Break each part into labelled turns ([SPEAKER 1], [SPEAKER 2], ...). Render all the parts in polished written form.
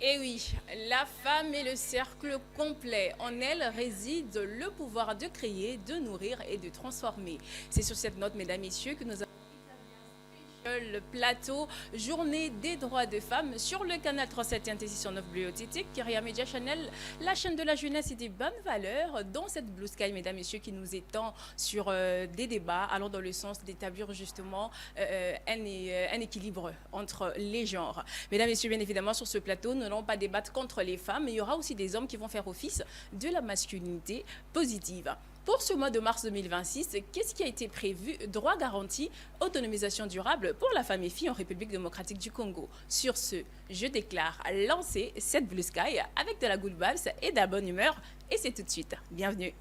[SPEAKER 1] Et oui, la femme est le cercle complet. En elle réside le pouvoir de créer, de nourrir et de transformer. C'est sur cette note, mesdames, messieurs, que nous avons le plateau Journée des droits des femmes sur le canal 37 Bleu OTT, Kyria Media Channel, la chaîne de la jeunesse et des bonnes valeurs. Dans cette Blue Sky, mesdames, messieurs, qui nous étend sur des débats allant dans le sens d'établir justement un équilibre entre les genres. Mesdames, messieurs, bien évidemment, sur ce plateau, nous n'allons pas débattre contre les femmes, mais il y aura aussi des hommes qui vont faire office de la masculinité positive. Pour ce mois de mars 2026, qu'est-ce qui a été prévu? Droit garanti, autonomisation durable pour la femme et fille en République démocratique du Congo. Sur ce, je déclare lancer cette Blue Sky avec de la good vibes et de la bonne humeur. Et c'est tout de suite. Bienvenue.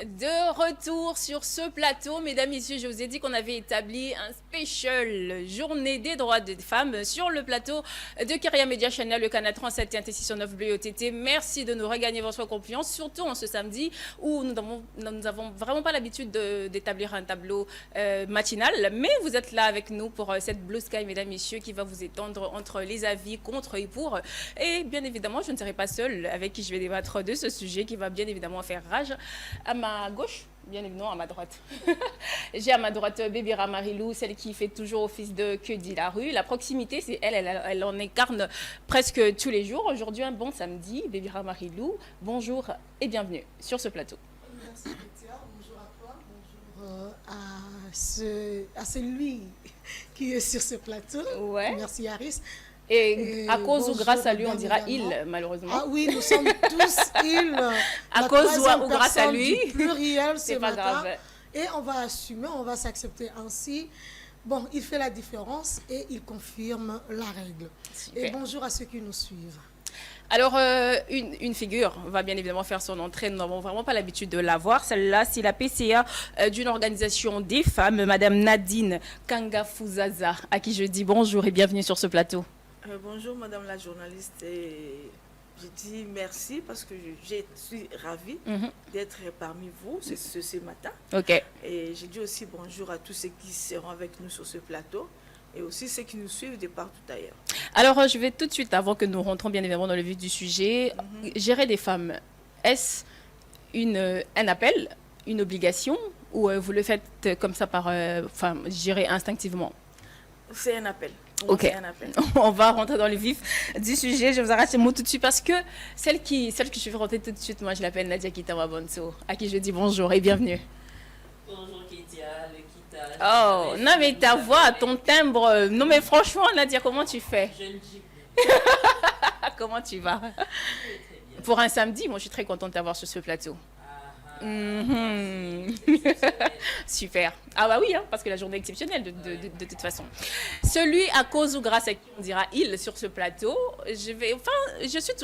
[SPEAKER 1] De retour sur ce plateau, mesdames, messieurs, je vous ai dit qu'on avait établi un spécial journée des droits des femmes sur le plateau de Kyria Media Channel, le canal 37 9 Bleu OTT. Merci de nous regagner votre confiance, surtout en ce samedi où nous avons vraiment pas l'habitude d'établir un tableau matinal, mais vous êtes là avec nous pour cette Blue Sky, mesdames, messieurs, qui va vous étendre entre les avis contre et pour. Et bien évidemment, je ne serai pas seule avec qui je vais débattre de ce sujet qui va bien évidemment faire rage à ma gauche, bien évidemment à ma droite. J'ai à ma droite Bébira Marilou, celle qui fait toujours office de que dit la rue. La proximité, c'est elle en incarne presque tous les jours. Aujourd'hui, un bon samedi. Bébira Marilou, bonjour et bienvenue sur ce plateau.
[SPEAKER 2] Merci Béthia, bonjour à toi, bonjour à celui qui est sur ce plateau.
[SPEAKER 1] Ouais.
[SPEAKER 2] Merci Harris.
[SPEAKER 1] Et à cause ou grâce à lui, on dira
[SPEAKER 2] également.
[SPEAKER 1] il, malheureusement.
[SPEAKER 2] Ah oui, nous sommes tous il.
[SPEAKER 1] À
[SPEAKER 2] La
[SPEAKER 1] cause
[SPEAKER 2] troisième
[SPEAKER 1] ou grâce à
[SPEAKER 2] personne
[SPEAKER 1] lui.
[SPEAKER 2] du pluriel ce
[SPEAKER 1] C'est pas
[SPEAKER 2] matin.
[SPEAKER 1] grave.
[SPEAKER 2] Et on va assumer, on va s'accepter ainsi. Bon, il fait la différence et il confirme la règle.
[SPEAKER 1] Super.
[SPEAKER 2] Et bonjour à ceux qui nous suivent.
[SPEAKER 1] Alors, une figure va bien évidemment faire son entrée. Nous n'avons vraiment pas l'habitude de la voir. Celle-là, c'est la PCA d'une organisation des femmes, Madame Nadine Kangafuzaza, à qui je dis bonjour et bienvenue sur ce plateau.
[SPEAKER 3] Bonjour Madame la journaliste, et je dis merci parce que je suis ravie d'être parmi vous ce matin.
[SPEAKER 1] Ok.
[SPEAKER 3] Et je dis aussi bonjour à tous ceux qui seront avec nous sur ce plateau et aussi ceux qui nous suivent de partout ailleurs.
[SPEAKER 1] Alors, je vais tout de suite, avant que nous rentrons bien évidemment dans le vif du sujet, gérer des femmes, est-ce un appel, une obligation ou vous le faites comme ça par, gérer instinctivement?
[SPEAKER 3] C'est un appel.
[SPEAKER 1] Ok,
[SPEAKER 3] c'est un appel.
[SPEAKER 1] On va rentrer dans le vif du sujet. Je vous arrête ce mot tout de suite parce que celle que je vais rentrer tout de suite, moi je l'appelle Nadia Kitawa Bonso, à qui je dis bonjour et bienvenue.
[SPEAKER 4] Bonjour Kétia, le Kita.
[SPEAKER 1] Oh, non mais ta voix, ton timbre, non mais franchement Nadia, comment tu fais?
[SPEAKER 4] Je ne dis
[SPEAKER 1] Comment tu vas?
[SPEAKER 4] très bien.
[SPEAKER 1] Pour un samedi, moi je suis très contente d'avoir sur ce plateau. Mhm. Super. Ah bah oui, hein, parce que la journée est exceptionnelle de toute façon. Celui à cause ou grâce à qui on dira il sur ce plateau,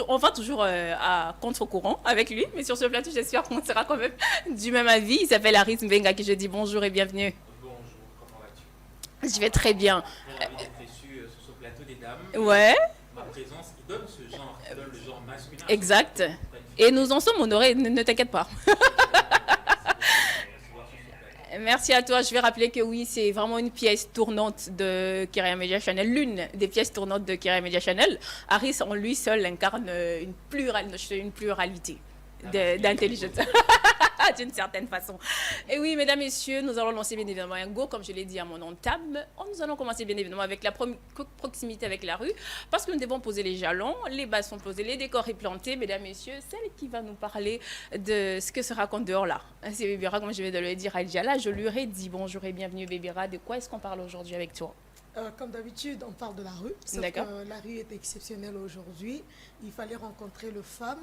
[SPEAKER 1] on va toujours à contre-courant avec lui, mais sur ce plateau, j'espère qu'on sera quand même du même avis. Il s'appelle Aris Mbenga, qui je dis bonjour et bienvenue.
[SPEAKER 5] Bonjour, comment vas-tu?
[SPEAKER 1] Je vais très bien.
[SPEAKER 5] Ravi d'être reçu sur ce plateau des dames.
[SPEAKER 1] Ouais,
[SPEAKER 5] Ma présence qui donne ce genre, qui donne le genre masculin.
[SPEAKER 1] exact. Et nous en sommes honorés, ne t'inquiète pas. Merci à toi. Je vais rappeler que oui, c'est vraiment une pièce tournante de Kyria Media Channel, l'une des pièces tournantes de Kyria Media Channel. Harris, en lui seul, incarne une pluralité d'intelligence, d'une certaine façon. Et oui, mesdames, messieurs, nous allons lancer bien évidemment un go, comme je l'ai dit à mon entame. Nous allons commencer bien évidemment avec la proximité avec la rue, parce que nous devons poser les jalons, les bases sont posées, les décors est plantés. Mesdames, messieurs, celle qui va nous parler de ce que se raconte dehors là, c'est Bébira, comme je vais de le dire à Djala. Je lui ai dit bonjour et bienvenue Bébira. De quoi est-ce qu'on parle aujourd'hui avec toi?
[SPEAKER 2] Comme d'habitude, on parle de la rue. Sauf
[SPEAKER 1] D'accord.
[SPEAKER 2] que la rue est exceptionnelle aujourd'hui. Il fallait rencontrer les femmes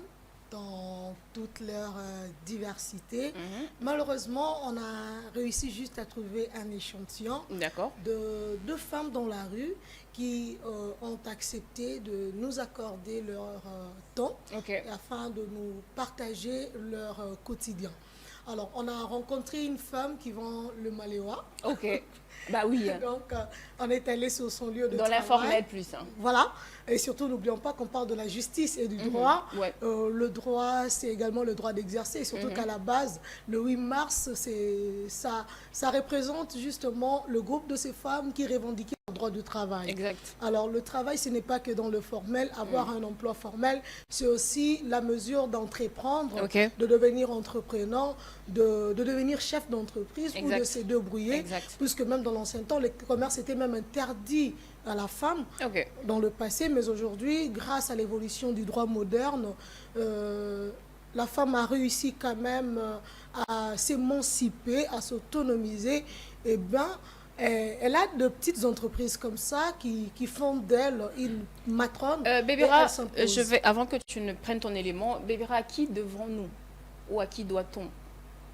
[SPEAKER 2] dans toute leur diversité. Malheureusement, on a réussi juste à trouver un échantillon
[SPEAKER 1] D'accord.
[SPEAKER 2] de deux femmes dans la rue qui ont accepté de nous accorder leur temps
[SPEAKER 1] Ok.
[SPEAKER 2] afin de nous partager leur quotidien. Alors, on a rencontré une femme qui vend le maléwa.
[SPEAKER 1] Ok. Bah oui.
[SPEAKER 2] Donc, on est allé sur son lieu de
[SPEAKER 1] Dans
[SPEAKER 2] travail.
[SPEAKER 1] l'informel plus. Hein.
[SPEAKER 2] Voilà. Et surtout, n'oublions pas qu'on parle de la justice et du droit.
[SPEAKER 1] Ouais.
[SPEAKER 2] Le droit, c'est également le droit d'exercer. Surtout qu'à la base, le 8 mars, ça représente justement le groupe de ces femmes qui revendiquaient le droit du travail.
[SPEAKER 1] Exact.
[SPEAKER 2] Alors, le travail, ce n'est pas que dans le formel, avoir un emploi formel, c'est aussi la mesure d'entreprendre, de devenir entrepreneur, de devenir chef d'entreprise ou de se débrouiller. Puisque même dans l'ancien temps, le commerce était même interdit à la femme dans le passé, mais aujourd'hui, grâce à l'évolution du droit moderne, la femme a réussi quand même à s'émanciper, à s'autonomiser. Et bien, elle a de petites entreprises comme ça qui font d'elle une matrone.
[SPEAKER 1] Bébéra, avant que tu ne prennes ton élément, Bébéra, à qui devons-nous ou à qui doit-on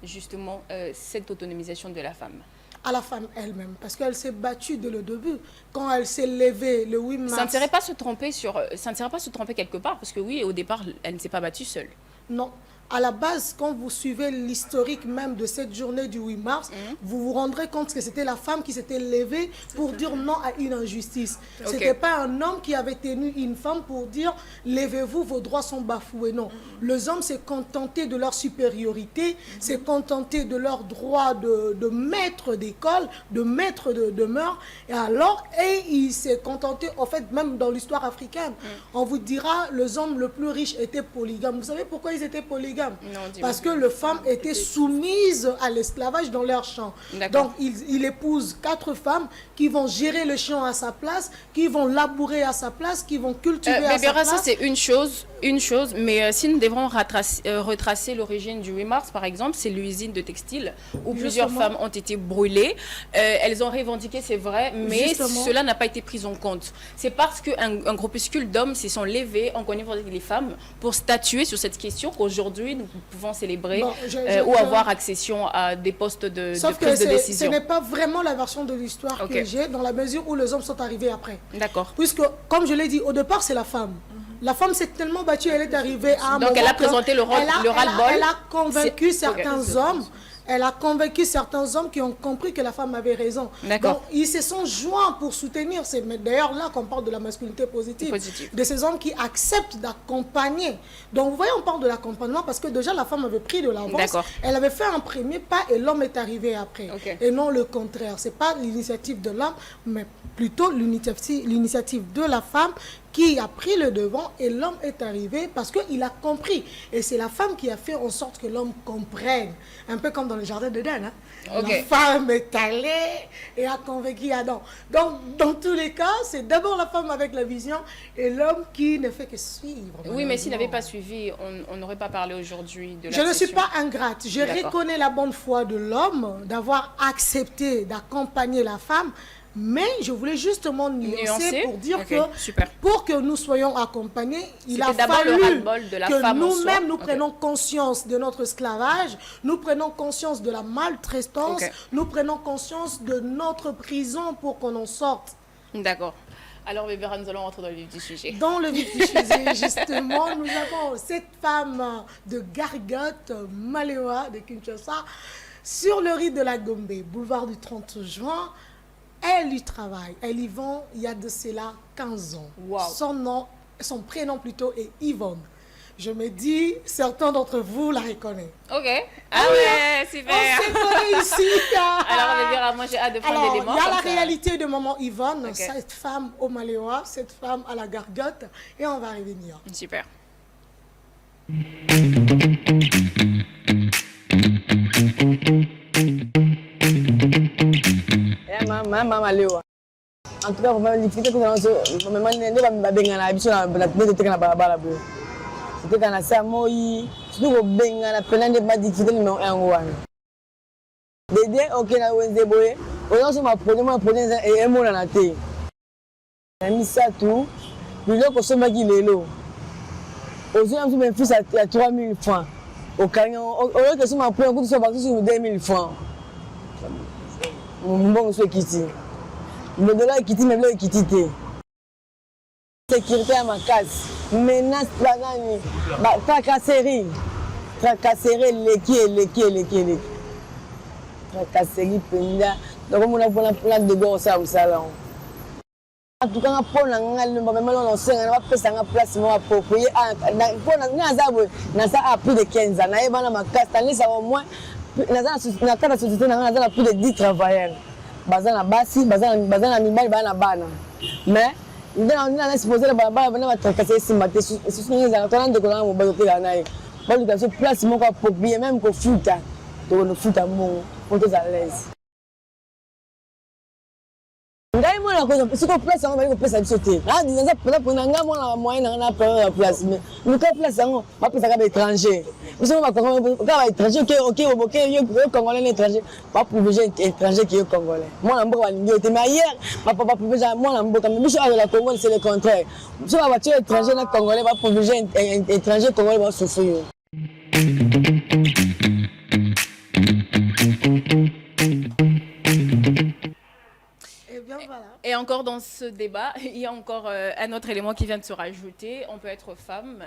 [SPEAKER 1] justement cette autonomisation de la femme?
[SPEAKER 2] À la femme elle-même, parce qu'elle s'est battue dès le début. Quand elle s'est levée le 8 mars...
[SPEAKER 1] Ça ne serait pas se tromper quelque part, parce que oui, au départ, elle ne s'est pas battue seule. Non.
[SPEAKER 2] À la base, quand vous suivez l'historique même de cette journée du 8 mars, vous vous rendrez compte que c'était la femme qui s'était levée pour dire non à une injustice. Ce n'était pas un homme qui avait tenu une femme pour dire « levez-vous, vos droits sont bafoués ». Non. Les hommes s'est contenté de leur supériorité, s'est contenté de leur droit de maître d'école, de maître de demeure. Et il s'est contenté, en fait, même dans l'histoire africaine, on vous dira les hommes les plus riches étaient polygames. Vous savez pourquoi ils étaient polygames? Non, parce que les femmes étaient soumises à l'esclavage dans leur champ. Donc, il épouse 4 femmes qui vont gérer le champ à sa place, qui vont labourer à sa place, qui vont cultiver à sa place.
[SPEAKER 1] Ça, c'est une chose, mais si nous devons retracer l'origine du 8 mars, par exemple, c'est l'usine de textile où plusieurs femmes ont été brûlées. Elles ont revendiqué, c'est vrai, mais cela n'a pas été pris en compte. C'est parce qu'un groupuscule d'hommes se sont levés en connivence avec les femmes pour statuer sur cette question qu'aujourd'hui, nous pouvons célébrer ou avoir accession à des postes de prise de décision.
[SPEAKER 2] Ce n'est pas vraiment la version de l'histoire que j'ai, dans la mesure où les hommes sont arrivés après.
[SPEAKER 1] D'accord.
[SPEAKER 2] Puisque, comme je l'ai dit, au départ, c'est la femme. La femme s'est tellement battue, elle est arrivée à un moment...
[SPEAKER 1] Donc, elle a présenté le ras-le-bol.
[SPEAKER 2] Elle a convaincu certains hommes. Elle a convaincu certains hommes qui ont compris que la femme avait raison. Donc, ils se sont joints pour soutenir. C'est d'ailleurs là qu'on parle de la masculinité positive. De ces hommes qui acceptent d'accompagner. Donc, vous voyez, on parle de l'accompagnement parce que déjà, la femme avait pris de l'avance. Elle avait fait un premier pas et l'homme est arrivé après. Et non le contraire. Ce n'est pas l'initiative de l'homme, mais plutôt l'initiative de la femme qui a pris le devant et l'homme est arrivé parce qu'il a compris. Et c'est la femme qui a fait en sorte que l'homme comprenne. Un peu comme dans le jardin d'Éden. Hein? La femme est allée et a convaincu Adam. Donc, dans tous les cas, c'est d'abord la femme avec la vision et l'homme qui ne fait que suivre.
[SPEAKER 1] Oui, mais s'il n'avait pas suivi, on n'aurait pas parlé aujourd'hui de la
[SPEAKER 2] Je ne suis pas ingrate. Je reconnais la bonne foi de l'homme d'avoir accepté d'accompagner la femme. Mais je voulais justement nuancer pour dire que pour que nous soyons accompagnés, il a fallu que nous-mêmes nous prenions conscience de notre esclavage, nous prenons conscience de la maltraitance, nous prenons conscience de notre prison pour qu'on en sorte.
[SPEAKER 1] D'accord. Alors, Bébéra, nous allons rentrer dans le vif du sujet.
[SPEAKER 2] Dans le vif du sujet, justement, nous avons cette femme de Gargote, Maléwa de Kinshasa, sur le rite de la Gombe, boulevard du 30 juin. Elle y travaille, elle y vend il y a de cela 15 ans. Wow. Son prénom plutôt est Yvonne. Je me dis, certains d'entre vous la reconnaissent.
[SPEAKER 1] Ok. Ah ouais, super.
[SPEAKER 2] On se connaît ici.
[SPEAKER 1] Alors, Bébéra, moi j'ai hâte de prendre l'élément.
[SPEAKER 2] Il y a la réalité de maman Yvonne, cette femme au Maléwa, cette femme à la Gargote, et on va revenir.
[SPEAKER 1] Super.
[SPEAKER 6] Mama Lewa. En tout cas, vous m'avez difficulté que vous avez c'était quand ça moi surtout au benga la plein de difficulté numéro 1 wana dédé OK na wenze boye on se m'a produit et un mot na té na misa tout biloko somaki lelo ozo am me fils à 3000 francs au cagnon au que ça m'a pris un coup de sur 2000 francs bon so kiti le dollar kiti mais le kiti té sécurité à ma case menace banani pas casserie tracasserie eleki tracasserie mpenza nakomona mpona dego osala mosala en tout cas mpona ngai bamemala osenga bapesanga place moko approprié mpona nga naza boye naza a plus de 15 ans nayebana makasi tanlisa au moins na kati ya société na ngai naza na plus de 10 travailleurs baza na basi baza na mibali baza na bana mais nde supposé na balabala bana batracase esimba te susu nanga ezalaka tona ndeko nanga mobali otekala na ye baluka so place moko approprié même kofuta tokonofuta mbongo po toza l'aise ngai mwana koza siko place yango bali kopesa biso te naza mpona ngai mwana moyen nanga na période ya place mais luka place yango bapesaka baétranger biso kaka baétranger oke yo congolais na étranger baprivilege étranger ki yo congolais mwana mboka balingi yo te mais ailleurs baprivilege mwana mboka mais biso avec la Congo c'est le contraire biso babatio étranger na congolais baprivilege étranger congolais basouffrir yo.
[SPEAKER 2] Voilà.
[SPEAKER 1] Et encore dans ce débat, il y a encore un autre élément qui vient de se rajouter. On peut être femme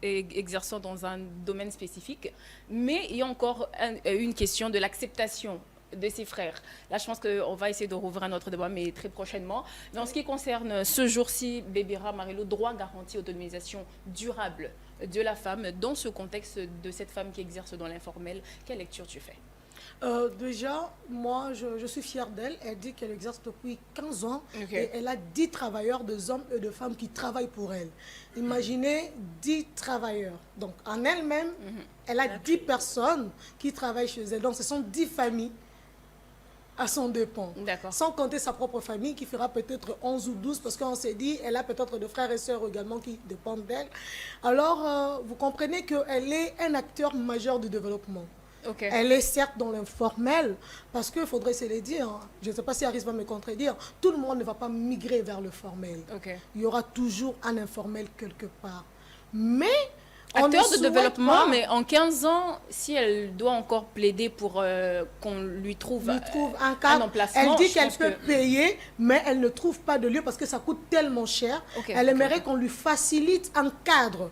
[SPEAKER 1] exerçant dans un domaine spécifique, mais il y a encore une question de l'acceptation de ses frères. Là, je pense qu'on va essayer de rouvrir un autre débat, mais très prochainement. Mais en ce qui concerne ce jour-ci, Bébira Marilo, droit garanti, autonomisation durable de la femme, dans ce contexte de cette femme qui exerce dans l'informel, quelle lecture tu fais?
[SPEAKER 2] Déjà, moi, je suis fière d'elle. Elle dit qu'elle exerce depuis 15 ans.
[SPEAKER 1] Okay.
[SPEAKER 2] Et elle a 10 travailleurs, de hommes et de femmes qui travaillent pour elle. Imaginez 10 travailleurs. Donc, en elle-même, elle a 10 personnes qui travaillent chez elle. Donc, ce sont 10 familles à son dépend. Sans compter sa propre famille qui fera peut-être 11 ou 12 parce qu'on s'est dit, elle a peut-être des frères et sœurs également qui dépendent d'elle. Alors, vous comprenez qu'elle est un acteur majeur du développement. Okay. Elle est certes dans l'informel, parce qu'il faudrait se le dire, je ne sais pas si Aris va me contredire, tout le monde ne va pas migrer vers le formel. Okay. Il y aura toujours un informel quelque part. Mais
[SPEAKER 1] acteur de développement, pas. Mais en 15 ans, si elle doit encore plaider pour qu'on lui trouve un cadre,
[SPEAKER 2] emplacement, elle dit qu'elle peut payer, mais elle ne trouve pas de lieu parce que ça coûte tellement cher. Okay. Elle aimerait qu'on lui facilite un cadre.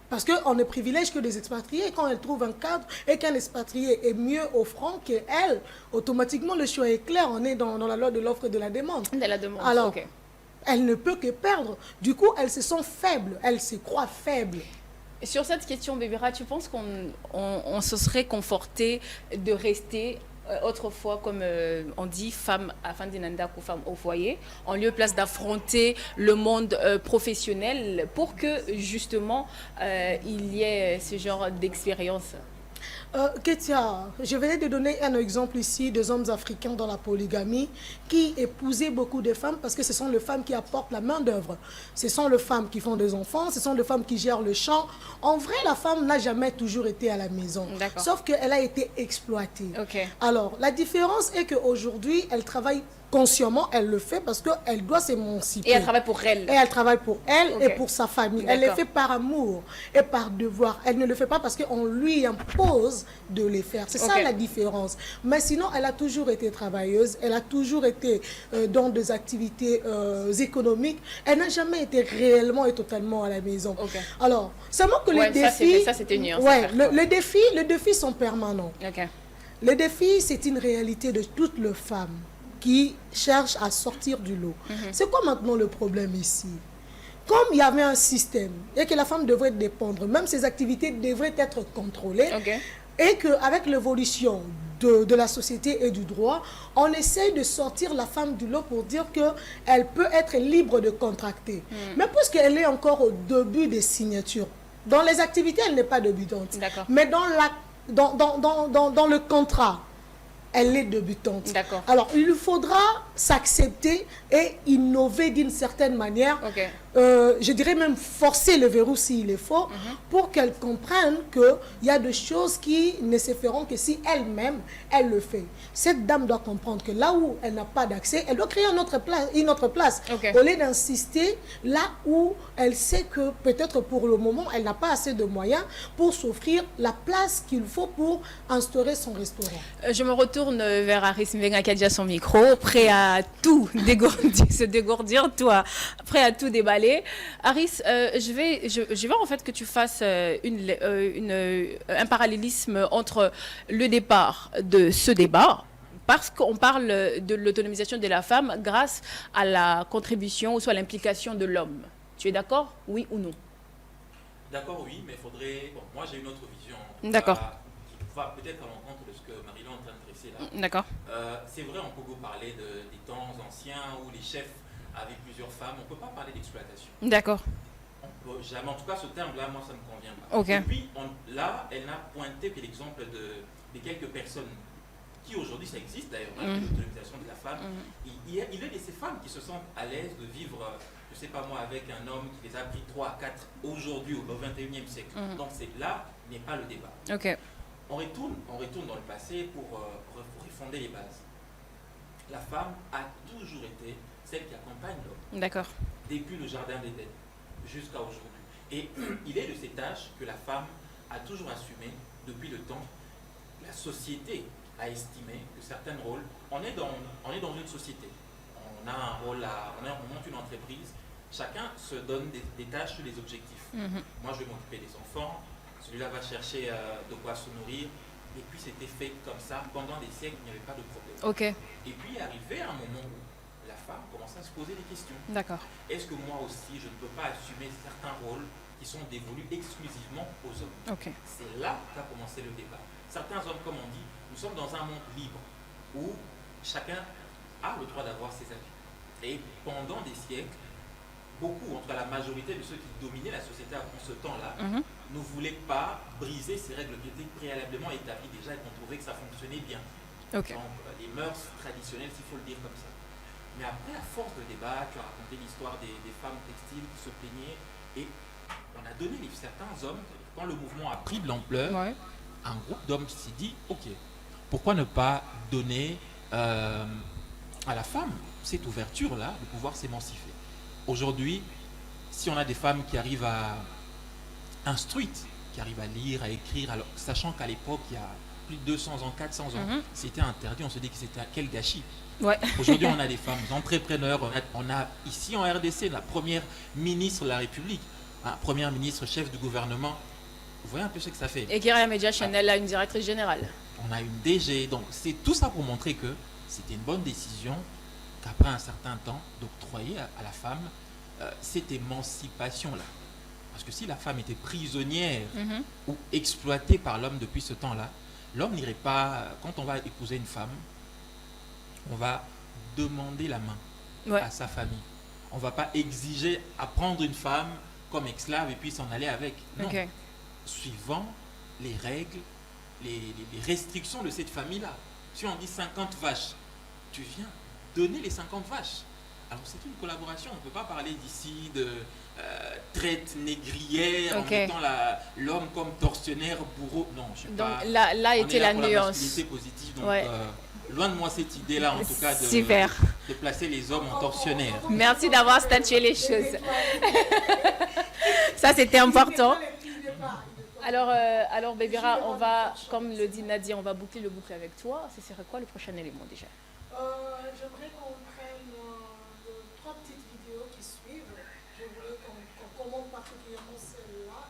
[SPEAKER 2] Parce qu'on ne privilège que des expatriés. Quand elle trouve un cadre et qu'un expatrié est mieux offrant qu'elle, automatiquement le choix est clair. On est dans la loi de l'offre et de la demande.
[SPEAKER 1] De la demande.
[SPEAKER 2] Alors, elle ne peut que perdre. Du coup, elle se sent faible. Elle se croit faible.
[SPEAKER 1] Et sur cette question, Bébira, tu penses qu'on se serait conforté de rester autrefois, comme on dit, femme ou femme au foyer, en lieu et place d'affronter le monde professionnel pour que justement il y ait ce genre d'expérience?
[SPEAKER 2] Ketia, je venais de donner un exemple ici des hommes africains dans la polygamie qui épousaient beaucoup de femmes parce que ce sont les femmes qui apportent la main d'œuvre. Ce sont les femmes qui font des enfants, ce sont les femmes qui gèrent le champ. En vrai, la femme n'a jamais toujours été à la maison, sauf qu'elle a été exploitée. Alors, la différence est qu'aujourd'hui, elle travaille consciemment, elle le fait parce qu'elle doit s'émanciper.
[SPEAKER 1] Et elle travaille pour elle.
[SPEAKER 2] Et elle travaille pour elle et pour sa famille. Elle le fait par amour et par devoir. Elle ne le fait pas parce qu'on lui impose de les faire. C'est ça la différence. Mais sinon, elle a toujours été travailleuse. Elle a toujours été dans des activités économiques. Elle n'a jamais été réellement et totalement à la maison. Alors, seulement que les défis...
[SPEAKER 1] Ça, c'était une nuance.
[SPEAKER 2] Les défis sont permanents. Les défis, c'est une réalité de toutes les femmes qui cherchent à sortir du lot. C'est quoi maintenant le problème ici? Comme il y avait un système et que la femme devrait dépendre, même ses activités devraient être contrôlées, et qu'avec l'évolution de la société et du droit, on essaye de sortir la femme du lot pour dire qu'elle peut être libre de contracter. Mais puisqu'elle est encore au début des signatures, dans les activités, elle n'est pas débutante. Mais dans le contrat, elle est débutante. Alors, il lui faudra s'accepter et innover d'une certaine manière. Je dirais même forcer le verrou s'il est faux, pour qu'elle comprenne qu'il y a des choses qui ne se feront que si elle-même, elle le fait. Cette dame doit comprendre que là où elle n'a pas d'accès, elle doit créer une autre place. Au lieu d'insister là où elle sait que peut-être pour le moment, elle n'a pas assez de moyens pour s'offrir la place qu'il faut pour instaurer son restaurant.
[SPEAKER 1] Je me retourne vers Aris Mvenga qui a déjà son micro, prêt à à tout dégourdir, se dégourdir, toi, prêt à tout déballer. Aris, je vais en fait que tu fasses un parallélisme entre le départ de ce débat, parce qu'on parle de l'autonomisation de la femme grâce à la contribution ou soit l'implication de l'homme. Tu es d'accord, oui ou non?
[SPEAKER 5] D'accord, oui, mais il faudrait. Bon, moi j'ai une autre vision.
[SPEAKER 1] D'accord.
[SPEAKER 5] Qui va peut-être à l'encontre de ce que Marie-Laure est en train de dresser là.
[SPEAKER 1] D'accord.
[SPEAKER 5] C'est vrai, on peut beaucoup parler des temps anciens où les chefs avaient plusieurs femmes. On ne peut pas parler d'exploitation.
[SPEAKER 1] D'accord.
[SPEAKER 5] On peut jamais. En tout cas, ce terme-là, moi, ça ne me convient pas.
[SPEAKER 1] Ok.
[SPEAKER 5] Et puis, là, elle n'a pointé que l'exemple de quelques personnes qui aujourd'hui, ça existe d'ailleurs, l'autonomisation de la femme. Il est de ces femmes qui se sentent à l'aise de vivre, je ne sais pas moi, avec un homme qui les a pris 3 à 4 aujourd'hui, au 21e siècle. Donc là n'est pas le débat.
[SPEAKER 1] Ok.
[SPEAKER 5] On retourne dans le passé pour refonder les bases. La femme a toujours été celle qui accompagne l'homme.
[SPEAKER 1] D'accord.
[SPEAKER 5] Depuis le jardin d'Éden jusqu'à aujourd'hui. Et il est de ces tâches que la femme a toujours assumées depuis le temps. La société a estimé que certains rôles, on est dans une société. On a un rôle, on monte une entreprise, chacun se donne des tâches, des objectifs. Moi, je vais m'occuper des enfants, celui-là va chercher de quoi se nourrir, et puis c'était fait comme ça. Pendant des siècles, il n'y avait pas de problème.
[SPEAKER 1] Ok.
[SPEAKER 5] Et puis, il est arrivé un moment où la femme commence à se poser des questions.
[SPEAKER 1] D'accord.
[SPEAKER 5] Est-ce que moi aussi, je ne peux pas assumer certains rôles qui sont dévolus exclusivement aux hommes?
[SPEAKER 1] Ok.
[SPEAKER 5] C'est là qu'a commencé le débat. Certains hommes, comme on dit, nous sommes dans un monde libre où chacun a le droit d'avoir ses avis. Et pendant des siècles, beaucoup, en tout cas la majorité de ceux qui dominaient la société en ce temps-là, ne voulaient pas briser ces règles qui étaient préalablement établies déjà et qu'on trouvait que ça fonctionnait bien.
[SPEAKER 1] Ok.
[SPEAKER 5] Donc, les mœurs traditionnelles, s'il faut le dire comme ça. Mais après, à force de débat, tu as raconté l'histoire des femmes textiles qui se plaignaient et on a donné certains hommes, quand le mouvement a pris de l'ampleur, un groupe d'hommes s'est dit, ok, pourquoi ne pas donner à la femme cette ouverture-là de pouvoir s'émanciper? Aujourd'hui, si on a des femmes qui arrivent à instruites, qui arrivent à lire, à écrire, alors, sachant qu'à l'époque, il y a plus de 200 ans, 400 ans, c'était interdit, on se dit que c'était quel gâchis.
[SPEAKER 1] Ouais.
[SPEAKER 5] Aujourd'hui, on a des femmes entrepreneurs, on a ici en RDC la première ministre de la République, première ministre chef du gouvernement. Vous voyez un peu ce que ça fait.
[SPEAKER 1] Et Kyria Media Chanel a une directrice générale.
[SPEAKER 5] On a une DG, donc c'est tout ça pour montrer que c'était une bonne décision qu'après un certain temps d'octroyer à la femme cette émancipation-là. Parce que si la femme était prisonnière ou exploitée par l'homme depuis ce temps-là, l'homme n'irait pas, quand on va épouser une femme, on va demander la main à sa famille. On ne va pas exiger à prendre une femme comme esclave et puis s'en aller avec. Non.
[SPEAKER 1] Okay.
[SPEAKER 5] Suivant les règles, les restrictions de cette famille-là. Si on dit 50 vaches, tu viens donner les 50 vaches. Alors c'est une collaboration, on ne peut pas parler d'ici de traite négrière en mettant l'homme comme tortionnaire, bourreau. Non, je suis
[SPEAKER 1] donc,
[SPEAKER 5] pas...
[SPEAKER 1] là était la nuance.
[SPEAKER 5] Positive, donc, loin de moi cette idée-là, en tout cas, de placer les hommes en tortionnaires.
[SPEAKER 1] Merci d'avoir statué les choses. Ça, c'était important. Alors Bébira, on va, comme le dit Nadia, on va boucler le boucle avec toi. Ce serait quoi le prochain élément déjà?
[SPEAKER 2] J'aimerais qu'on prenne 3 petites vidéos qui suivent. Je voulais qu'on commente particulièrement celle-là,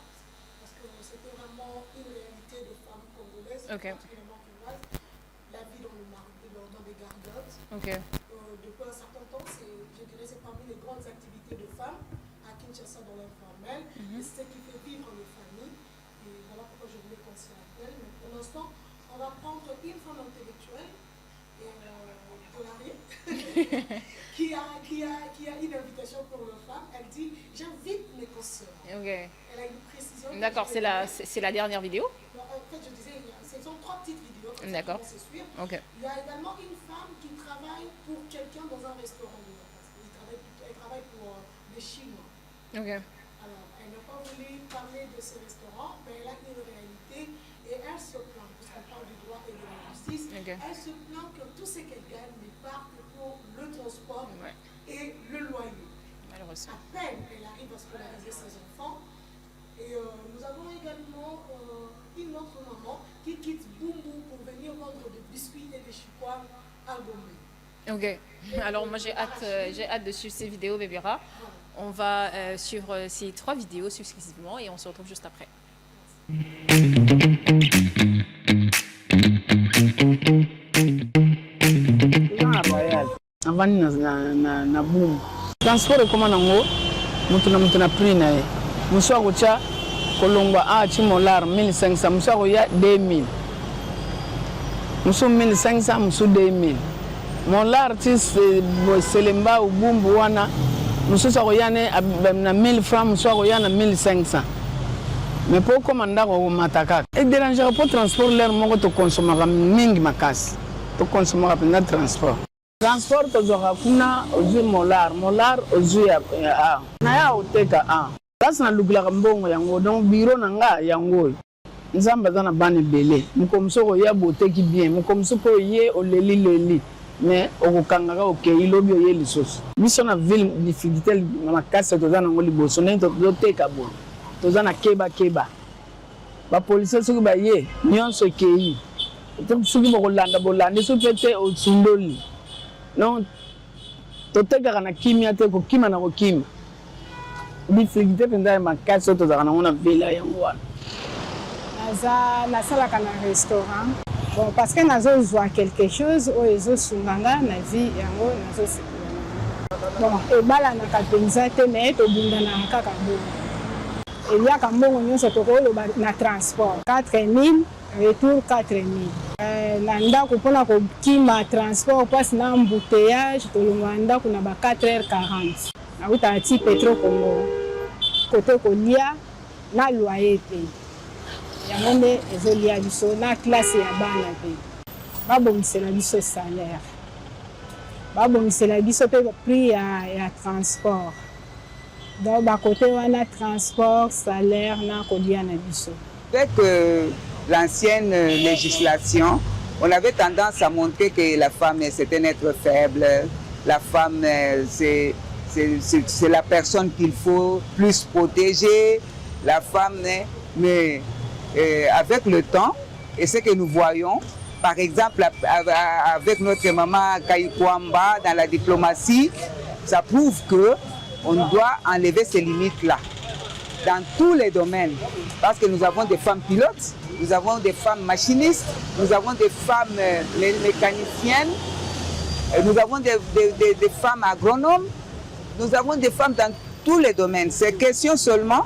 [SPEAKER 2] parce que c'était vraiment une réalité de femmes congolaises, particulièrement congolaises, la vie dans des gargotes. Depuis un certain temps, je dirais c'est parmi les grandes activités de femmes à Kinshasa dans l'informel. Et c'est ce qui fait vivre les familles. Et voilà pourquoi je voulais qu'on s'y rappelle. Mais pour l'instant, on va prendre une femme intellectuelle qui a une invitation pour les femmes. Elle dit j'invite mes consoeurs. Elle a une précision.
[SPEAKER 1] D'accord, c'est la dernière vidéo.
[SPEAKER 2] En fait, je disais, ce sont 3 petites vidéos.
[SPEAKER 1] D'accord.
[SPEAKER 2] Il y a également une femme qui travaille pour quelqu'un dans un restaurant. Elle travaille pour des Chinois. Alors, elle n'a pas voulu parler de ce restaurant, mais elle a une réalité et elle se plaint, puisqu'on parle du droit et de la justice. Elle se plaint que tout ce qu'elle gagne n'est pas que pour le transport et le loyer.
[SPEAKER 1] Malheureusement.
[SPEAKER 2] À peine elle arrive à scolariser ses enfants. Et nous avons également une autre maman qui quitte Bumbu pour venir vendre des biscuits et des chicois à Gombe.
[SPEAKER 1] Ok. Alors moi j'ai hâte de suivre ces vidéos, Bébéra. On va suivre ces 3 vidéos successivement et on se retrouve juste après.
[SPEAKER 6] Avani na boom. Transport koma nango mutu na prix na ye. Muso akocha kolongwa chi molar 1500 muso akoya 2000. Muso 1500 muso 2000. Molar ti selemba ubumbu wana muso akoya na 1000 francs muso akoya na 1500. Mais pour commander au mataka. Et déranger pour transport l'air moko to consommer mingi makasi. To consommer na transport. Transport tozoka kuna ozu molar ozu ya na ya oteka basi na lugula mbongo yango donc bureau nanga yango nzamba za na bane belé mukomso ko ya boteki bien mukomso ko ye oleli mais okukanga ka okei lobi oye lisoso biso na ville difficulté na makasi toza nango liboso ne toteka bo toza na keba ba police soki ba ye nyonso ekei soki bolanda so pete osundoli non toteka na kimia te ko kima na ko kima difficulté penda makasi tozaka nango na ville yango wana
[SPEAKER 7] nasalaka na restaurant bon parce que nazozwa quelque chose oyo ezosunganga na vie yango nazosepela bon ebalanaka mpenza te me tobundanaka kaka bongo eliaka mbongo nyonso tokoloba na transport 4000 retour 4000 na ndako mpona kokima transport mpasi na embouteillage tolongwa ndako na ba 4h40 nautaka ti Petro Congo kote kolia na loyer te yango nde ezolia biso na classe ya bana te babongisela biso salaire babongisela biso mpe prix ya transport donc bakote wana transport salaire na kolia na biso.
[SPEAKER 8] Avec l'ancienne législation, on avait tendance à montrer que la femme c'est un être faible, la femme c'est la personne qu'il faut plus protéger, la femme, mais avec le temps, et ce que nous voyons, par exemple avec notre maman Kaïkwamba dans la diplomatie, ça prouve que on doit enlever ces limites-là dans tous les domaines, parce que nous avons des femmes pilotes, nous avons des femmes machinistes, nous avons des femmes mécaniciennes, nous avons des femmes agronomes, nous avons des femmes dans tous les domaines. C'est question seulement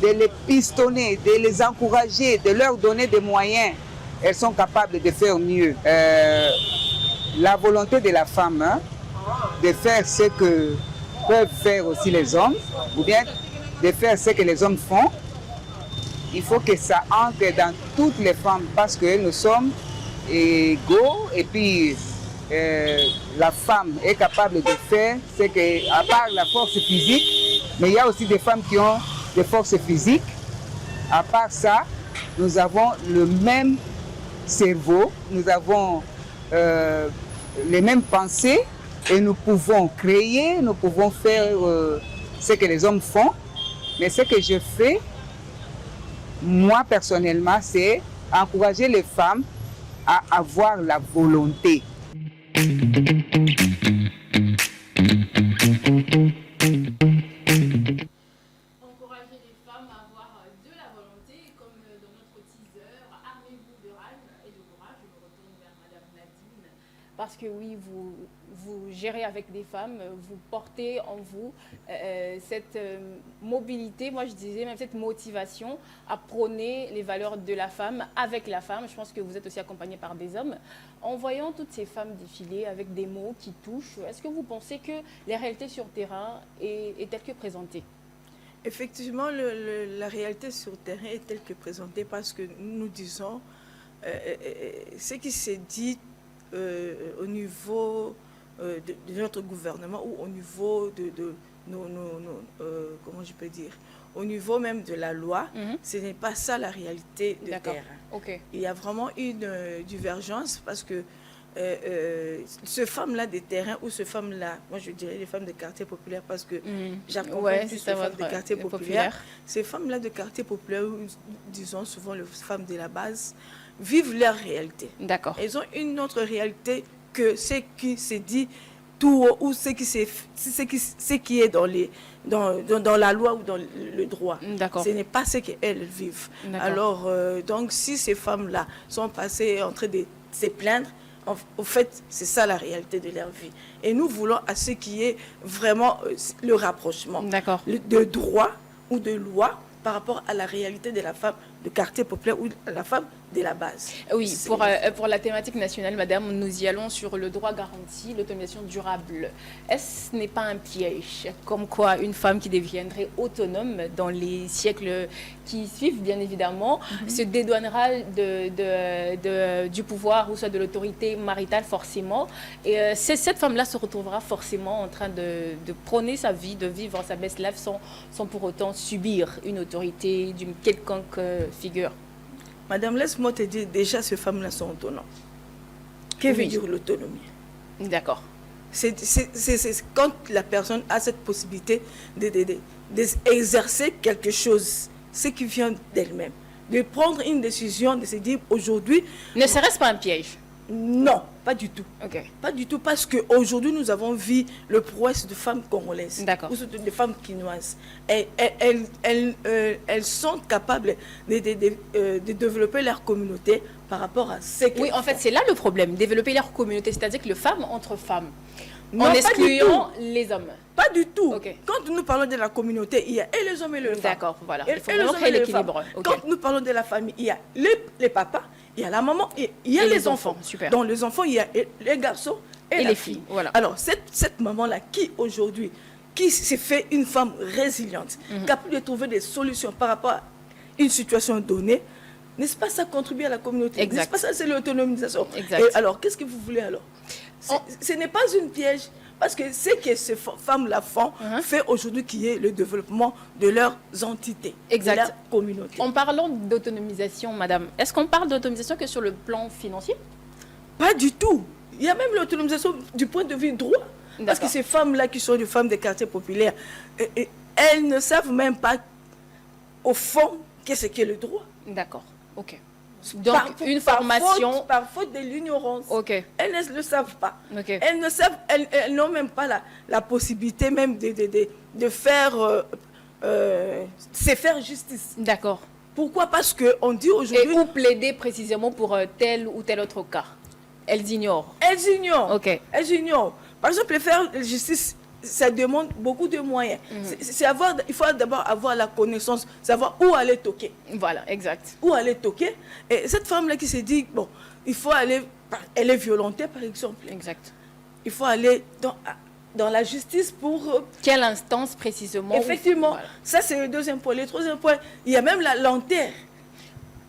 [SPEAKER 8] de les pistonner, de les encourager, de leur donner des moyens. Elles sont capables de faire mieux. La volonté de la femme, hein, de faire ce que peuvent faire aussi les hommes, ou bien de faire ce que les hommes font, il faut que ça entre dans toutes les femmes parce que nous sommes égaux et puis la femme est capable de faire ce que, à part la force physique, mais il y a aussi des femmes qui ont des forces physiques. À part ça, nous avons le même cerveau, nous avons les mêmes pensées et nous pouvons créer, nous pouvons faire ce que les hommes font. Mais ce que je fais, moi personnellement, c'est encourager les femmes à avoir la volonté.
[SPEAKER 1] Encourager les femmes à avoir de la volonté, comme dans notre teaser, armez-vous de rage et de courage. Je me retourne vers Madame Nadine. Parce que oui, vous gérez avec des femmes, vous portez en vous cette mobilité, moi je disais même cette motivation à prôner les valeurs de la femme avec la femme. Je pense que vous êtes aussi accompagné par des hommes. En voyant toutes ces femmes défiler avec des mots qui touchent, est-ce que vous pensez que la réalité sur terrain est telle que présentée?
[SPEAKER 3] Effectivement, la réalité sur terrain est telle que présentée parce que nous disons ce qui s'est dit au niveau de notre gouvernement ou au niveau de nos comment je peux dire, au niveau même de la loi, ce n'est pas ça la réalité de terrain.
[SPEAKER 1] Okay.
[SPEAKER 3] Il y a vraiment une divergence parce que ce femme-là des terrains ou ce femme-là, moi je dirais les femmes de quartier populaire parce que j'accompagne plus les femmes de quartier populaire. Ces femmes-là de quartier populaire, disons souvent les femmes de la base, vivent leur réalité.
[SPEAKER 1] D'accord.
[SPEAKER 3] Elles ont une autre réalité que ce qui se dit tout haut ou ce qui est dans la loi ou dans le droit.
[SPEAKER 1] D'accord.
[SPEAKER 3] Ce n'est pas ce qu'elles vivent. Alors, donc, si ces femmes-là sont passées en train de se plaindre, au fait, c'est ça la réalité de leur vie. Et nous voulons à ce qui est vraiment le rapprochement de droit ou de loi par rapport à la réalité de la femme de quartier populaire ou à la femme de la base.
[SPEAKER 1] Oui, pour la thématique nationale, madame, nous y allons sur le droit garanti, l'autonomisation durable. Est-ce n'est pas un piège, comme quoi une femme qui deviendrait autonome dans les siècles qui suivent, bien évidemment, se dédouanera du pouvoir ou soit de l'autorité maritale, forcément. Et cette femme-là se retrouvera forcément en train de prôner sa vie, de vivre sa best life sans pour autant subir une autorité d'une quelconque figure.
[SPEAKER 3] Madame, laisse-moi te dire, déjà, ces femmes-là sont autonomes. Que veut dire l'autonomie?
[SPEAKER 1] D'accord.
[SPEAKER 3] C'est quand la personne a cette possibilité d'exercer quelque chose, ce qui vient d'elle-même. De prendre une décision, de se dire aujourd'hui...
[SPEAKER 1] Ne serait-ce pas un piège?
[SPEAKER 3] Non, pas du tout.
[SPEAKER 1] Okay.
[SPEAKER 3] Pas du tout, parce qu'aujourd'hui, nous avons vu le prouesse de femmes congolaises, ou de femmes quinoises. Elles sont capables de développer leur communauté par rapport à ce qu'elles
[SPEAKER 1] en fait, c'est là le problème, développer leur communauté, c'est-à-dire que le femme entre femmes,
[SPEAKER 3] non,
[SPEAKER 1] en excluant les hommes.
[SPEAKER 3] Pas du tout.
[SPEAKER 1] Okay.
[SPEAKER 3] Quand nous parlons de la communauté, il y a et les hommes et les femmes.
[SPEAKER 1] D'accord, voilà. Il faut vraiment créer l'équilibre.
[SPEAKER 3] Okay. Quand nous parlons de la famille, il y a les papas, il y a la maman, et il y a les enfants.
[SPEAKER 1] Super.
[SPEAKER 3] Dans les enfants, il y a les garçons et les filles.
[SPEAKER 1] Voilà.
[SPEAKER 3] Alors, cette maman-là, qui aujourd'hui, qui s'est fait une femme résiliente, capable de trouver des solutions par rapport à une situation donnée, n'est-ce pas ça contribuer à la communauté? N'est-ce pas ça, c'est l'autonomisation? Et alors, qu'est-ce que vous voulez alors? Ce n'est pas une piège. Parce que ce que ces femmes-là font fait aujourd'hui qu'il y ait le développement de leurs entités, de leur communauté.
[SPEAKER 1] En parlant d'autonomisation, madame, est-ce qu'on parle d'autonomisation que sur le plan financier?
[SPEAKER 3] Pas du tout. Il y a même l'autonomisation du point de vue droit. Parce que ces femmes-là qui sont des femmes des quartiers populaires, elles ne savent même pas au fond qu'est-ce qu'est le droit.
[SPEAKER 1] D'accord, ok. Donc, une formation...
[SPEAKER 3] Par faute de l'ignorance.
[SPEAKER 1] Okay.
[SPEAKER 3] Elles ne le savent pas.
[SPEAKER 1] Okay.
[SPEAKER 3] Elles n'ont même pas la possibilité même de faire... c'est faire justice.
[SPEAKER 1] D'accord.
[SPEAKER 3] Pourquoi? Parce qu'on dit aujourd'hui...
[SPEAKER 1] Et où plaider précisément pour tel ou tel autre cas? Elles ignorent.
[SPEAKER 3] Elles ignorent.
[SPEAKER 1] Ok.
[SPEAKER 3] Elles ignorent. Par exemple, faire justice, ça demande beaucoup de moyens. Il faut d'abord avoir la connaissance, savoir où aller toquer.
[SPEAKER 1] Voilà, exact.
[SPEAKER 3] Où aller toquer. Et cette femme-là qui s'est dit, bon, il faut aller, elle est violentée par exemple.
[SPEAKER 1] Exact.
[SPEAKER 3] Il faut aller dans la justice pour...
[SPEAKER 1] Quelle instance précisément?
[SPEAKER 3] Effectivement. Voilà. Ça, c'est le deuxième point. Le troisième point, il y a même la lenteur.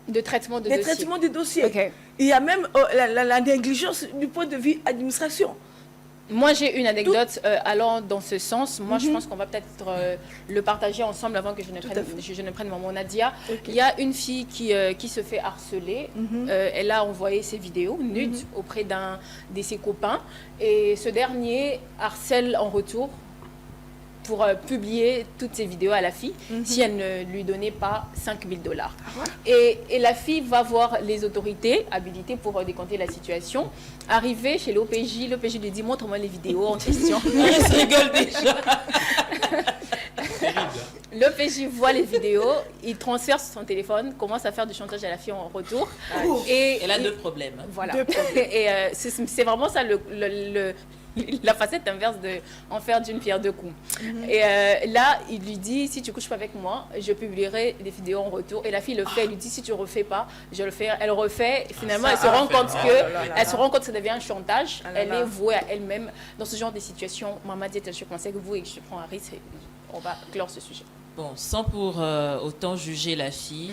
[SPEAKER 1] De traitement de dossier.
[SPEAKER 3] Traitement du dossier.
[SPEAKER 1] Okay.
[SPEAKER 3] Il y a même la négligence du point de vue administration.
[SPEAKER 1] Moi, j'ai une anecdote allant dans ce sens. Moi, je pense qu'on va peut-être le partager ensemble avant que je ne prenne mon Nadia. Okay. Il y a une fille qui se fait harceler. Elle a envoyé ses vidéos nudes auprès d'un de ses copains. Et ce dernier harcèle en retour pour publier toutes ces vidéos à la fille si elle ne lui donnait pas $5 000. Et la fille va voir les autorités habilitées pour décompter la situation. Arrivée chez l'OPJ, l'OPJ lui dit « Montre-moi les vidéos en question. »
[SPEAKER 4] Il se rigole déjà.
[SPEAKER 1] L'OPJ voit les vidéos, il transfère son téléphone, commence à faire du chantage à la fille en retour.
[SPEAKER 4] Et elle a deux problèmes.
[SPEAKER 1] Voilà. Et c'est vraiment ça la facette inverse de en faire d'une pierre deux coups. Et là, il lui dit, si tu couches pas avec moi, je publierai des vidéos en retour. Et la fille le fait, elle lui dit, si tu refais pas, je le fais. Elle refait. Finalement, elle se rend compte que ça devient un chantage. Elle est vouée à elle-même dans ce genre de situation. Maman dit, je pensais que vous et que je prends un risque. On va clore ce sujet.
[SPEAKER 4] Bon, sans pour autant juger la fille,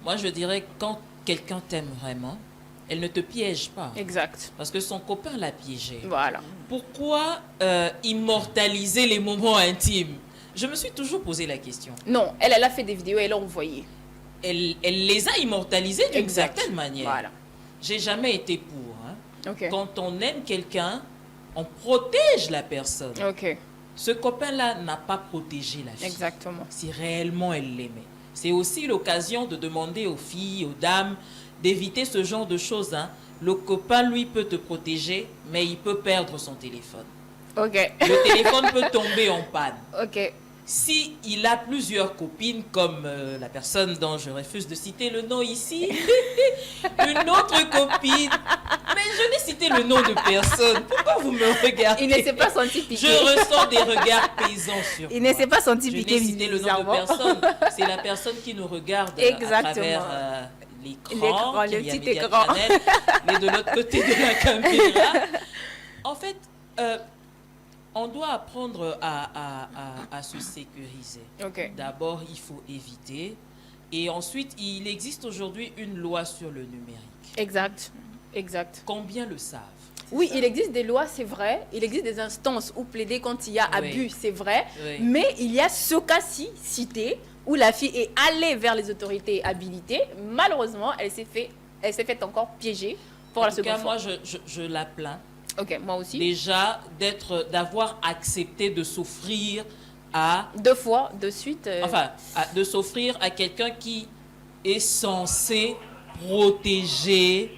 [SPEAKER 4] moi je dirais que quand quelqu'un t'aime vraiment, elle ne te piège pas.
[SPEAKER 1] Exact.
[SPEAKER 4] Parce que son copain l'a piégée.
[SPEAKER 1] Voilà.
[SPEAKER 4] Pourquoi immortaliser les moments intimes? Je me suis toujours posé la question.
[SPEAKER 1] Non, elle a fait des vidéos, elle a envoyé.
[SPEAKER 4] Elle les a immortalisées d'une certaine manière.
[SPEAKER 1] Voilà.
[SPEAKER 4] J'ai jamais été pour. Hein.
[SPEAKER 1] Okay.
[SPEAKER 4] Quand on aime quelqu'un, on protège la personne.
[SPEAKER 1] Ok.
[SPEAKER 4] Ce copain-là n'a pas protégé la fille.
[SPEAKER 1] Exactement.
[SPEAKER 4] Si réellement elle l'aimait. C'est aussi l'occasion de demander aux filles, aux dames, d'éviter ce genre de choses. Hein. Le copain, lui, peut te protéger, mais il peut perdre son téléphone.
[SPEAKER 1] Ok.
[SPEAKER 4] Le téléphone peut tomber en panne.
[SPEAKER 1] Ok.
[SPEAKER 4] Si il a plusieurs copines, comme la personne dont je refuse de citer le nom ici, une autre copine, mais je n'ai cité le nom de personne. Pourquoi vous me regardez?
[SPEAKER 1] Il ne s'est pas senti piqué.
[SPEAKER 4] Je ressens des regards paysans sur
[SPEAKER 1] Il ne s'est pas senti
[SPEAKER 4] je
[SPEAKER 1] piqué.
[SPEAKER 4] n'ai cité le nom de
[SPEAKER 1] bizarrement.
[SPEAKER 4] personne. C'est la personne qui nous regarde
[SPEAKER 1] Exactement.
[SPEAKER 4] à travers l'écran,
[SPEAKER 1] L'écran,
[SPEAKER 4] qui
[SPEAKER 1] le
[SPEAKER 4] est via
[SPEAKER 1] petit
[SPEAKER 4] Media
[SPEAKER 1] écran.
[SPEAKER 4] Channel, mais de l'autre côté de la caméra. En fait, on doit apprendre à se sécuriser.
[SPEAKER 1] Ok.
[SPEAKER 4] D'abord, il faut éviter. Et ensuite, il existe aujourd'hui une loi sur le numérique.
[SPEAKER 1] Exact. Exact.
[SPEAKER 4] Combien le savent?
[SPEAKER 1] Oui, il existe des lois, c'est vrai. Il existe des instances où plaider quand il y a
[SPEAKER 4] Oui.
[SPEAKER 1] abus, c'est vrai.
[SPEAKER 4] Oui.
[SPEAKER 1] Mais il y a ce cas-ci cité où la fille est allée vers les autorités habilitées. Malheureusement, elle s'est fait encore piéger pour la
[SPEAKER 4] En tout cas,
[SPEAKER 1] seconde
[SPEAKER 4] moi,
[SPEAKER 1] fois.
[SPEAKER 4] je la plains.
[SPEAKER 1] Ok, moi aussi.
[SPEAKER 4] Déjà, d'avoir accepté de s'offrir à...
[SPEAKER 1] 2 fois de suite.
[SPEAKER 4] Enfin, de s'offrir à quelqu'un qui est censé protéger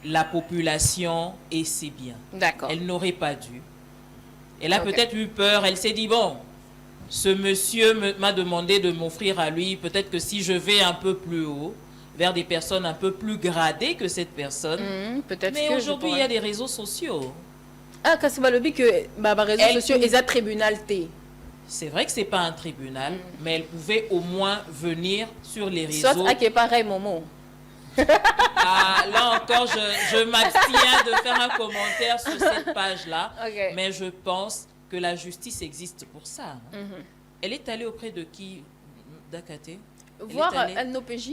[SPEAKER 4] la population et ses biens.
[SPEAKER 1] D'accord.
[SPEAKER 4] Elle n'aurait pas dû. Elle a
[SPEAKER 1] Ok.
[SPEAKER 4] peut-être eu peur. Elle s'est dit, bon, ce monsieur m'a demandé de m'offrir à lui. Peut-être que si je vais un peu plus haut, vers des personnes un peu plus gradées que cette personne.
[SPEAKER 1] Peut-être
[SPEAKER 4] Mais
[SPEAKER 1] que
[SPEAKER 4] aujourd'hui, il y a des réseaux sociaux.
[SPEAKER 1] Ah, kasi balobi que réseaux
[SPEAKER 4] Elle
[SPEAKER 1] sociaux
[SPEAKER 4] peut-
[SPEAKER 1] et tribunal T.
[SPEAKER 4] C'est vrai que c'est pas un tribunal, mais elle pouvait au moins venir sur les réseaux.
[SPEAKER 1] Soit à qui est pareil, Momo.
[SPEAKER 4] Ah, là encore, je m'abstiens de faire un commentaire sur cette page-là.
[SPEAKER 1] Ok.
[SPEAKER 4] Mais je pense que la justice existe pour ça. Elle est allée auprès de qui, Dakate?
[SPEAKER 1] Voir
[SPEAKER 4] est allée-
[SPEAKER 1] un OPJ.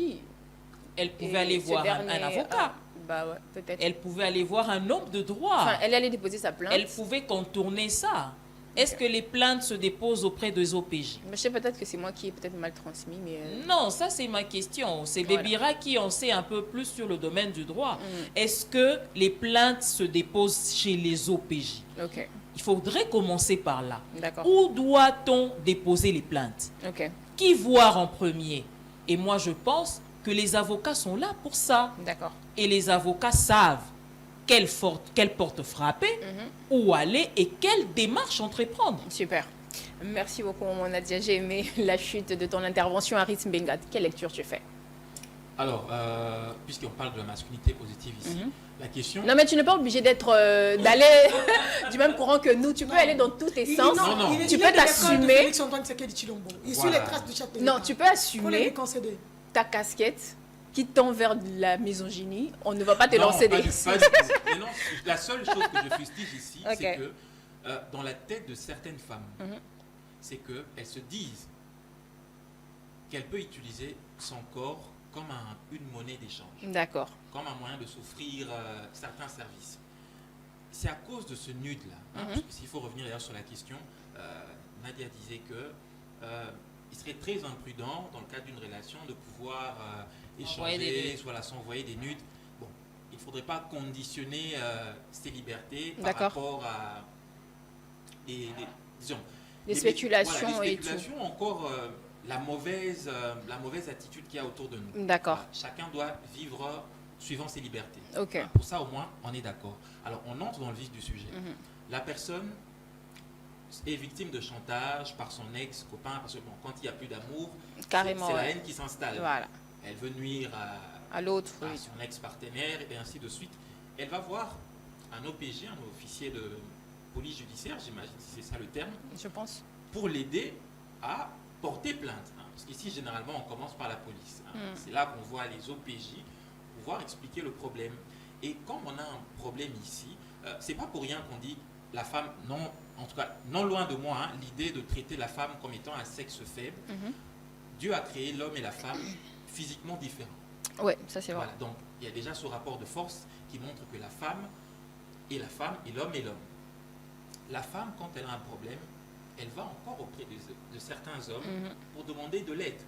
[SPEAKER 4] Elle pouvait
[SPEAKER 1] Et
[SPEAKER 4] aller
[SPEAKER 1] ce
[SPEAKER 4] voir un
[SPEAKER 1] dernier,
[SPEAKER 4] avocat.
[SPEAKER 1] Bah ouais, peut-être.
[SPEAKER 4] Elle pouvait aller voir un homme de droit.
[SPEAKER 1] Enfin, elle allait déposer sa plainte.
[SPEAKER 4] Elle pouvait contourner ça. Est-ce que les plaintes se déposent auprès des OPJ?
[SPEAKER 1] Mais je sais peut-être que c'est moi qui ai peut-être mal transmis, mais...
[SPEAKER 4] Non, ça c'est ma question. C'est
[SPEAKER 1] Voilà.
[SPEAKER 4] Bébira qui en sait un peu plus sur le domaine du droit. Est-ce que les plaintes se déposent chez les OPJ?
[SPEAKER 1] Ok,
[SPEAKER 4] Il faudrait commencer par là.
[SPEAKER 1] d'accord.
[SPEAKER 4] Où doit-on déposer les plaintes?
[SPEAKER 1] Ok,
[SPEAKER 4] Qui voir en premier? Et moi je pense que les avocats sont là pour ça.
[SPEAKER 1] d'accord.
[SPEAKER 4] Et les avocats savent quelle porte frapper, où aller et quelle démarche entreprendre.
[SPEAKER 1] Super. Merci beaucoup, mon Nadia. J'ai aimé la chute de ton intervention, Aris Mbengat. Quelle lecture tu fais?
[SPEAKER 5] Alors, puisqu'on parle de la masculinité positive ici, la question...
[SPEAKER 1] Non, mais tu n'es pas obligé d'être d'aller du même courant que nous. Tu peux aller dans tous tes sens.
[SPEAKER 5] non.
[SPEAKER 1] Tu peux t'assumer.
[SPEAKER 2] Félix Antoine Tshisekedi Tshilombo. Il suit
[SPEAKER 5] Voilà.
[SPEAKER 2] les traces du Châtelet.
[SPEAKER 1] Non, tu peux
[SPEAKER 2] Faut les
[SPEAKER 1] assumer
[SPEAKER 2] déconséder.
[SPEAKER 1] ta casquette qui tend vers de la misogynie. On ne va pas te
[SPEAKER 5] Non,
[SPEAKER 1] lancer
[SPEAKER 5] pas
[SPEAKER 1] des...
[SPEAKER 5] du tout. Mais non, la seule chose que je fustige ici,
[SPEAKER 1] Ok.
[SPEAKER 5] c'est que dans la tête de certaines femmes, c'est qu'elles se disent qu'elles peuvent utiliser son corps comme une monnaie d'échange,
[SPEAKER 1] D'accord.
[SPEAKER 5] comme un moyen de s'offrir certains services. C'est à cause de ce nude-là. Parce que s'il faut revenir d'ailleurs sur la question, Nadia disait que il serait très imprudent dans le cadre d'une relation de pouvoir
[SPEAKER 4] Envoyer des
[SPEAKER 5] échanger,
[SPEAKER 4] nudes.
[SPEAKER 5] voilà, s'envoyer des nudes. Bon, il ne faudrait pas conditionner ses libertés par
[SPEAKER 1] D'accord.
[SPEAKER 5] rapport à disons,
[SPEAKER 1] Des spéculations
[SPEAKER 5] voilà, des
[SPEAKER 1] et tout.
[SPEAKER 5] spéculations, encore la mauvaise attitude qu'il y a autour de nous.
[SPEAKER 1] D'accord.
[SPEAKER 5] Voilà, chacun doit vivre suivant ses libertés.
[SPEAKER 1] Ok.
[SPEAKER 5] Voilà, pour ça, au moins, on est d'accord. Alors, on entre dans le vif du sujet. La personne est victime de chantage par son ex-copain, parce que bon, quand il n'y a plus d'amour,
[SPEAKER 1] Carrément,
[SPEAKER 5] c'est la
[SPEAKER 1] ouais.
[SPEAKER 5] haine qui s'installe.
[SPEAKER 1] Voilà.
[SPEAKER 5] Elle veut nuire
[SPEAKER 1] À l'autre,
[SPEAKER 5] à
[SPEAKER 1] oui.
[SPEAKER 5] son ex-partenaire et ainsi de suite. Elle va voir un OPJ, un officier de police judiciaire, j'imagine si c'est ça le terme,
[SPEAKER 1] Je pense.
[SPEAKER 5] pour l'aider à porter plainte. Parce qu'ici, généralement, on commence par la police. C'est là qu'on voit les OPJ pouvoir expliquer le problème. Et comme on a un problème ici, c'est pas pour rien qu'on dit la femme, non, en tout cas, non loin de moi, l'idée de traiter la femme comme étant un sexe faible. Dieu a créé l'homme et la femme physiquement différents.
[SPEAKER 1] Ouais, ça c'est vrai.
[SPEAKER 5] Voilà, donc il y a déjà ce rapport de force qui montre que la femme et l'homme et l'homme. La femme, quand elle a un problème, elle va encore auprès de certains hommes pour demander de l'aide.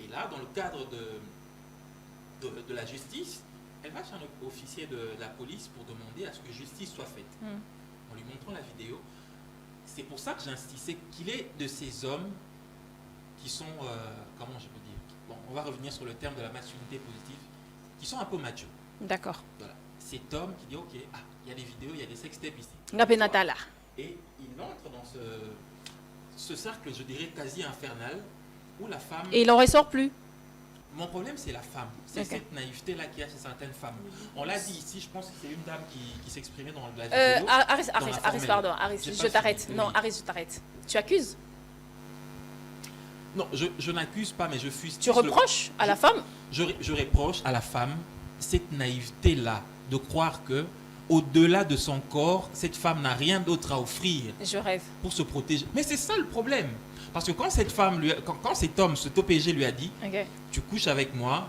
[SPEAKER 5] Et là, dans le cadre de la justice, elle va chez un officier de la police pour demander à ce que justice soit faite. En lui montrant la vidéo, c'est pour ça que j'insistais qu'il est de ces hommes qui sont, comment je peux dire, bon, on va revenir sur le terme de la masculinité positive, qui sont un peu machos.
[SPEAKER 1] D'accord.
[SPEAKER 5] Voilà. Cet homme qui dit, ok, il y a des vidéos, il y a des sextapes ici.
[SPEAKER 1] Ngapenatala.
[SPEAKER 5] Et il entre dans ce cercle, je dirais, quasi infernal, où la femme...
[SPEAKER 1] Et il n'en ressort plus.
[SPEAKER 5] Mon problème, c'est la femme. C'est
[SPEAKER 1] Ok.
[SPEAKER 5] cette naïveté-là qu'il y a chez certaines femmes. On l'a dit ici, je pense que c'est une dame qui s'exprimait dans la vidéo.
[SPEAKER 1] Aris,
[SPEAKER 5] dans la formelle.
[SPEAKER 1] pardon. Aris,
[SPEAKER 5] J'ai
[SPEAKER 1] je
[SPEAKER 5] pas
[SPEAKER 1] t'arrête.
[SPEAKER 5] fini,
[SPEAKER 1] Non,
[SPEAKER 5] oui.
[SPEAKER 1] Aris, je t'arrête. Tu accuses?
[SPEAKER 5] Non, je n'accuse pas, mais je fustige.
[SPEAKER 1] Tu reproches à la femme?
[SPEAKER 5] Je reproche à la femme cette naïveté-là, de croire que au-delà de son corps, cette femme n'a rien d'autre à offrir
[SPEAKER 1] Je rêve.
[SPEAKER 5] pour se protéger. Mais c'est ça le problème. Parce que quand cette femme, quand cet homme, cet OPG lui a dit,
[SPEAKER 1] Ok.
[SPEAKER 5] tu couches avec moi,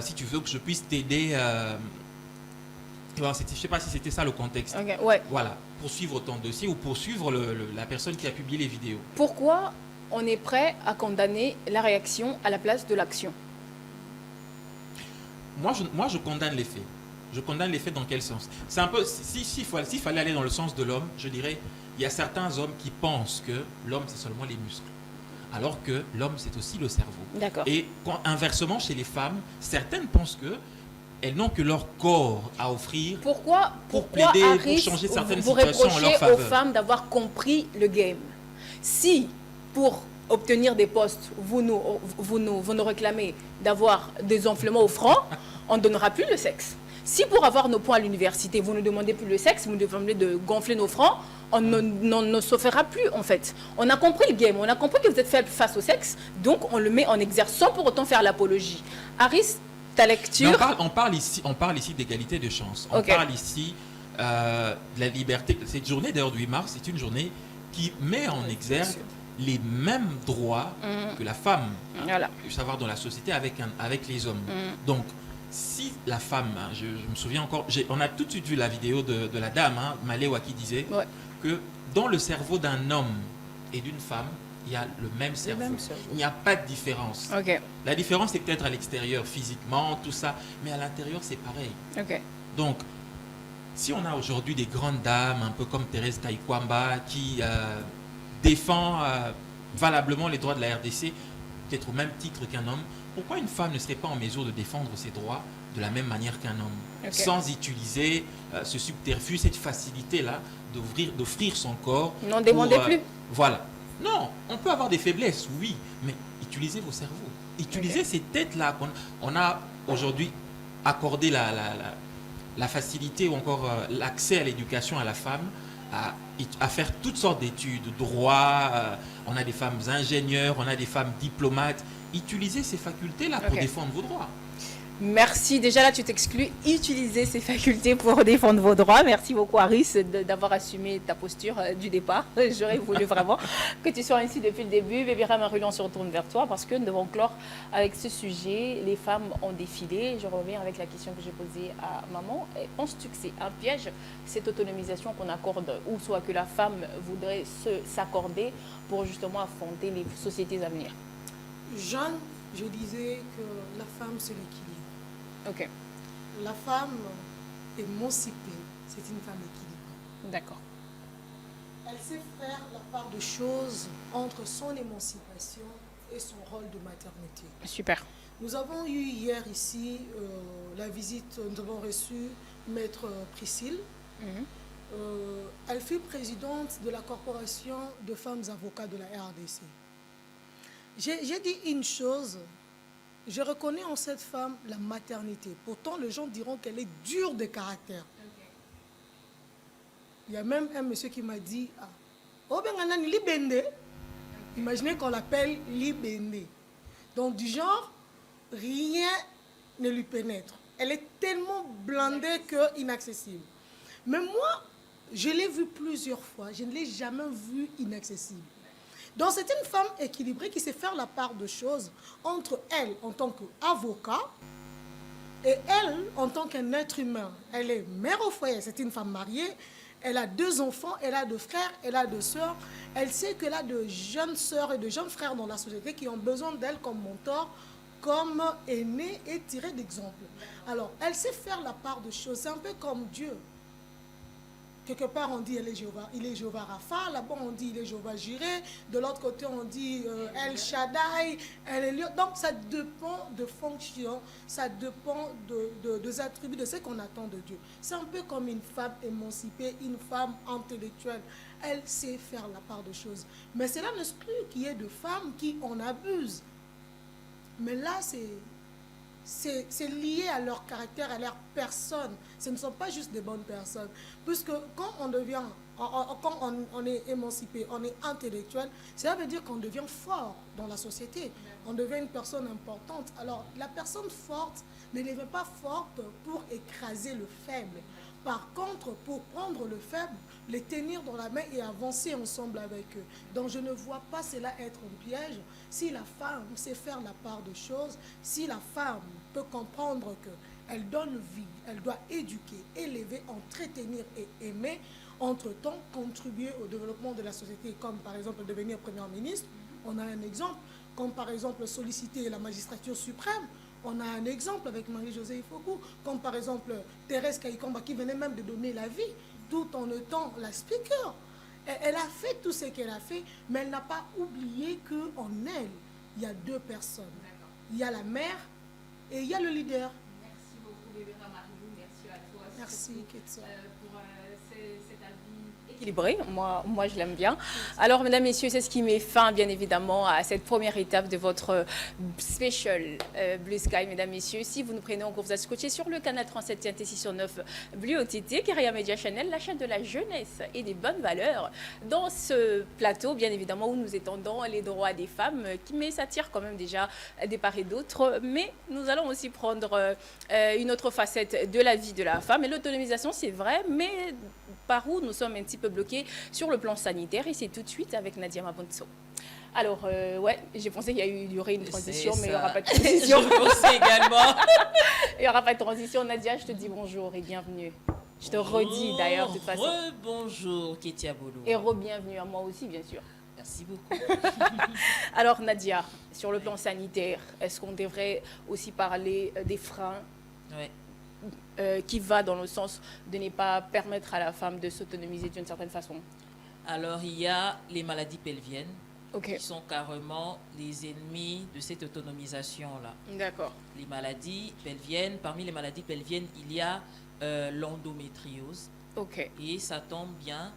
[SPEAKER 5] si tu veux que je puisse t'aider, je ne sais pas si c'était ça le contexte.
[SPEAKER 1] Ok, ouais.
[SPEAKER 5] Voilà, poursuivre ton dossier ou poursuivre la personne qui a publié les vidéos.
[SPEAKER 1] Pourquoi on est prêt à condamner la réaction à la place de l'action?
[SPEAKER 5] Moi, je condamne les faits. Je condamne les faits dans quel sens? C'est un peu, s'il fallait aller dans le sens de l'homme, je dirais, il y a certains hommes qui pensent que l'homme, c'est seulement les muscles. Alors que l'homme, c'est aussi le cerveau.
[SPEAKER 1] D'accord.
[SPEAKER 5] Et inversement, chez les femmes, certaines pensent que elles n'ont que leur corps à offrir.
[SPEAKER 1] Pourquoi
[SPEAKER 5] plaider, pour
[SPEAKER 1] Aris,
[SPEAKER 5] changer certaines
[SPEAKER 1] vous
[SPEAKER 5] situations en
[SPEAKER 1] reprochez
[SPEAKER 5] leur
[SPEAKER 1] aux
[SPEAKER 5] faveur?
[SPEAKER 1] femmes d'avoir compris le game? Si, pour obtenir des postes, vous nous réclamez d'avoir des enflements au front, on ne donnera plus le sexe. Si pour avoir nos points à l'université, vous ne demandez plus le sexe, vous nous demandez de gonfler nos fronts, on ne se fera plus en fait. On a compris le game, on a compris que vous êtes faible face au sexe, donc on le met en exerce sans pour autant faire l'apologie. Aris, ta lecture...
[SPEAKER 5] On parle ici d'égalité de chance. On
[SPEAKER 1] Ok.
[SPEAKER 5] parle ici de la liberté. Cette journée d'ailleurs du 8 mars, c'est une journée qui met en exergue les mêmes droits que la femme
[SPEAKER 1] Voilà.
[SPEAKER 5] peut savoir dans la société avec les hommes. Donc, si la femme, hein, je me souviens encore, on a tout de suite vu la vidéo de la dame, hein, Malewa, qui disait
[SPEAKER 1] Ouais.
[SPEAKER 5] que dans le cerveau d'un homme et d'une femme, il y a le même cerveau.
[SPEAKER 3] même cerveau.
[SPEAKER 5] Il n'y a pas de différence.
[SPEAKER 1] Ok,
[SPEAKER 5] La différence, c'est peut-être à l'extérieur, physiquement, tout ça, mais à l'intérieur, c'est pareil.
[SPEAKER 1] ok.
[SPEAKER 5] Donc, si on a aujourd'hui des grandes dames, un peu comme Thérèse Taïkwamba, qui défend valablement les droits de la RDC, peut-être au même titre qu'un homme, pourquoi une femme ne serait pas en mesure de défendre ses droits de la même manière qu'un homme,
[SPEAKER 1] Ok.
[SPEAKER 5] sans utiliser ce subterfuge, cette facilité-là d'offrir son corps?
[SPEAKER 1] N'en demandez plus.
[SPEAKER 5] Voilà. Non, on peut avoir des faiblesses, oui, mais utilisez vos cerveaux. Utilisez ces têtes-là. On a aujourd'hui accordé la facilité ou encore l'accès à l'éducation à la femme, à faire toutes sortes d'études, droit, on a des femmes ingénieures, on a des femmes diplomates. Utilisez ces facultés-là pour
[SPEAKER 1] Ok.
[SPEAKER 5] défendre vos droits.
[SPEAKER 1] Merci. Déjà là, tu t'exclus. Utilisez ces facultés pour défendre vos droits. Merci beaucoup, Aris, d'avoir assumé ta posture du départ. J'aurais voulu vraiment que tu sois ici depuis le début. Bébira Marulan, on se retourne vers toi parce que nous devons clore avec ce sujet. Les femmes ont défilé. Je reviens avec la question que j'ai posée à maman. Penses-tu que c'est un piège, cette autonomisation qu'on accorde, ou soit que la femme voudrait s'accorder pour justement affronter les sociétés à venir?
[SPEAKER 2] Jeanne, je disais que la femme, c'est l'équilibre.
[SPEAKER 1] Ok,
[SPEAKER 2] La femme émancipée, c'est une femme équilibrée.
[SPEAKER 1] d'accord.
[SPEAKER 2] Elle sait faire la part de choses entre son émancipation et son rôle de maternité.
[SPEAKER 1] Super.
[SPEAKER 2] Nous avons eu hier ici la visite, nous avons reçu Maître Priscille. Elle fut présidente de la Corporation de femmes avocats de la RDC. J'ai dit une chose, je reconnais en cette femme la maternité. Pourtant, les gens diront qu'elle est dure de caractère. Il y a même un monsieur qui m'a dit, oh ben on a une libende. Imaginez qu'on l'appelle libende. Donc du genre, rien ne lui pénètre. Elle est tellement blindée que inaccessible. Mais moi, je l'ai vue plusieurs fois, je ne l'ai jamais vue inaccessible. Donc c'est une femme équilibrée qui sait faire la part de choses entre elle en tant qu'avocat et elle en tant qu'un être humain. Elle est mère au foyer, c'est une femme mariée, elle a 2 enfants, elle a 2 frères, elle a 2 sœurs. Elle sait qu'elle a de jeunes sœurs et de jeunes frères dans la société qui ont besoin d'elle comme mentor, comme aînée et tirée d'exemple. Alors, elle sait faire la part de choses, c'est un peu comme Dieu. quelque part on dit il est Jéhovah Rapha, là-bas on dit il est Jéhovah Jireh, de l'autre côté on dit El Shaddai, El Elyon. Donc ça dépend de fonction, ça dépend des attributs, de ce qu'on attend de Dieu. C'est un peu comme une femme émancipée, une femme intellectuelle. Elle sait faire la part de choses. Mais cela n'exclut qu'il y ait de femmes qui en abusent. Mais là, c'est lié à leur caractère, à leur personne. Ce ne sont pas juste des bonnes personnes. Puisque quand on devient, quand on est émancipé, on est intellectuel, cela veut dire qu'on devient fort dans la société. On devient une personne importante. Alors, la personne forte ne devient pas forte pour écraser le faible. Par contre, pour prendre le faible, les tenir dans la main et avancer ensemble avec eux. Donc je ne vois pas cela être un piège. Si la femme sait faire la part de choses, si la femme peut comprendre qu'elle donne vie, elle doit éduquer, élever, entretenir et aimer, entre-temps contribuer au développement de la société, comme par exemple devenir Premier ministre, on a un exemple, comme par exemple solliciter la magistrature suprême. On a un exemple avec Marie-Josée Ifoku, comme par exemple Thérèse Kaikomba qui venait même de donner la vie, tout en étant la speaker. Elle a fait tout ce qu'elle a fait, mais elle n'a pas oublié qu'en elle, il y a deux personnes. Il y a la mère et il y a le leader.
[SPEAKER 1] Merci beaucoup, Révérend Marie-Lou. Merci à toi.
[SPEAKER 2] Merci, Ketsa.
[SPEAKER 1] Pour cet avis équilibré. Moi, je l'aime bien. Alors, mesdames, messieurs, c'est ce qui met fin, bien évidemment, à cette première étape de votre special Blue Sky, mesdames, messieurs. Si vous nous prenez en cours, vous êtes scotché sur le canal 37 TNT 609 Blue OTT, Kyria Media Channel, la chaîne de la jeunesse et des bonnes valeurs. Dans ce plateau, bien évidemment, où nous étendons les droits des femmes, mais ça tire quand même déjà des part et d'autres. Mais nous allons aussi prendre une autre facette de la vie de la femme. Et l'autonomisation, c'est vrai, mais par où nous sommes un petit peu bloqués sur le plan sanitaire. Et c'est tout de suite avec Nadia Mabonso. Alors, ouais, j'ai pensé qu'il y aurait une transition, mais il n'y aura pas de transition.
[SPEAKER 4] Je pensais également.
[SPEAKER 1] Il n'y aura pas de transition. Nadia, je te dis bonjour et bienvenue. Je te redis d'ailleurs, de toute façon.
[SPEAKER 4] Bonjour, Ketia Bolo.
[SPEAKER 1] Et re-bienvenue à moi aussi, bien sûr.
[SPEAKER 4] Merci beaucoup.
[SPEAKER 1] Alors, Nadia, sur le plan sanitaire, est-ce qu'on devrait aussi parler des freins qui va dans le sens de ne pas permettre à la femme de s'autonomiser d'une certaine façon?
[SPEAKER 4] Alors, il y a les maladies pelviennes
[SPEAKER 1] qui
[SPEAKER 4] sont carrément les ennemis de cette autonomisation-là.
[SPEAKER 1] D'accord.
[SPEAKER 4] Les maladies pelviennes, parmi les maladies pelviennes, il y a l'endométriose. Et ça tombe bien,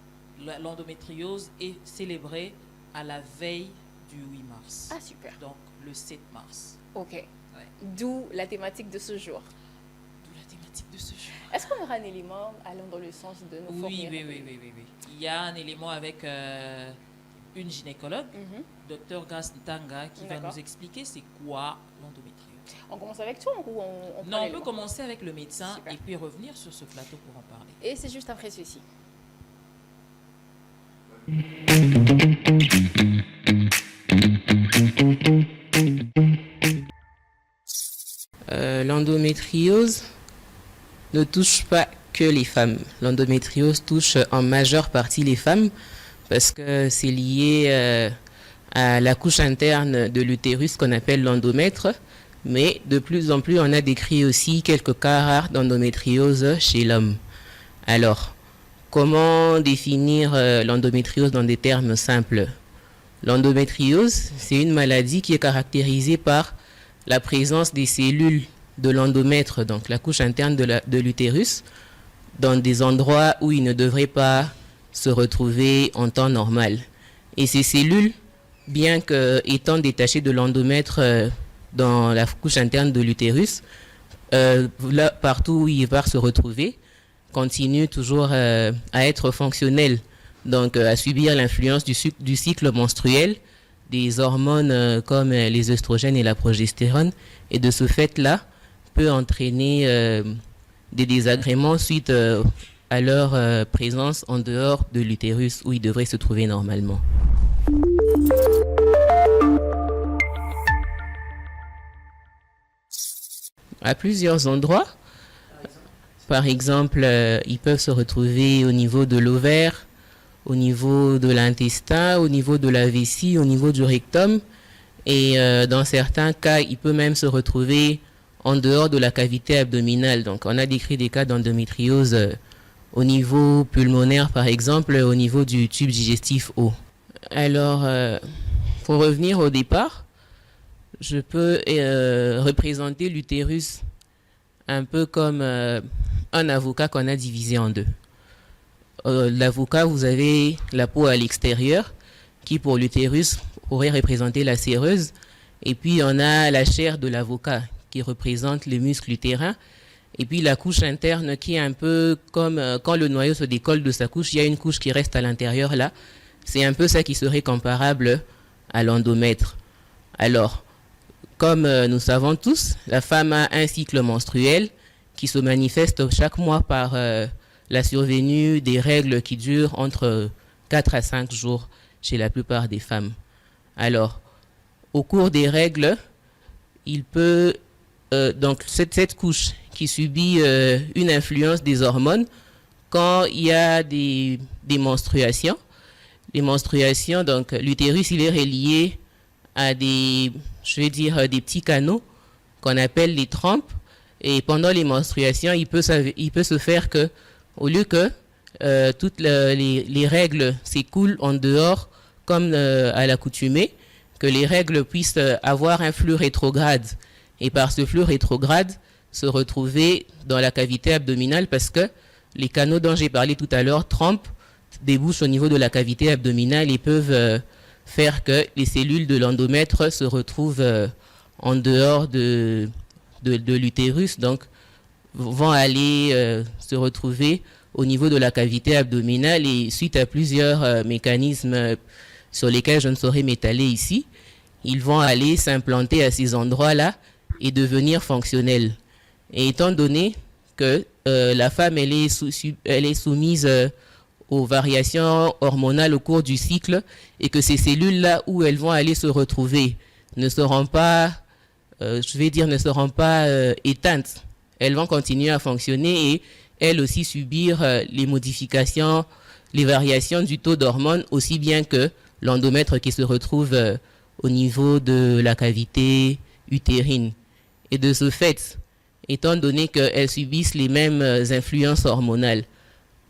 [SPEAKER 4] l'endométriose est célébrée à la veille du 8 mars.
[SPEAKER 1] Ah, super.
[SPEAKER 4] Donc, le 7 mars.
[SPEAKER 1] D'où la thématique de ce jour.
[SPEAKER 4] De ce jour.
[SPEAKER 1] Est-ce qu'on aura un élément allant dans le sens de nous former?
[SPEAKER 4] Oui. Il y a un élément avec une gynécologue, Dr Grace Ntanga, qui va nous expliquer c'est quoi l'endométriose.
[SPEAKER 1] On commence avec toi ou
[SPEAKER 4] on peut commencer avec le médecin et puis revenir sur ce plateau pour en parler.
[SPEAKER 1] Et c'est juste après ceci.
[SPEAKER 9] L'endométriose ne touche pas que les femmes. L'endométriose touche en majeure partie les femmes parce que c'est lié à la couche interne de l'utérus qu'on appelle l'endomètre. Mais de plus en plus, on a décrit aussi quelques cas rares d'endométriose chez l'homme. Alors, comment définir l'endométriose dans des termes simples? L'endométriose, c'est une maladie qui est caractérisée par la présence des cellules de l'endomètre, donc la couche interne de l'utérus, dans des endroits où ils ne devraient pas se retrouver en temps normal. Et ces cellules, bien qu'étant détachées de l'endomètre dans la couche interne de l'utérus, là, partout où ils vont se retrouver, continuent toujours à être fonctionnelles, donc à subir l'influence du cycle menstruel, des hormones comme les œstrogènes et la progestérone, et de ce fait-là, peut entraîner des désagréments suite à leur présence en dehors de l'utérus où ils devraient se trouver normalement. À plusieurs endroits. Par exemple, ils peuvent se retrouver au niveau de l'ovaire, au niveau de l'intestin, au niveau de la vessie, au niveau du rectum. Et dans certains cas, il peut même se retrouver en dehors de la cavité abdominale. Donc, on a décrit des cas d'endométriose au niveau pulmonaire, par exemple, au niveau du tube digestif haut. Alors, pour revenir au départ, je peux représenter l'utérus un peu comme un avocat qu'on a divisé en deux. L'avocat, vous avez la peau à l'extérieur, qui pour l'utérus aurait représenté la séreuse, et puis on a la chair de l'avocat, qui représente les muscles utérins, et puis la couche interne qui est un peu comme quand le noyau se décolle de sa couche, il y a une couche qui reste à l'intérieur là. C'est un peu ça qui serait comparable à l'endomètre. Alors, comme nous savons tous, la femme a un cycle menstruel qui se manifeste chaque mois par la survenue des règles qui durent entre 4 à 5 jours chez la plupart des femmes. Alors, au cours des règles, il peut, donc cette couche qui subit une influence des hormones quand il y a des menstruations. Les menstruations, donc l'utérus, il est relié à des petits canaux qu'on appelle les trompes. Et pendant les menstruations, il peut se faire que, au lieu que toutes les règles s'écoulent en dehors comme à l'accoutumée, que les règles puissent avoir un flux rétrograde. Et par ce flux rétrograde, se retrouver dans la cavité abdominale parce que les canaux dont j'ai parlé tout à l'heure, trompes, débouchent au niveau de la cavité abdominale et peuvent faire que les cellules de l'endomètre se retrouvent en dehors de l'utérus, donc vont aller se retrouver au niveau de la cavité abdominale et suite à plusieurs mécanismes sur lesquels je ne saurais m'étaler ici, ils vont aller s'implanter à ces endroits-là et devenir fonctionnels. Et étant donné que la femme elle est soumise aux variations hormonales au cours du cycle et que ces cellules-là où elles vont aller se retrouver ne seront pas, éteintes. Elles vont continuer à fonctionner et elles aussi subir les modifications, les variations du taux d'hormones aussi bien que l'endomètre qui se retrouve au niveau de la cavité utérine. Et de ce fait, étant donné qu'elles subissent les mêmes influences hormonales,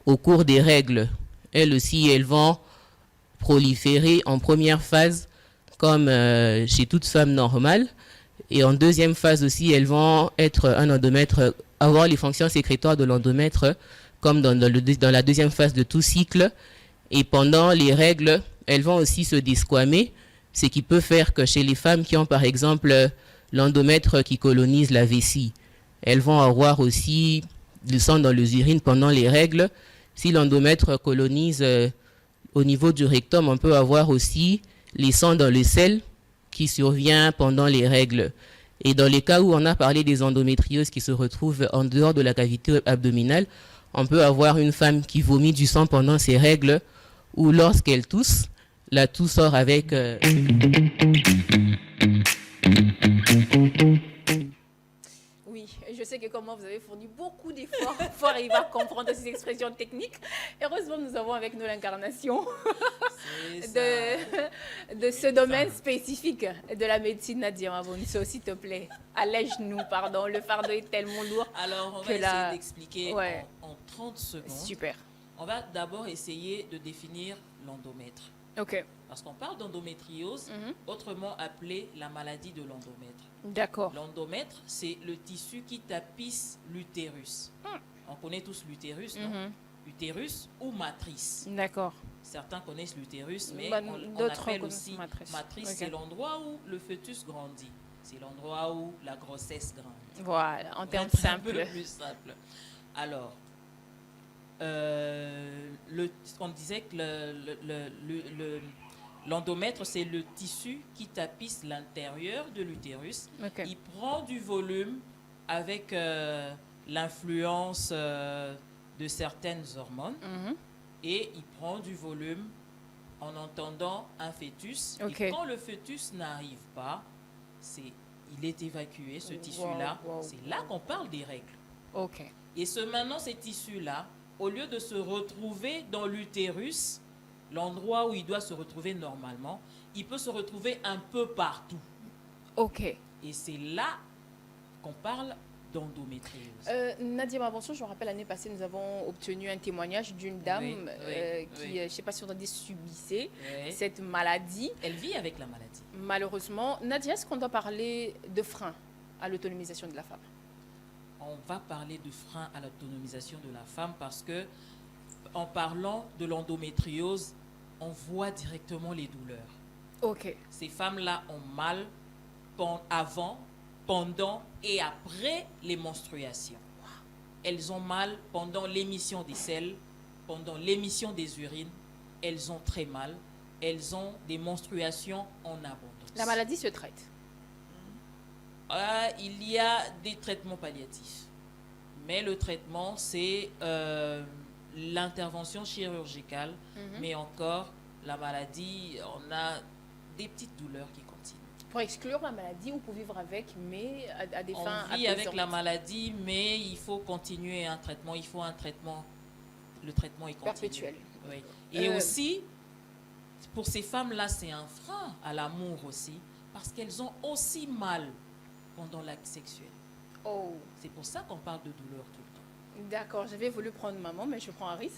[SPEAKER 9] au cours des règles, elles aussi, elles vont proliférer en première phase comme chez toute femme normale. Et en deuxième phase aussi, elles vont être un endomètre, avoir les fonctions sécrétoires de l'endomètre comme dans la deuxième phase de tout cycle. Et pendant les règles, elles vont aussi se desquamer, ce qui peut faire que chez les femmes qui ont par exemple l'endomètre qui colonise la vessie, elles vont avoir aussi du sang dans les urines pendant les règles. Si l'endomètre colonise au niveau du rectum, on peut avoir aussi les sangs dans le sel qui survient pendant les règles. Et dans les cas où on a parlé des endométrioses qui se retrouvent en dehors de la cavité abdominale, on peut avoir une femme qui vomit du sang pendant ses règles ou lorsqu'elle tousse, la toux sort avec...
[SPEAKER 1] Oui, je sais que comment vous avez fourni beaucoup d'efforts pour arriver à comprendre ces expressions techniques. Heureusement, nous avons avec nous l'incarnation de ce domaine spécifique de la médecine, Nadia Mabonso, s'il te plaît. Allège-nous, pardon, le fardeau est tellement lourd.
[SPEAKER 4] Alors, on va essayer d'expliquer en 30 secondes.
[SPEAKER 1] Super.
[SPEAKER 4] On va d'abord essayer de définir l'endomètre.
[SPEAKER 1] Ok.
[SPEAKER 4] Parce qu'on parle d'endométriose, autrement appelée la maladie de l'endomètre.
[SPEAKER 1] D'accord.
[SPEAKER 4] L'endomètre, c'est le tissu qui tapisse l'utérus. On connaît tous l'utérus, non? Utérus ou matrice.
[SPEAKER 1] D'accord.
[SPEAKER 4] Certains connaissent l'utérus, mais on
[SPEAKER 1] d'autres
[SPEAKER 4] appelle aussi
[SPEAKER 1] matrice.
[SPEAKER 4] Matrice, c'est l'endroit où le fœtus grandit. C'est l'endroit où la grossesse grandit.
[SPEAKER 1] Voilà, en termes
[SPEAKER 4] simples.
[SPEAKER 1] simples.
[SPEAKER 4] Un peu plus simple. Alors, on disait que l'endomètre, c'est le tissu qui tapisse l'intérieur de l'utérus. Okay. Il prend du volume avec l'influence de certaines hormones et il prend du volume en entendant un fœtus. Okay. Et quand le fœtus n'arrive pas, il est évacué, ce tissu-là. C'est là qu'on parle des règles.
[SPEAKER 1] Okay.
[SPEAKER 4] Et maintenant, ces tissus-là, au lieu de se retrouver dans l'utérus, l'endroit où il doit se retrouver normalement, il peut se retrouver un peu partout.
[SPEAKER 1] Ok.
[SPEAKER 4] Et c'est là qu'on parle d'endométriose.
[SPEAKER 1] Nadia Mabonso, je me rappelle l'année passée, nous avons obtenu un témoignage d'une dame qui, je ne sais pas si on a dit, subissait cette maladie.
[SPEAKER 4] Elle vit avec la maladie.
[SPEAKER 1] Malheureusement, Nadia, est-ce qu'on doit parler de frein à l'autonomisation de la femme?
[SPEAKER 4] On va parler de frein à l'autonomisation de la femme parce que, en parlant de l'endométriose, on voit directement les douleurs.
[SPEAKER 1] Ok.
[SPEAKER 4] Ces femmes-là ont mal avant, pendant et après les menstruations. Elles ont mal pendant l'émission des selles, pendant l'émission des urines. Elles ont très mal. Elles ont des menstruations en abondance.
[SPEAKER 1] La maladie se traite?
[SPEAKER 4] Il y a des traitements palliatifs. Mais le traitement, c'est l'intervention chirurgicale. Mais encore, la maladie, on a des petites douleurs qui continuent.
[SPEAKER 1] Pour exclure la maladie ou pour vivre avec, mais à des fins
[SPEAKER 4] on vit avec
[SPEAKER 1] apaisantes.
[SPEAKER 4] la maladie, mais il faut continuer un traitement. Il faut un traitement. Le traitement est continu.
[SPEAKER 1] Perpétuel.
[SPEAKER 4] Oui. Et aussi, pour ces femmes-là, c'est un frein à l'amour aussi, parce qu'elles ont aussi mal pendant l'acte sexuel.
[SPEAKER 1] Oh.
[SPEAKER 4] C'est pour ça qu'on parle de douleur tout le temps.
[SPEAKER 1] D'accord, j'avais voulu prendre maman, mais je prends Aris.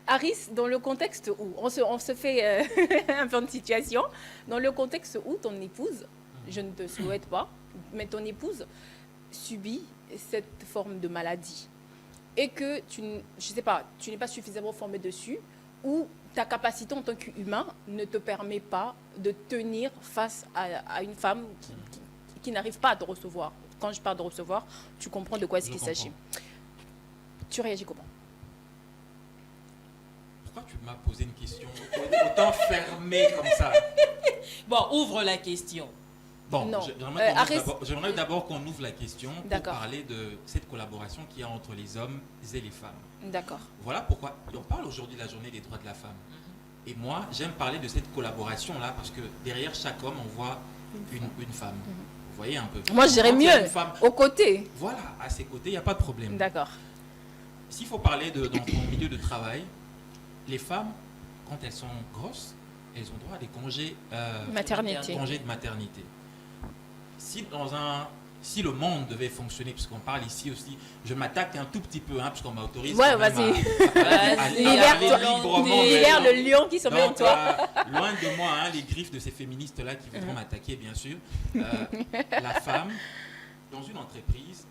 [SPEAKER 1] Aris, dans le contexte où, on se fait un peu de situation, dans le contexte où ton épouse, je ne te souhaite pas, mais ton épouse subit cette forme de maladie et que tu n'es pas suffisamment formé dessus, ou ta capacité en tant qu'humain ne te permet pas de tenir face à une femme qui n'arrive pas à te recevoir. Quand je parle de recevoir, tu comprends de quoi est-ce qu'il s'agit. Tu réagis comment?
[SPEAKER 5] Pourquoi tu m'as posé une question autant fermée comme ça?
[SPEAKER 4] Bon, ouvre la question.
[SPEAKER 5] Bon, j'aimerais d'abord qu'on ouvre la question pour parler de cette collaboration qu'il y a entre les hommes et les femmes.
[SPEAKER 1] D'accord.
[SPEAKER 5] Voilà pourquoi on parle aujourd'hui de la journée des droits de la femme. Et moi, j'aime parler de cette collaboration-là parce que derrière chaque homme, on voit une femme. Vous voyez un peu.
[SPEAKER 1] Moi, je dirais mieux, aux côtés.
[SPEAKER 5] Voilà, à ses côtés, il n'y a pas de problème.
[SPEAKER 1] D'accord.
[SPEAKER 5] S'il faut parler dans ton milieu de travail, les femmes, quand elles sont grosses, elles ont droit à des congés, congés de maternité. Si le monde devait fonctionner, puisqu'on parle ici aussi, je m'attaque un tout petit peu, parce qu'on m'autorise
[SPEAKER 1] à libère le lion qui sommeille en toi.
[SPEAKER 5] Loin de moi, les griffes de ces féministes-là qui voudront m'attaquer, bien sûr. La femme, dans une entreprise,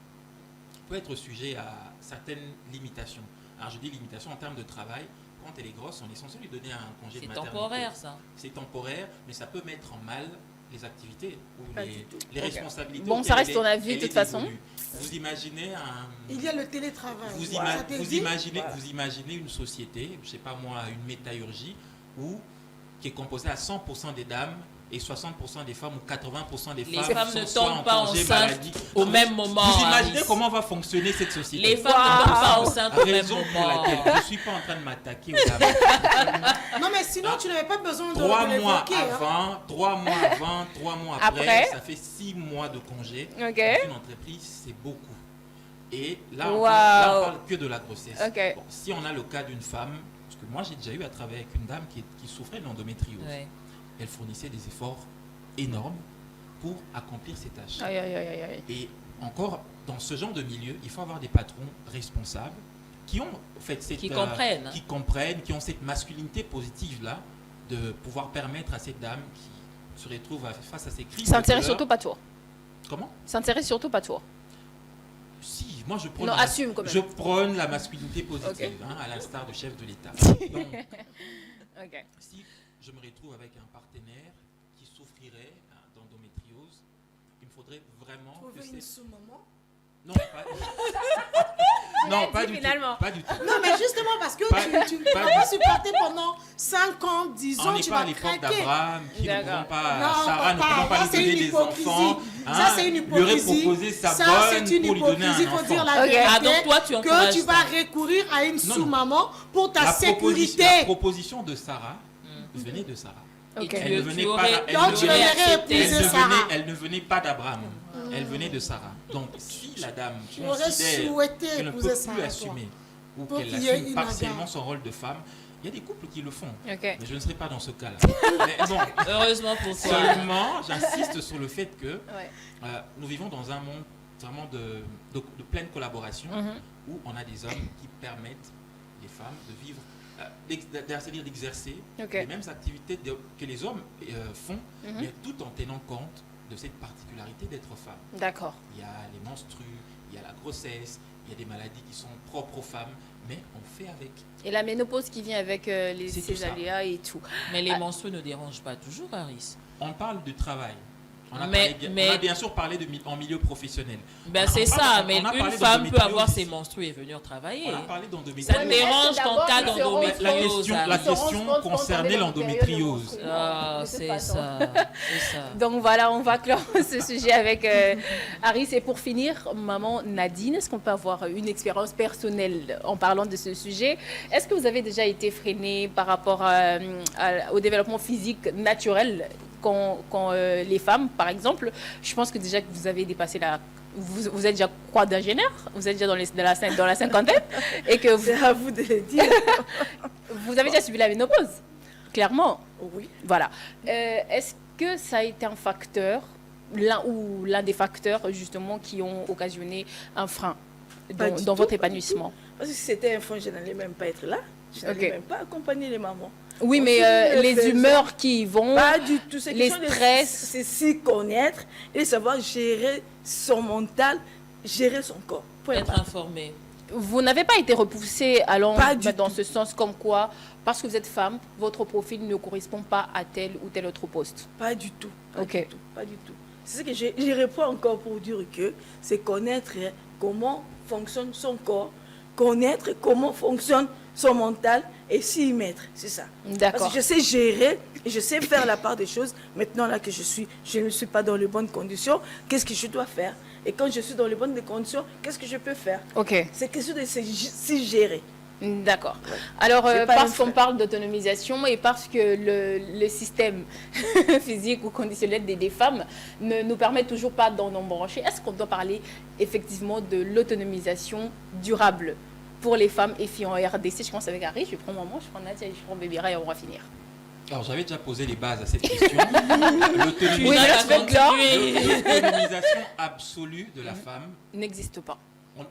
[SPEAKER 5] peut être sujet à certaines limitations. Alors je dis limitations en termes de travail. Quand elle est grosse, on est censé lui donner un congé de maternité.
[SPEAKER 4] C'est temporaire, ça.
[SPEAKER 5] C'est temporaire, mais ça peut mettre en mal les activités ou les responsabilités.
[SPEAKER 1] Bon, ça reste ton avis de toute façon.
[SPEAKER 5] Vous imaginez
[SPEAKER 2] Il y a le télétravail.
[SPEAKER 5] Vous imaginez une société, je ne sais pas moi, une métallurgie, qui est composée à 100% des dames et 60% des femmes ou 80% des femmes.
[SPEAKER 4] Les femmes ne tombent pas enceintes au même moment.
[SPEAKER 5] Vous imaginez comment va fonctionner cette société?
[SPEAKER 4] Les femmes ne tombent pas enceintes au même moment.
[SPEAKER 5] Pour laquelle je ne suis pas en train de m'attaquer aux dames.
[SPEAKER 2] Non, mais sinon, tu n'avais pas besoin de
[SPEAKER 5] 3 mois avant, 3 mois avant, 3 mois après, ça fait 6 mois de congé. Dans une entreprise, c'est beaucoup. Et là, on parle que de la grossesse. Bon, si on a le cas d'une femme, parce que moi, j'ai déjà eu à travailler avec une dame qui souffrait de l'endométriose. Elle fournissait des efforts énormes pour accomplir ses tâches. Et encore, dans ce genre de milieu, il faut avoir des patrons responsables qui ont qui comprennent, qui ont cette masculinité positive-là, de pouvoir permettre à cette dame qui se retrouve face à ces crises.
[SPEAKER 1] Ça n'intéresse surtout pas toi.
[SPEAKER 5] Comment?
[SPEAKER 1] Ça n'intéresse surtout pas toi.
[SPEAKER 5] Si, moi je prône la masculinité positive, à l'instar du chef de l'État. Donc, si je me retrouve avec un partenaire qui souffrirait d'endométriose, il me faudrait vraiment...
[SPEAKER 2] Trouver une sous-maman?
[SPEAKER 5] Non, pas du tout.
[SPEAKER 2] Non, mais justement parce que tu ne vas pas supporter pendant 5 ans, 10 ans, tu vas craquer. On n'est pas à l'époque
[SPEAKER 5] d'Abraham, qui ne pouvant pas... Sarah ne pouvant pas lui donner des enfants.
[SPEAKER 2] Ça, c'est une hypocrisie.
[SPEAKER 5] Lui aurait proposé sa bonne pour lui donner un enfant.
[SPEAKER 2] Il faut dire la vérité,
[SPEAKER 4] donc toi,
[SPEAKER 2] que tu vas recourir à une sous-maman pour ta sécurité.
[SPEAKER 5] La proposition de Sarah venait de Sarah. Elle ne venait pas d'Abraham. Elle venait de Sarah. Donc, si la dame considère qu'elle ne peut plus assumer ou qu'elle assume partiellement son rôle de femme, il y a des couples qui le font. Mais je ne serai pas dans ce cas-là.
[SPEAKER 4] Heureusement pour toi.
[SPEAKER 5] Seulement, j'insiste sur le fait que nous vivons dans un monde vraiment de pleine collaboration où on a des hommes qui permettent les femmes de vivre, c'est-à-dire d'exercer les mêmes activités que les hommes font, mais tout en tenant compte de cette particularité d'être femme.
[SPEAKER 1] D'accord.
[SPEAKER 5] Il y a les menstrues, il y a la grossesse, il y a des maladies qui sont propres aux femmes, mais on fait avec.
[SPEAKER 1] Et la ménopause qui vient avec ces aléas et tout.
[SPEAKER 4] Mais les menstrues ne dérangent pas toujours, Aris.
[SPEAKER 5] On parle du travail. On a bien sûr parlé en milieu professionnel.
[SPEAKER 4] Ben c'est ça, mais une femme peut avoir ses menstrues et venir travailler.
[SPEAKER 5] On a parlé d'endométriose.
[SPEAKER 4] Ça dérange qu'en cas d'endométriose.
[SPEAKER 5] La question concernait l'endométriose.
[SPEAKER 4] Ah, c'est ça.
[SPEAKER 1] Donc voilà, on va clore ce sujet avec Aris. Et pour finir, maman Nadine, est-ce qu'on peut avoir une expérience personnelle en parlant de ce sujet? Est-ce que vous avez déjà été freinée par rapport au développement physique naturel quand les femmes, par exemple, je pense que déjà que vous avez dépassé vous êtes déjà quadragénaire, vous êtes déjà dans la cinquantaine, et que
[SPEAKER 3] c'est à vous de le dire.
[SPEAKER 1] Vous avez déjà subi la ménopause, clairement.
[SPEAKER 3] Oui.
[SPEAKER 1] Voilà. Est-ce que ça a été un facteur, l'un des facteurs justement qui ont occasionné un frein dans votre épanouissement?
[SPEAKER 3] Parce que si c'était un frein, je n'allais même pas être là. Je n'allais même pas accompagner les mamans.
[SPEAKER 1] Oui, mais les humeurs qui y vont,
[SPEAKER 3] pas du tout.
[SPEAKER 1] Les stress.
[SPEAKER 3] C'est s'y connaître et savoir gérer son mental, gérer son corps.
[SPEAKER 4] Être informé.
[SPEAKER 1] Vous n'avez pas été repoussée allant dans ce sens comme quoi, parce que vous êtes femme, votre profil ne correspond pas à tel ou tel autre poste?
[SPEAKER 3] Pas du tout. Pas du tout. C'est ce que je réponds encore pour dire que c'est connaître comment fonctionne son corps, connaître comment fonctionne son mental et s'y mettre, c'est ça.
[SPEAKER 1] D'accord.
[SPEAKER 3] Parce que je sais gérer et je sais faire la part des choses. Maintenant là que je ne suis pas dans les bonnes conditions, qu'est-ce que je dois faire? Et quand je suis dans les bonnes conditions, qu'est-ce que je peux faire? C'est question de s'y gérer.
[SPEAKER 1] D'accord. Alors, parce qu'on parle d'autonomisation et parce que le système physique ou conditionnel des femmes ne nous permet toujours pas d'en embrancher, est-ce qu'on doit parler effectivement de l'autonomisation durable pour les femmes et filles en RDC? Je commence avec Harry, je prends maman, je prends Nadia et je prends Bébéra et on va finir.
[SPEAKER 5] Alors, j'avais déjà posé les bases à cette question.
[SPEAKER 1] L'autonomisation
[SPEAKER 5] absolue de la femme
[SPEAKER 1] n'existe pas.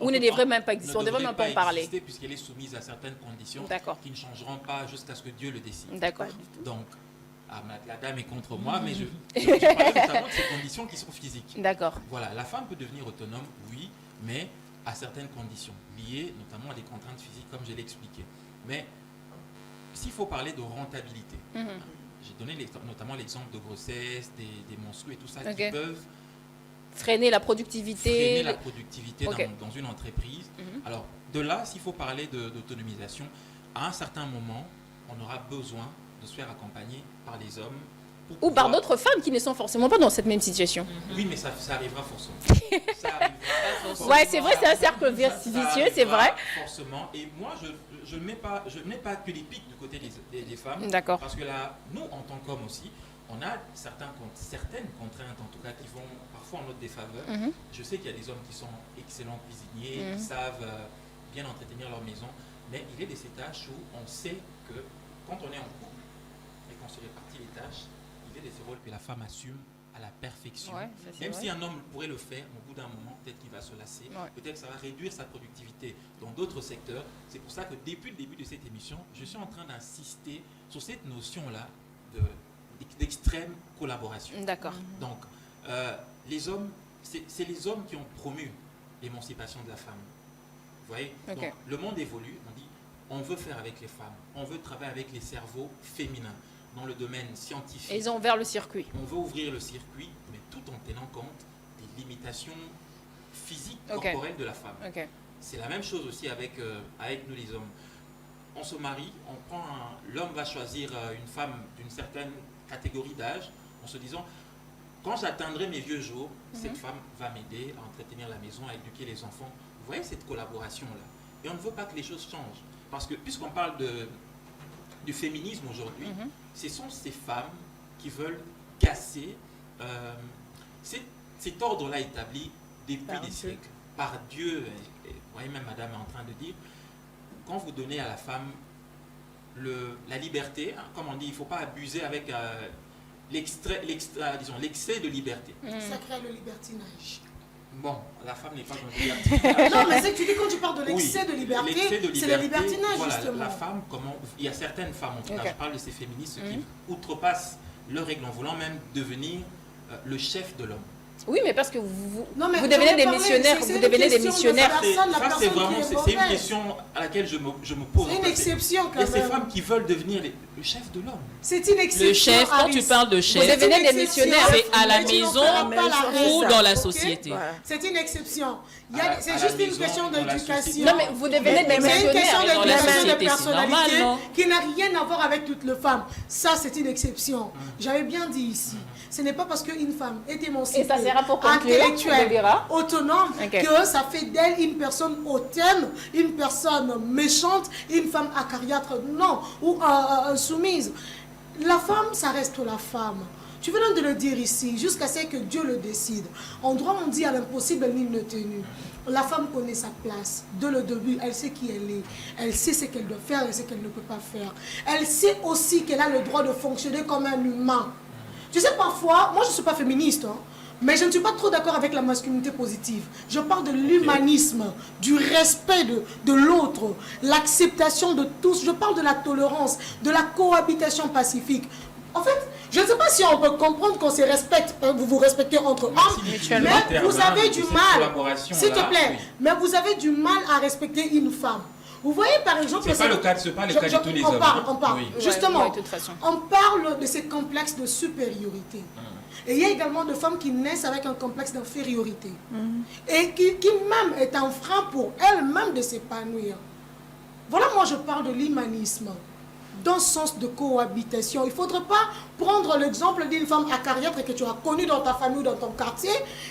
[SPEAKER 1] Ou ne devrait même pas exister. On ne devrait même pas en parler.
[SPEAKER 5] Puisqu'elle est soumise à certaines conditions qui ne changeront pas jusqu'à ce que Dieu le décide.
[SPEAKER 1] D'accord.
[SPEAKER 5] Donc, la dame est contre moi, mais je parlais notamment de ces conditions qui sont physiques.
[SPEAKER 1] D'accord.
[SPEAKER 5] Voilà, la femme peut devenir autonome, oui, mais à certaines conditions, liées notamment à des contraintes physiques, comme je l'ai expliqué. Mais s'il faut parler de rentabilité, j'ai donné notamment l'exemple de grossesse, des menstrues et tout ça qui peuvent
[SPEAKER 1] freiner la productivité.
[SPEAKER 5] Dans une entreprise. Alors, de là, s'il faut parler d'autonomisation, à un certain moment, on aura besoin de se faire accompagner par les hommes.
[SPEAKER 1] Ou par d'autres femmes qui ne sont forcément pas dans cette même situation.
[SPEAKER 5] Oui, mais ça arrivera forcément.
[SPEAKER 1] Ouais, c'est vrai, c'est un cercle vicieux, c'est vrai.
[SPEAKER 5] Forcément. Et moi, je ne mets pas que les pics du côté des femmes.
[SPEAKER 1] D'accord.
[SPEAKER 5] Parce que là, nous, en tant qu'hommes aussi, on a certaines contraintes, en tout cas, qui vont parfois en notre défaveur. Je sais qu'il y a des hommes qui sont excellents cuisiniers, qui savent bien entretenir leur maison, mais il est de ces tâches où on sait que quand on est en couple et qu'on se répartit les tâches, il est de ces rôles que la femme assume à la perfection.
[SPEAKER 1] Ouais,
[SPEAKER 5] même si un homme pourrait le faire, au bout d'un moment, peut-être qu'il va se lasser, peut-être que ça va réduire sa productivité dans d'autres secteurs. C'est pour ça que depuis le début de cette émission, je suis en train d'insister sur cette notion-là d'extrême collaboration.
[SPEAKER 1] D'accord.
[SPEAKER 5] Donc, les hommes, c'est les hommes qui ont promu l'émancipation de la femme. Vous voyez? Donc, le monde évolue, on dit, on veut faire avec les femmes, on veut travailler avec les cerveaux féminins dans le domaine scientifique.
[SPEAKER 1] Et ils ont ouvert le circuit.
[SPEAKER 5] On veut ouvrir le circuit, mais tout en tenant compte des limitations physiques, corporelles de la femme. C'est la même chose aussi avec nous les hommes. On se marie, l'homme va choisir une femme d'une certaine catégorie d'âge en se disant, quand j'atteindrai mes vieux jours, cette femme va m'aider à entretenir la maison, à éduquer les enfants. Vous voyez cette collaboration-là. Et on ne veut pas que les choses changent. Parce que puisqu'on parle du féminisme aujourd'hui, ce sont ces femmes qui veulent casser cet ordre-là établi depuis des siècles. Par Dieu, vous voyez même madame est en train de dire, quand vous donnez à la femme la liberté, comme on dit, il ne faut pas abuser avec l'excès de liberté.
[SPEAKER 2] Ça crée le libertinage.
[SPEAKER 5] Bon, la femme n'est pas dans le libertinage.
[SPEAKER 2] Non, mais c'est que tu dis quand tu parles de l'excès
[SPEAKER 5] Oui,
[SPEAKER 2] de liberté,
[SPEAKER 5] l'excès de
[SPEAKER 2] c'est le libertinage,
[SPEAKER 5] voilà,
[SPEAKER 2] justement.
[SPEAKER 5] La femme, il y a certaines femmes, en tout cas,
[SPEAKER 1] Ok.
[SPEAKER 5] je parle de ces féministes qui outrepassent leurs règles en voulant même devenir le chef de l'homme.
[SPEAKER 1] Oui, mais parce que vous
[SPEAKER 2] Non, mais
[SPEAKER 1] devenez
[SPEAKER 2] j'en ai
[SPEAKER 1] des
[SPEAKER 2] parlé,
[SPEAKER 1] missionnaires,
[SPEAKER 2] c'est
[SPEAKER 1] vous
[SPEAKER 2] une
[SPEAKER 1] devenez des
[SPEAKER 2] question de
[SPEAKER 1] missionnaires.
[SPEAKER 2] faire ça, la
[SPEAKER 5] Ça, c'est
[SPEAKER 2] personne qui
[SPEAKER 5] vraiment,
[SPEAKER 2] est
[SPEAKER 5] c'est une
[SPEAKER 2] mauvaise.
[SPEAKER 5] question à laquelle je me pose.
[SPEAKER 2] C'est
[SPEAKER 5] en
[SPEAKER 2] une
[SPEAKER 5] fait.
[SPEAKER 2] exception, quand
[SPEAKER 5] Il y a ces
[SPEAKER 2] même.
[SPEAKER 5] femmes qui veulent devenir le chef de l'homme.
[SPEAKER 2] C'est une exception.
[SPEAKER 4] Le chef, quand tu
[SPEAKER 2] Aris.
[SPEAKER 4] parles de
[SPEAKER 1] Vous
[SPEAKER 4] chef,
[SPEAKER 1] devenez
[SPEAKER 2] une
[SPEAKER 1] des
[SPEAKER 2] exception.
[SPEAKER 1] missionnaires.
[SPEAKER 4] c'est à la
[SPEAKER 2] Mais tu n'en
[SPEAKER 4] maison
[SPEAKER 2] feras pas la
[SPEAKER 4] ou
[SPEAKER 2] règle,
[SPEAKER 4] dans la
[SPEAKER 2] ok?
[SPEAKER 4] société.
[SPEAKER 3] Voilà.
[SPEAKER 2] C'est une exception.
[SPEAKER 5] À
[SPEAKER 2] C'est
[SPEAKER 5] la
[SPEAKER 2] juste une
[SPEAKER 5] maison,
[SPEAKER 2] question
[SPEAKER 5] dans la
[SPEAKER 2] d'éducation.
[SPEAKER 5] société.
[SPEAKER 1] Non, mais vous devenez des
[SPEAKER 2] C'est une question
[SPEAKER 1] missionnaires.
[SPEAKER 4] dans la
[SPEAKER 2] d'éducation de
[SPEAKER 4] société, c'est
[SPEAKER 2] personnalité
[SPEAKER 4] normal, non?
[SPEAKER 2] qui n'a rien à voir avec toutes les femmes. Ça, c'est une exception. J'avais bien dit ici. Ce n'est pas parce qu'une femme est émancipée,
[SPEAKER 1] Et ça sera pour conclure,
[SPEAKER 2] intellectuelle,
[SPEAKER 1] Bébéra.
[SPEAKER 2] autonome,
[SPEAKER 1] Ok.
[SPEAKER 2] que ça fait d'elle une personne hautaine, une personne méchante, une femme acariâtre, non, ou soumise. La femme, ça reste la femme. Tu venais de le dire ici, jusqu'à ce que Dieu le décide. En droit, on dit à l'impossible, nul ne tenu. La femme connaît sa place. Dès le début, elle sait qui elle est. Elle sait ce qu'elle doit faire et ce qu'elle ne peut pas faire. Elle sait aussi qu'elle a le droit de fonctionner comme un humain. Tu sais, parfois, moi je ne suis pas féministe, hein, mais je ne suis pas trop d'accord avec la masculinité positive. Je parle de l'humanisme, du respect de l'autre, l'acceptation de tous. Je parle de la tolérance, de la cohabitation pacifique. En fait, je ne sais pas si on peut comprendre qu'on se respecte, vous vous respectez entre hommes,
[SPEAKER 1] mutuellement.
[SPEAKER 2] mais vous avez du mal, s'il te
[SPEAKER 5] collaboration-là,
[SPEAKER 2] plaît,
[SPEAKER 5] oui.
[SPEAKER 2] mais vous avez du mal à respecter une femme. Vous voyez par exemple...
[SPEAKER 5] C'est pas le cas, c'est pas le cas de tous les hommes.
[SPEAKER 2] On parle.
[SPEAKER 5] Oui.
[SPEAKER 2] Justement,
[SPEAKER 1] Ouais, de toute façon.
[SPEAKER 2] on parle de ces complexes de supériorité. Et il y a également des femmes qui naissent avec un complexe d'infériorité. Et qui même est un frein pour elles-mêmes de s'épanouir. Voilà, moi je parle de l'humanisme. Dans ce sens de cohabitation. Il ne faudrait pas prendre l'exemple d'une femme acariâtre que tu as connue dans ta famille ou dans ton quartier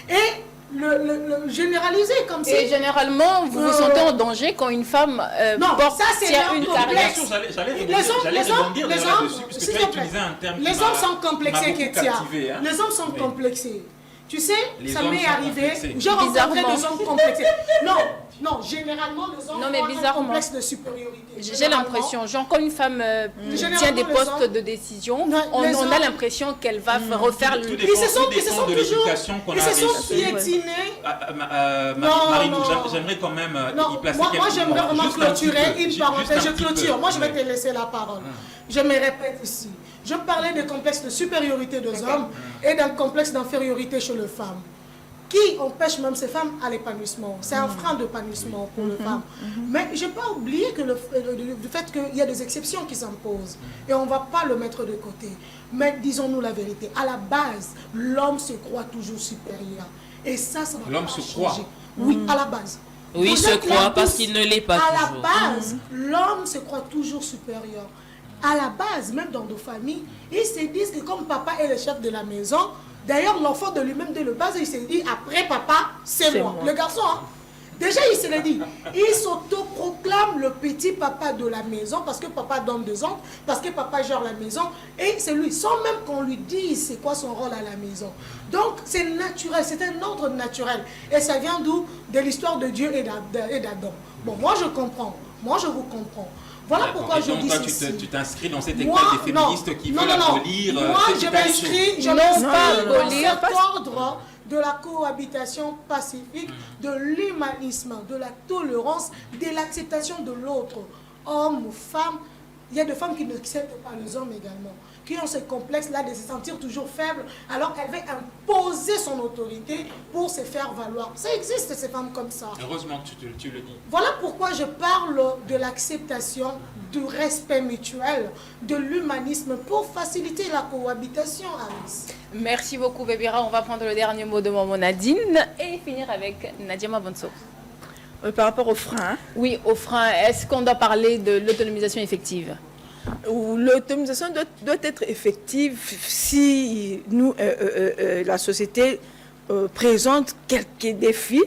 [SPEAKER 2] et le généraliser comme ça.
[SPEAKER 1] Et généralement, vous vous sentez en danger quand une femme
[SPEAKER 2] Non,
[SPEAKER 1] porte
[SPEAKER 2] ça, c'est
[SPEAKER 1] tient
[SPEAKER 2] leur
[SPEAKER 1] une
[SPEAKER 2] complexe.
[SPEAKER 1] carrière.
[SPEAKER 5] Bien sûr, j'allais
[SPEAKER 2] Les hommes,
[SPEAKER 5] rebondir là-dessus, puisque
[SPEAKER 2] s'il
[SPEAKER 5] tu as
[SPEAKER 2] te plaît.
[SPEAKER 5] utilisé un terme qui
[SPEAKER 2] Les
[SPEAKER 5] m'a-
[SPEAKER 2] hommes sont complexés,
[SPEAKER 5] m'a beaucoup
[SPEAKER 2] Ketia.
[SPEAKER 5] captivé, hein.
[SPEAKER 2] Les hommes sont
[SPEAKER 5] Oui.
[SPEAKER 2] complexés. Tu sais,
[SPEAKER 5] Les
[SPEAKER 2] ça
[SPEAKER 5] hommes
[SPEAKER 2] m'est
[SPEAKER 5] sont
[SPEAKER 2] arrivé.
[SPEAKER 5] complexés.
[SPEAKER 2] J'ai rencontré
[SPEAKER 1] Bizarrement.
[SPEAKER 2] des hommes complexés. Non, généralement, les hommes
[SPEAKER 1] Non, mais
[SPEAKER 2] ont un
[SPEAKER 1] bizarrement.
[SPEAKER 2] complexe de supériorité.
[SPEAKER 1] J'ai
[SPEAKER 2] Généralement.
[SPEAKER 1] l'impression, genre quand une femme
[SPEAKER 2] Généralement,
[SPEAKER 1] tient des
[SPEAKER 2] les
[SPEAKER 1] postes
[SPEAKER 2] hommes-
[SPEAKER 1] de décision,
[SPEAKER 2] Non,
[SPEAKER 1] on
[SPEAKER 2] les
[SPEAKER 1] a
[SPEAKER 2] hommes-
[SPEAKER 1] l'impression qu'elle va refaire
[SPEAKER 5] Tout
[SPEAKER 1] le...
[SPEAKER 5] dépend-
[SPEAKER 2] Ils se sont
[SPEAKER 5] tout dépend de
[SPEAKER 2] toujours...
[SPEAKER 5] l'éducation qu'on
[SPEAKER 2] Ils
[SPEAKER 5] a
[SPEAKER 2] se sont
[SPEAKER 5] reçue.
[SPEAKER 2] piétinés. Non,
[SPEAKER 5] Marie-Lou,
[SPEAKER 2] non.
[SPEAKER 5] j'aimerais quand même
[SPEAKER 2] Non,
[SPEAKER 5] y placer
[SPEAKER 2] moi
[SPEAKER 5] quelques
[SPEAKER 2] j'aimerais
[SPEAKER 5] mots.
[SPEAKER 2] vraiment
[SPEAKER 5] Juste un petit
[SPEAKER 2] clôturer
[SPEAKER 5] peu.
[SPEAKER 2] une
[SPEAKER 5] Juste
[SPEAKER 2] parenthèse.
[SPEAKER 5] un
[SPEAKER 2] Je
[SPEAKER 5] petit
[SPEAKER 2] clôture.
[SPEAKER 5] peu.
[SPEAKER 2] Moi, je vais
[SPEAKER 5] Oui.
[SPEAKER 2] te laisser la parole. Je me répète ici. Je parlais des complexes de supériorité des hommes et d'un complexe d'infériorité chez les femmes, qui empêche même ces femmes à l'épanouissement. C'est un frein d'épanouissement pour les femmes. Mais je n'ai pas oublié que le fait qu'il y a des exceptions qui s'imposent. Et on ne va pas le mettre de côté. Mais disons-nous la vérité. À la base, l'homme se croit toujours supérieur. Et ça va
[SPEAKER 5] L'homme
[SPEAKER 2] pas
[SPEAKER 5] se
[SPEAKER 2] changer.
[SPEAKER 5] croit.
[SPEAKER 2] Oui, à la base.
[SPEAKER 4] Oui,
[SPEAKER 2] Vous
[SPEAKER 4] se
[SPEAKER 2] êtes là
[SPEAKER 4] croit parce
[SPEAKER 2] tous.
[SPEAKER 4] qu'il ne l'est pas
[SPEAKER 2] À la
[SPEAKER 4] toujours.
[SPEAKER 2] base, l'homme se croit toujours supérieur. À la base, même dans nos familles, ils se disent que comme papa est le chef de la maison, d'ailleurs l'enfant de lui-même dès le bas, il se dit après papa, c'est moi. Le garçon, hein. Déjà il se le dit. Il s'autoproclame le petit papa de la maison parce que papa donne des ordres, parce que papa gère la maison. Et c'est lui, sans même qu'on lui dise c'est quoi son rôle à la maison. Donc c'est naturel, c'est un ordre naturel. Et ça vient d'où? De l'histoire de Dieu et d'Adam. Bon, moi je comprends. Moi je vous comprends. Voilà pourquoi je
[SPEAKER 5] donc,
[SPEAKER 2] dis
[SPEAKER 5] toi,
[SPEAKER 2] ceci.
[SPEAKER 5] tu t'inscris dans cette
[SPEAKER 2] Moi,
[SPEAKER 5] école des féministes qui veulent abolir...
[SPEAKER 2] Moi,
[SPEAKER 5] cette
[SPEAKER 2] je
[SPEAKER 5] totalité.
[SPEAKER 2] m'inscris, je
[SPEAKER 1] Non,
[SPEAKER 2] m'inscris
[SPEAKER 1] pas
[SPEAKER 2] dans
[SPEAKER 1] abolir,
[SPEAKER 2] cet ordre de la cohabitation pacifique, de l'humanisme, de la tolérance, de l'acceptation de l'autre. Homme ou femme, il y a des femmes qui n'acceptent pas les hommes également, qui ont ce complexe-là de se sentir toujours faible, alors qu'elle veut imposer son autorité pour se faire valoir. Ça existe, ces femmes comme ça.
[SPEAKER 5] Heureusement que tu le dis.
[SPEAKER 2] Voilà pourquoi je parle de l'acceptation, du respect mutuel, de l'humanisme pour faciliter la cohabitation, Alice.
[SPEAKER 1] Merci beaucoup, Bébéra. On va prendre le dernier mot de Maman Nadine et finir avec Nadia Mabonso.
[SPEAKER 3] Par rapport aux freins,
[SPEAKER 1] Oui, au frein, est-ce qu'on doit parler de l'autonomisation effective?
[SPEAKER 3] l'autonomisation doit être effective si nous, la société présente quelques défis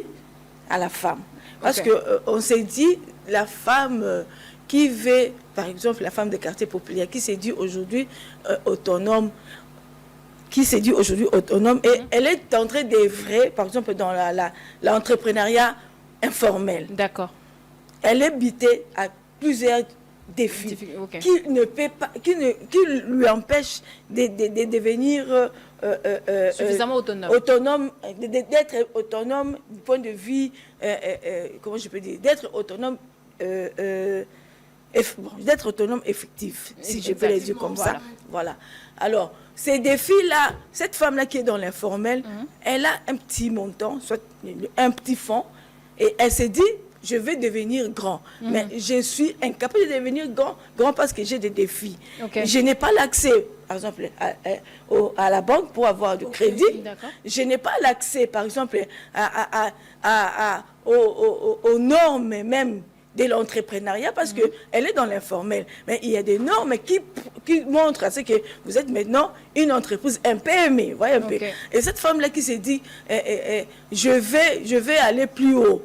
[SPEAKER 3] à la femme. Parce
[SPEAKER 1] Ok.
[SPEAKER 3] que on s'est dit, la femme qui veut, par exemple, la femme des quartiers populaires, qui s'est dit aujourd'hui autonome, et elle est en train d'œuvrer, par exemple, dans l'entrepreneuriat informel.
[SPEAKER 1] D'accord.
[SPEAKER 3] Elle est butée à plusieurs défis
[SPEAKER 1] Ok.
[SPEAKER 3] qui lui empêchent de devenir
[SPEAKER 1] Suffisamment autonome.
[SPEAKER 3] D'être autonome du point de vue, comment je peux dire, d'être autonome, d'être autonome effectif, si je peux le dire comme ça. Voilà. Alors, ces défis-là, cette femme-là qui est dans l'informel, elle a un petit montant, soit un petit fonds, et elle s'est dit, je vais devenir grand. Mais je suis incapable de devenir grand parce que j'ai des défis. Je n'ai pas l'accès, par exemple, à la banque pour avoir du crédit. Je n'ai pas l'accès, par exemple, aux normes même de l'entrepreneuriat parce qu'elle est dans l'informel. Mais il y a des normes qui montrent à ce que vous êtes maintenant une entreprise, un PME. Voyez un peu. Et cette femme-là qui s'est dit, je vais aller plus haut.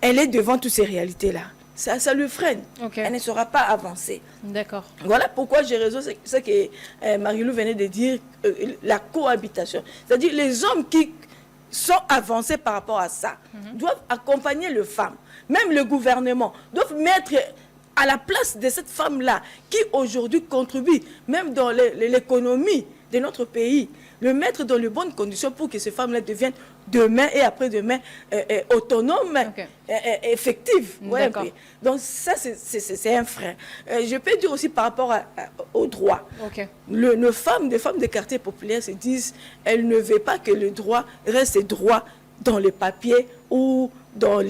[SPEAKER 3] Elle est devant toutes ces réalités-là. Ça lui freine. Elle ne saura pas avancer.
[SPEAKER 1] D'accord.
[SPEAKER 3] Voilà pourquoi j'ai raison, c'est ce que Marie-Lou venait de dire, la cohabitation. C'est-à-dire les hommes qui sont avancés par rapport à ça doivent accompagner les femmes. Même le gouvernement doivent mettre à la place de cette femme-là qui aujourd'hui contribue même dans l'économie de notre pays, le mettre dans les bonnes conditions pour que ces femmes-là deviennent demain et après-demain autonomes, effectives. Ouais, donc ça, c'est un frein. Je peux dire aussi par rapport au droit. Nos femmes, des femmes des quartiers populaires se disent, elles ne veulent pas que le droit reste droit dans les papiers ou dans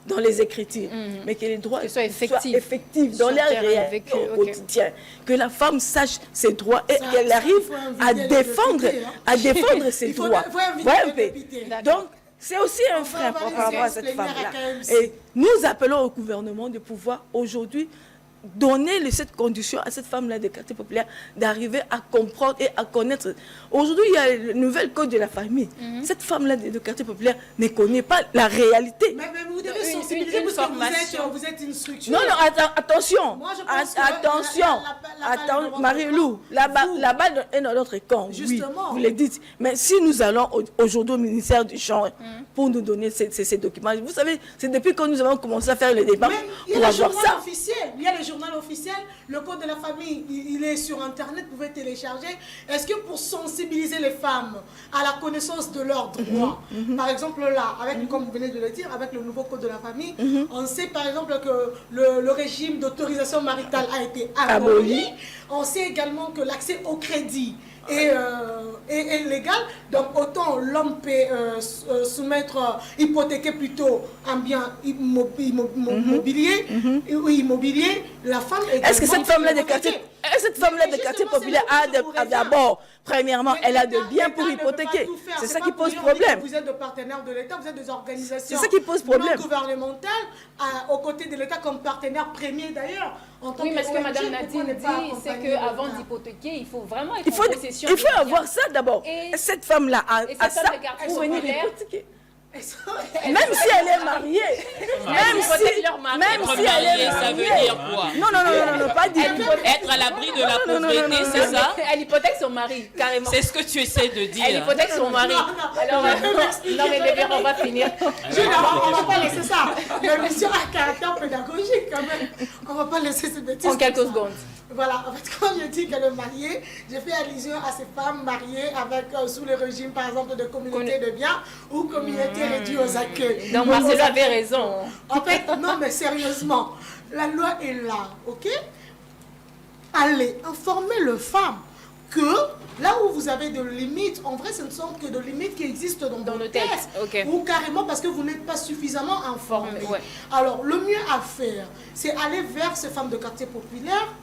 [SPEAKER 3] dans les écritures, mais que les droits soient effectifs dans leur réalité au quotidien. Que la femme sache ses droits et qu'elle arrive à défendre ses droits. Donc, c'est aussi un frein par rapport à cette femme-là. Et nous appelons au gouvernement de pouvoir aujourd'hui donner cette condition à cette femme-là des quartiers populaires d'arriver à comprendre et à connaître. Aujourd'hui, il y a le nouvel code de la famille. Cette femme-là de quartier populaire ne connaît pas la réalité.
[SPEAKER 2] Mais vous devez sensibiliser parce que vous êtes une structure.
[SPEAKER 3] Non, attention. Attention, Marie-Lou, là-bas est dans notre camp. Justement. Oui, vous le dites. Mais si nous allons aujourd'hui au ministère du Genre pour nous donner ces documents, vous savez, c'est depuis que nous avons commencé à faire les débats pour avoir ça.
[SPEAKER 2] Il y a le journal officiel, le code de la famille, il est sur Internet, vous pouvez télécharger. Est-ce que pour sensibiliser les femmes à la connaissance de leurs droits, par exemple là, comme vous venez de le dire, avec le nouveau code de la famille, on sait par exemple que le régime d'autorisation maritale a été aboli. On sait également que l'accès au crédit est légal, donc autant l'homme peut hypothéquer plutôt un bien immobilier, la femme également.
[SPEAKER 3] Est-ce que cette femme-là de quartier populaire a d'abord, premièrement, elle a de biens pour hypothéquer? C'est ça qui pose problème.
[SPEAKER 2] Vous êtes des partenaires de l'État, vous êtes des organisations
[SPEAKER 3] non
[SPEAKER 2] gouvernementales aux côtés de l'État comme partenaire premier d'ailleurs.
[SPEAKER 1] Oui, mais ce que Mme Nadine dit, c'est qu'avant d'hypothéquer, il faut vraiment être en possession.
[SPEAKER 3] Il faut avoir ça d'abord. Cette femme-là a ça
[SPEAKER 1] pour venir hypothéquer.
[SPEAKER 3] Même si elle est mariée, même si elle est mariée,
[SPEAKER 4] ça veut dire quoi?
[SPEAKER 3] Non, pas dire.
[SPEAKER 4] Être à l'abri de la pauvreté, c'est ça?
[SPEAKER 1] Elle hypothèque son mari, carrément.
[SPEAKER 4] C'est ce que tu essaies de dire.
[SPEAKER 1] Elle hypothèque son mari. Alors, non mais les on va finir.
[SPEAKER 2] On va pas laisser ça. L'émission a caractère pédagogique quand même. On va pas laisser ces bêtises.
[SPEAKER 1] En quelques secondes.
[SPEAKER 2] Voilà, en fait, quand je dis qu'elle est mariée, je fais allusion à ces femmes mariées avec, sous le régime, par exemple, de communauté de biens ou communauté réduite aux accueils.
[SPEAKER 1] Donc, Marcelo avait raison.
[SPEAKER 2] En fait, non, mais sérieusement, la loi est là, ok? Allez, informer les femmes que là où vous avez des limites, en vrai, ce ne sont que des limites qui existent dans nos textes. Ou carrément parce que vous n'êtes pas suffisamment informés. Alors, le mieux à faire, c'est aller vers ces femmes de quartier populaire,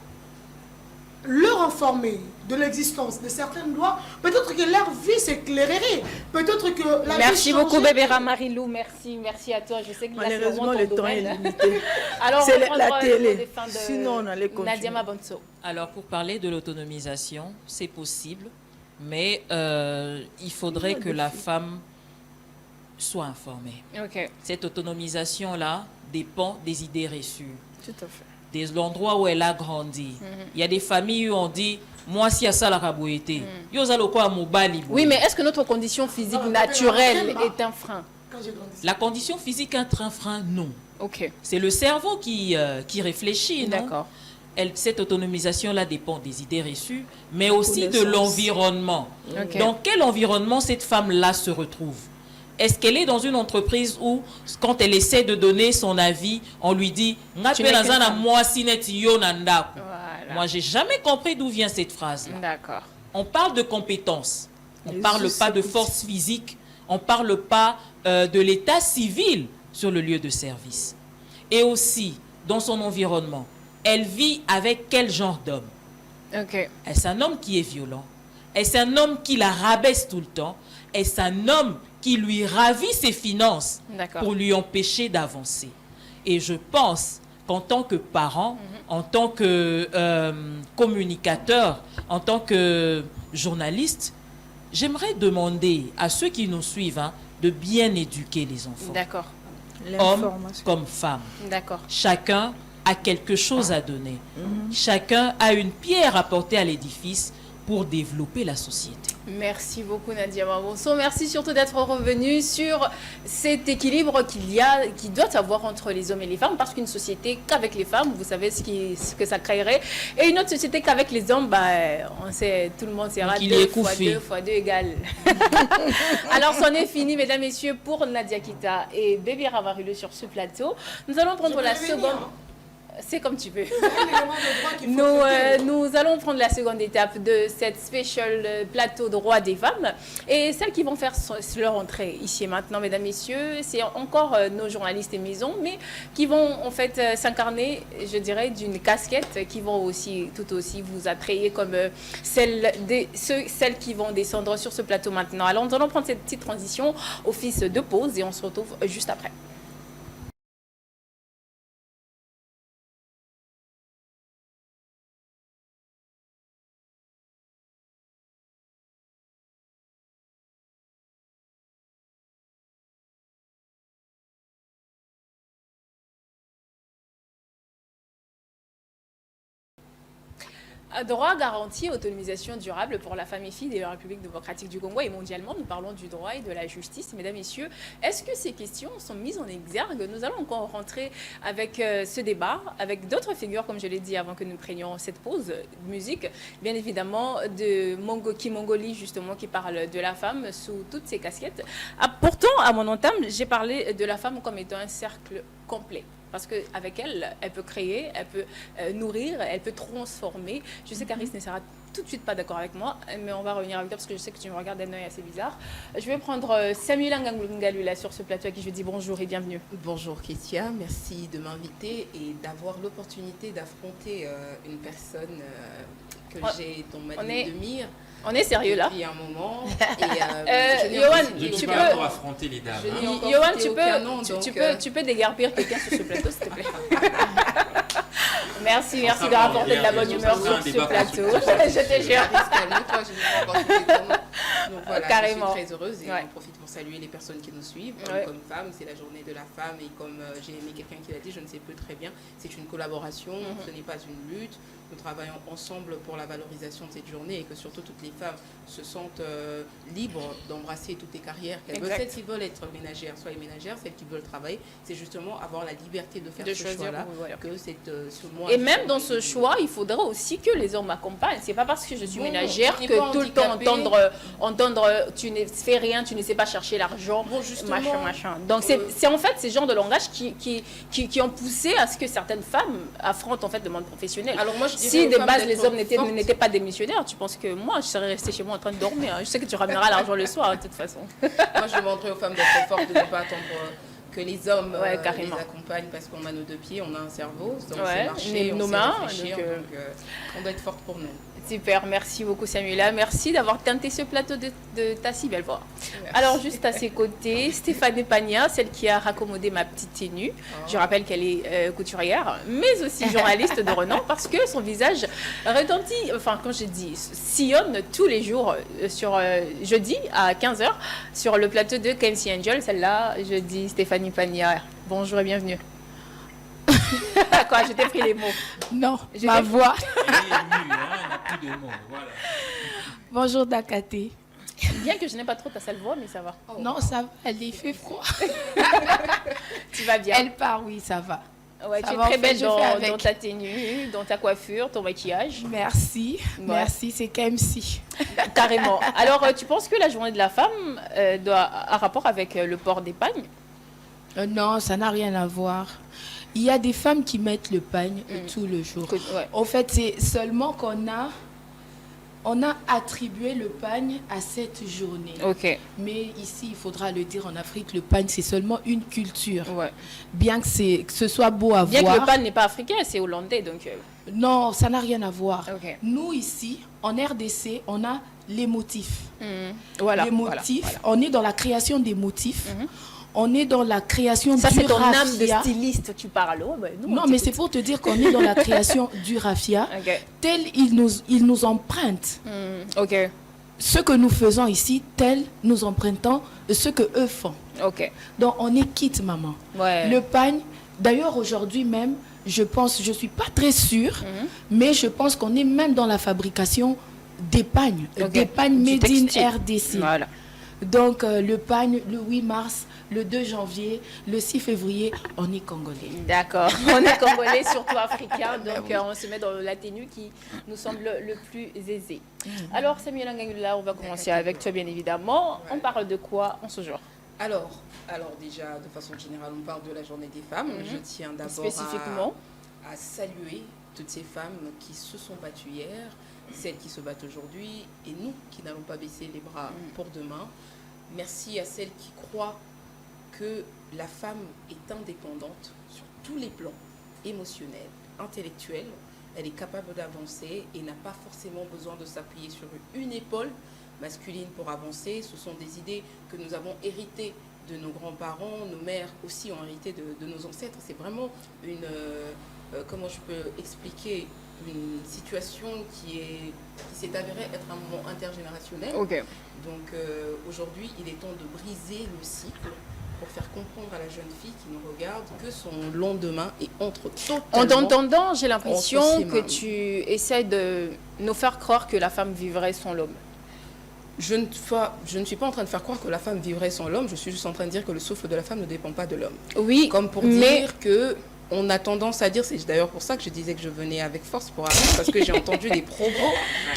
[SPEAKER 2] leur informer de l'existence de certaines lois, peut-être que leur vie s'éclairerait, peut-être que la
[SPEAKER 1] Merci beaucoup Bébéra Marie-Lou, merci à toi, je sais que
[SPEAKER 3] malheureusement le temps est limité.
[SPEAKER 1] Alors
[SPEAKER 3] c'est la télé, sinon on allait continuer.
[SPEAKER 1] Nadia Mabonso.
[SPEAKER 4] Alors pour parler de l'autonomisation, c'est possible, mais il faudrait que la femme soit informée. Cette autonomisation-là dépend des idées reçues.
[SPEAKER 3] Tout à fait.
[SPEAKER 4] De l'endroit où elle a grandi. Il y a des familles où on dit moi si à ça la rabouité. Oui,
[SPEAKER 1] mais est-ce que notre condition physique naturelle est un frein?
[SPEAKER 4] La condition physique est un frein, non. C'est le cerveau qui réfléchit, non?
[SPEAKER 1] D'accord.
[SPEAKER 4] cette autonomisation-là dépend des idées reçues, mais aussi de
[SPEAKER 3] Connaissance.
[SPEAKER 4] l'environnement.
[SPEAKER 1] Ok.
[SPEAKER 4] Dans quel environnement cette femme-là se retrouve? Est-ce qu'elle est dans une entreprise où, quand elle essaie de donner son avis, on lui dit «
[SPEAKER 1] Tu n'es qu'une femme.
[SPEAKER 4] Voilà.
[SPEAKER 1] Voilà.
[SPEAKER 4] Moi, j'ai jamais compris d'où vient cette phrase-là.
[SPEAKER 1] D'accord.
[SPEAKER 4] On parle de compétences. On ne
[SPEAKER 3] Les
[SPEAKER 4] parle
[SPEAKER 3] us
[SPEAKER 4] pas de
[SPEAKER 3] et coutumes.
[SPEAKER 4] force physique. On ne parle pas de l'état civil sur le lieu de service. Et aussi, dans son environnement, elle vit avec quel genre d'homme?
[SPEAKER 1] Ok.
[SPEAKER 4] Est-ce un homme qui est violent? Est-ce un homme qui la rabaisse tout le temps? Est-ce un homme qui lui ravit ses finances
[SPEAKER 1] D'accord.
[SPEAKER 4] pour lui empêcher d'avancer? Et je pense qu'en tant que parent, en tant que communicateur, en tant que journaliste, j'aimerais demander à ceux qui nous suivent de bien éduquer les enfants,
[SPEAKER 1] D'accord.
[SPEAKER 4] hommes
[SPEAKER 3] L'information.
[SPEAKER 4] comme femmes.
[SPEAKER 1] D'accord.
[SPEAKER 4] Chacun a quelque chose à donner. Chacun a une pierre à porter à l'édifice pour développer la société.
[SPEAKER 1] Merci beaucoup Nadia Mabonso. Merci surtout d'être revenu sur cet équilibre qui doit avoir entre les hommes et les femmes, parce qu'une société qu'avec les femmes, vous savez ce que ça créerait, et une autre société qu'avec les hommes, on sait, tout le monde sera
[SPEAKER 4] Donc, il
[SPEAKER 1] 2
[SPEAKER 4] est
[SPEAKER 1] fois
[SPEAKER 4] couffé.
[SPEAKER 1] 2 fois 2 égale. Alors, c'en est fini, mesdames, messieurs, pour Nadia Kita et Bébé Ravarilou sur ce plateau. Nous allons prendre la seconde... C'est comme tu veux. Nous allons prendre la seconde étape de cette spécial plateau droit des femmes. Et celles qui vont faire leur entrée ici et maintenant, mesdames, messieurs, c'est encore nos journalistes et maisons, mais qui vont en fait s'incarner, je dirais, d'une casquette, qui vont aussi, tout aussi, vous attrayer comme celles qui vont descendre sur ce plateau maintenant. Alors, nous allons prendre cette petite transition au fils de pause et on se retrouve juste après. Droit garanti, autonomisation durable pour la femme et fille de la République démocratique du Congo et mondialement, nous parlons du droit et de la justice. Mesdames, messieurs, est-ce que ces questions sont mises en exergue? Nous allons encore rentrer avec ce débat, avec d'autres figures, comme je l'ai dit avant que nous prenions cette pause musique, bien évidemment de Kimongoli, justement, qui parle de la femme sous toutes ses casquettes. Pourtant, à mon entame, j'ai parlé de la femme comme étant un cercle complet. Parce qu'avec elle, elle peut créer, elle peut nourrir, elle peut transformer. Je sais qu'Aris ne sera tout de suite pas d'accord avec moi, mais on va revenir avec toi parce que je sais que tu me regardes d'un œil assez bizarre. Je vais prendre Samuel Ngangalula sur ce plateau à qui je dis bonjour et bienvenue.
[SPEAKER 10] Bonjour Kétia, merci de m'inviter et d'avoir l'opportunité d'affronter une personne que j'ai dans ma ligne de mire.
[SPEAKER 1] On est sérieux là.
[SPEAKER 10] Depuis un moment.
[SPEAKER 1] Yoann,
[SPEAKER 5] tu peux affronter les dames.
[SPEAKER 1] Yoann, tu peux déguerpir quelqu'un sur ce plateau, s'il te plaît. Merci de rapporter de la bonne humeur sur ce plateau. Je te jure.
[SPEAKER 10] Donc voilà,
[SPEAKER 1] carrément.
[SPEAKER 10] je suis très heureuse et on profite pour saluer les personnes qui nous suivent. Comme femme, c'est la journée de la femme et comme j'ai aimé quelqu'un qui l'a dit, je ne sais plus très bien, c'est une collaboration, ce n'est pas une lutte. Nous travaillons ensemble pour la valorisation de cette journée et que surtout toutes les femmes se sentent libres d'embrasser toutes les carrières qu'elles veulent. Celles qui veulent être ménagères, soient les ménagères, celles qui veulent travailler, c'est justement avoir la liberté de faire ce choix-là.
[SPEAKER 1] Et même dans ce choix, il faudra aussi que les hommes m'accompagnent. C'est pas parce que je suis ménagère que tout le temps entendre tu ne fais rien, tu ne sais pas chercher l'argent, machin. Donc c'est en fait ces genres de langage qui ont poussé à ce que certaines femmes affrontent en fait le monde professionnel.
[SPEAKER 10] Alors moi,
[SPEAKER 1] si de base les hommes n'étaient pas des missionnaires, tu penses que moi je serais restée chez moi en train de dormir. Je sais que tu ramèneras l'argent le soir de toute façon.
[SPEAKER 10] Moi je demanderais aux femmes d'être fortes, de ne pas attendre que les hommes
[SPEAKER 1] carrément.
[SPEAKER 10] les accompagnent parce qu'on a nos deux pieds, on a un cerveau, on sait marcher,
[SPEAKER 1] nos
[SPEAKER 10] on
[SPEAKER 1] mains,
[SPEAKER 10] sait réfléchir, donc on doit être forte pour nous.
[SPEAKER 1] Super, merci beaucoup Samuela. Merci d'avoir teinté ce plateau de ta si belle voix.
[SPEAKER 10] Merci.
[SPEAKER 1] Alors juste à ses côtés, Stéphanie Pagna, celle qui a raccommodé ma petite tenue. Je rappelle qu'elle est couturière, mais aussi journaliste de renom parce que son visage retentit, enfin comme je dis, sillonne tous les jours sur jeudi à 15h sur le plateau de KMC Angel. Celle-là, je dis Stéphanie Pagna. Bonjour et bienvenue. Quoi, je t'ai pris les mots.
[SPEAKER 11] Non, ma voix.
[SPEAKER 5] Voilà.
[SPEAKER 11] Bonjour Dakaté.
[SPEAKER 1] Bien que je n'ai pas trop ta sale voix, mais ça va.
[SPEAKER 11] Non, ça va, il fait froid.
[SPEAKER 1] Tu vas bien.
[SPEAKER 11] Elle part, oui, ça va.
[SPEAKER 1] Ouais, tu es
[SPEAKER 11] va,
[SPEAKER 1] très
[SPEAKER 11] en fait,
[SPEAKER 1] belle
[SPEAKER 11] je
[SPEAKER 1] dans,
[SPEAKER 11] fais avec.
[SPEAKER 1] dans ta tenue, dans ta coiffure, ton maquillage.
[SPEAKER 11] Merci,
[SPEAKER 1] Ouais.
[SPEAKER 11] merci, c'est KMC.
[SPEAKER 1] Carrément. Alors, tu penses que la journée de la femme a rapport avec le port d'épagne?
[SPEAKER 11] Non, ça n'a rien à voir. Il y a des femmes qui mettent le pagne tout le jour.
[SPEAKER 1] Ouais.
[SPEAKER 11] En fait, c'est seulement on a attribué le pagne à cette journée.
[SPEAKER 1] Ok.
[SPEAKER 11] Mais ici, il faudra le dire, en Afrique, le pagne, c'est seulement une culture.
[SPEAKER 1] Ouais.
[SPEAKER 11] Bien que ce soit beau à
[SPEAKER 1] Bien
[SPEAKER 11] voir.
[SPEAKER 1] que le pagne n'est pas africain, c'est hollandais, donc...
[SPEAKER 11] Non, ça n'a rien à voir.
[SPEAKER 1] Ok.
[SPEAKER 11] Nous, ici, en RDC, on a les motifs.
[SPEAKER 1] Voilà.
[SPEAKER 11] Les motifs, on est dans la création des motifs. On est dans la création
[SPEAKER 1] Ça,
[SPEAKER 11] du
[SPEAKER 1] c'est ton âme de
[SPEAKER 11] raffia.
[SPEAKER 1] styliste, tu parles. Oh, ben, nous,
[SPEAKER 11] Non,
[SPEAKER 1] on
[SPEAKER 11] mais
[SPEAKER 1] t'écoute.
[SPEAKER 11] c'est pour te dire qu'on est dans la création du raffia.
[SPEAKER 1] Ok.
[SPEAKER 11] Tel ils nous empruntent.
[SPEAKER 1] Ok.
[SPEAKER 11] Ce que nous faisons ici, tel nous empruntons ce que eux font.
[SPEAKER 1] Ok.
[SPEAKER 11] Donc, on est quitte, maman.
[SPEAKER 1] Ouais.
[SPEAKER 11] Le pagne, d'ailleurs, aujourd'hui même, je suis pas très sûre, mais je pense qu'on est même dans la fabrication des pagnes.
[SPEAKER 1] Ok.
[SPEAKER 11] Des pagnes
[SPEAKER 1] Du
[SPEAKER 11] made in
[SPEAKER 1] textile.
[SPEAKER 11] RDC.
[SPEAKER 1] Voilà.
[SPEAKER 11] Donc, le pagne, le 8 mars, le 2 janvier, le 6 février, on est congolais.
[SPEAKER 1] D'accord. On est congolais, surtout africains, donc on se met dans la tenue qui nous semble le plus aisée. Alors, Samuel Ngangula, on va commencer avec toi, bien évidemment. On parle de quoi en ce jour?
[SPEAKER 10] Alors déjà, de façon générale, on parle de la journée des femmes. Je tiens d'abord
[SPEAKER 1] Spécifiquement
[SPEAKER 10] à saluer toutes ces femmes qui se sont battues hier, celles qui se battent aujourd'hui, et nous qui n'allons pas baisser les bras pour demain. Merci à celles qui croient que la femme est indépendante sur tous les plans, émotionnels, intellectuels. Elle est capable d'avancer et n'a pas forcément besoin de s'appuyer sur une épaule masculine pour avancer. Ce sont des idées que nous avons héritées de nos grands-parents, nos mères aussi ont hérité de nos ancêtres. C'est vraiment comment je peux expliquer, une situation qui s'est avérée être un moment intergénérationnel.
[SPEAKER 1] Ok.
[SPEAKER 10] Donc aujourd'hui, il est temps de briser le cycle pour faire comprendre à la jeune fille qui nous regarde que son lendemain est entre totalement...
[SPEAKER 1] En t'entendant, j'ai l'impression
[SPEAKER 10] entre ses
[SPEAKER 1] que
[SPEAKER 10] mains.
[SPEAKER 1] tu essaies de nous faire croire que la femme vivrait sans l'homme.
[SPEAKER 10] Je ne suis pas en train de faire croire que la femme vivrait sans l'homme, je suis juste en train de dire que le souffle de la femme ne dépend pas de l'homme.
[SPEAKER 1] Oui,
[SPEAKER 10] Comme pour
[SPEAKER 1] mais...
[SPEAKER 10] dire que on a tendance à dire, c'est d'ailleurs pour ça que je disais que je venais avec force pour arriver, parce que j'ai entendu des propos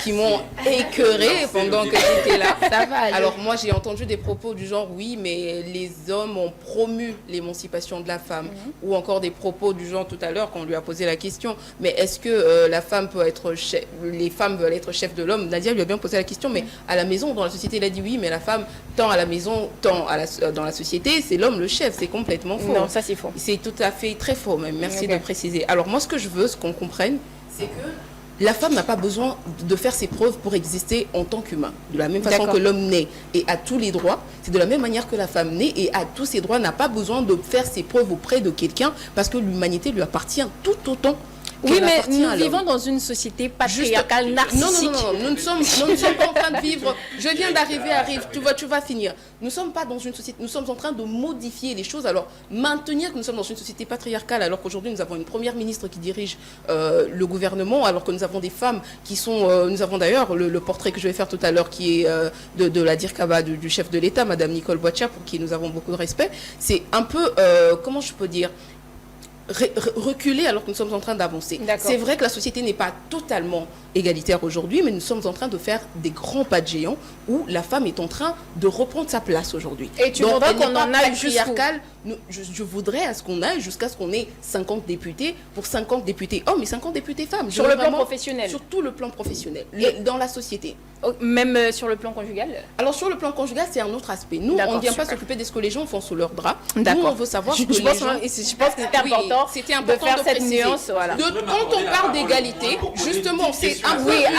[SPEAKER 10] qui m'ont écœurée pendant que j'étais là.
[SPEAKER 11] Ça va aller.
[SPEAKER 10] Alors moi j'ai entendu des propos du genre oui mais les hommes ont promu l'émancipation de la femme, ou encore des propos du genre tout à l'heure quand on lui a posé la question mais est-ce que la femme peut être chef, les femmes veulent être chef de l'homme. Nadia lui a bien posé la question mais à la maison dans la société il a dit oui mais la femme tant à la maison tant dans la société c'est l'homme le chef. C'est complètement faux.
[SPEAKER 1] Non, ça c'est faux.
[SPEAKER 10] C'est tout à fait très faux même. Merci
[SPEAKER 1] Ok.
[SPEAKER 10] de préciser. Alors moi ce que je veux, ce qu'on comprenne, c'est que la femme n'a pas besoin de faire ses preuves pour exister en tant qu'humain. De la même façon
[SPEAKER 1] D'accord.
[SPEAKER 10] que l'homme naît et a tous les droits, c'est de la même manière que la femme naît et a tous ses droits, n'a pas besoin de faire ses preuves auprès de quelqu'un parce que l'humanité lui appartient tout autant.
[SPEAKER 1] Oui,
[SPEAKER 10] qu'elle
[SPEAKER 1] mais
[SPEAKER 10] appartient
[SPEAKER 1] nous
[SPEAKER 10] à l'homme.
[SPEAKER 1] vivons dans une société
[SPEAKER 10] Juste-
[SPEAKER 1] patriarcale, narcissique.
[SPEAKER 10] Non, nous ne sommes pas en train de vivre. Je viens d'arriver, tu vas finir. Nous ne sommes pas dans une société, nous sommes en train de modifier les choses. Alors, maintenir que nous sommes dans une société patriarcale, alors qu'aujourd'hui nous avons une première ministre qui dirige le gouvernement, alors que nous avons des femmes qui sont. Nous avons d'ailleurs le portrait que je vais faire tout à l'heure qui est de la Dirkaba du chef de l'État, Madame Nicole Boitia, pour qui nous avons beaucoup de respect. C'est un peu, comment je peux dire, reculer alors que nous sommes en train d'avancer.
[SPEAKER 1] D'accord.
[SPEAKER 10] C'est vrai que la société n'est pas totalement égalitaire aujourd'hui, mais nous sommes en train de faire des grands pas de géant où la femme est en train de reprendre sa place aujourd'hui.
[SPEAKER 1] Et tu
[SPEAKER 10] Donc,
[SPEAKER 1] voudrais
[SPEAKER 10] elle n'est
[SPEAKER 1] qu'on
[SPEAKER 10] pas
[SPEAKER 1] en aille jusqu'où?
[SPEAKER 10] patriarcale. Je voudrais à ce qu'on aille jusqu'à ce qu'on ait 50 députés pour 50 députés hommes et 50 députés femmes.
[SPEAKER 1] Sur
[SPEAKER 10] Je
[SPEAKER 1] le
[SPEAKER 10] veux
[SPEAKER 1] plan
[SPEAKER 10] vraiment-
[SPEAKER 1] professionnel.
[SPEAKER 10] Sur tout le plan professionnel, dans la société.
[SPEAKER 1] Oh, même sur le plan conjugal?
[SPEAKER 10] Alors sur le plan conjugal, c'est un autre aspect. Nous,
[SPEAKER 1] D'accord,
[SPEAKER 10] on ne vient pas
[SPEAKER 1] super.
[SPEAKER 10] s'occuper de ce que les gens font sous leurs draps. Nous,
[SPEAKER 1] D'accord.
[SPEAKER 10] on veut savoir
[SPEAKER 1] Je
[SPEAKER 10] ce que
[SPEAKER 1] pense
[SPEAKER 10] les gens...
[SPEAKER 1] que c'était important,
[SPEAKER 10] C'était important
[SPEAKER 1] de faire cette
[SPEAKER 10] préciser.
[SPEAKER 1] nuance. Voilà.
[SPEAKER 10] Quand on parle d'égalité, justement, c'est un peu
[SPEAKER 1] Oui,
[SPEAKER 10] une-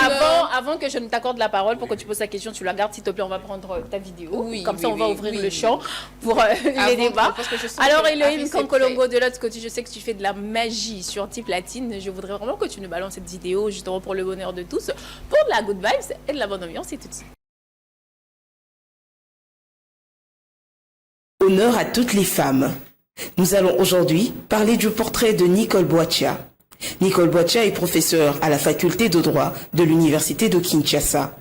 [SPEAKER 1] avant que je ne t'accorde la parole pour que tu poses ta question, tu la gardes s'il te plaît, on va prendre ta vidéo.
[SPEAKER 10] Oui,
[SPEAKER 1] Comme ça,
[SPEAKER 10] oui,
[SPEAKER 1] on va
[SPEAKER 10] oui,
[SPEAKER 1] ouvrir
[SPEAKER 10] oui.
[SPEAKER 1] le champ pour les
[SPEAKER 10] Avant,
[SPEAKER 1] débats.
[SPEAKER 10] parce que je sens
[SPEAKER 1] Alors,
[SPEAKER 10] que
[SPEAKER 1] Elohim
[SPEAKER 10] Harry, c'est
[SPEAKER 1] Kankolongo, de l'autre côté, je sais que tu fais de la magie sur Type Latine. Je voudrais vraiment que tu nous balances cette vidéo, justement pour le bonheur de tous, pour de la good vibes et de la bonne ambiance et tout de suite.
[SPEAKER 12] Honneur à toutes les femmes. Nous allons aujourd'hui parler du portrait de Nicole Boitia. Nicole Boitia est professeure à la faculté de droit de l'université de Kinshasa.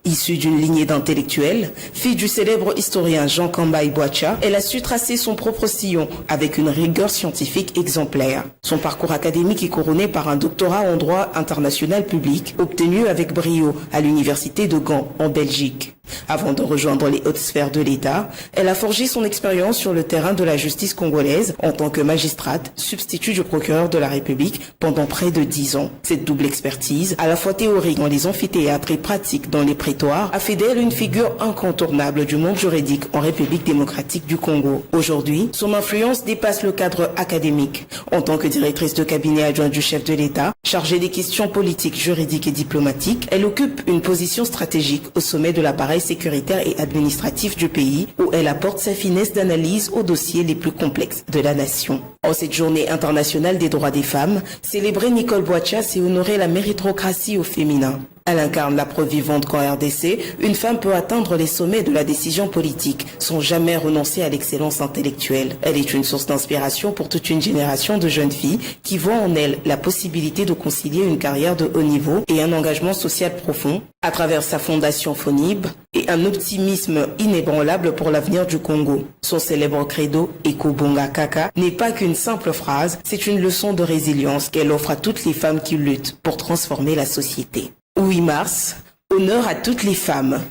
[SPEAKER 12] Issue d'une lignée d'intellectuels, fille du célèbre historien Jean Kambay Boacha, elle a su tracer son propre sillon avec une rigueur scientifique exemplaire. Son parcours académique est couronné par un doctorat en droit international public obtenu avec brio à l'université de Gand en Belgique. Avant de rejoindre les hautes sphères de l'État, elle a forgé son expérience sur le terrain de la justice congolaise en tant que magistrate, substitut du procureur de la République pendant près de 10 ans. Cette double expertise, à la fois théorique dans les amphithéâtres et pratique dans les prétoires, a fait d'elle une figure incontournable du monde juridique en République démocratique du Congo. Aujourd'hui, son influence dépasse le cadre académique. En tant que directrice de cabinet adjointe du chef de l'État, chargée des questions politiques, juridiques et diplomatiques, elle occupe une position stratégique au sommet de l'appareil sécuritaire et administratif du pays, où elle apporte sa finesse d'analyse aux dossiers les plus complexes de la nation. En cette journée internationale des droits des femmes, célébrer Nicole Boacha, c'est honorer la méritocratie au féminin. Elle incarne la preuve vivante qu'en RDC, une femme peut atteindre les sommets de la décision politique sans jamais renoncer à l'excellence intellectuelle. Elle est une source d'inspiration pour toute une génération de jeunes filles qui voient en elle la possibilité de concilier une carrière de haut niveau et un engagement social profond à travers sa fondation FONIB et un optimisme inébranlable pour l'avenir du Congo. Son célèbre credo « Ekobonga Kaka » n'est pas qu'une simple phrase, c'est une leçon de résilience qu'elle offre à toutes les femmes qui luttent pour transformer la société. 8 mars, honneur à toutes les femmes.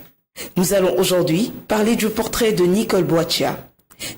[SPEAKER 12] Nous allons aujourd'hui parler du portrait de Nicole Boacha.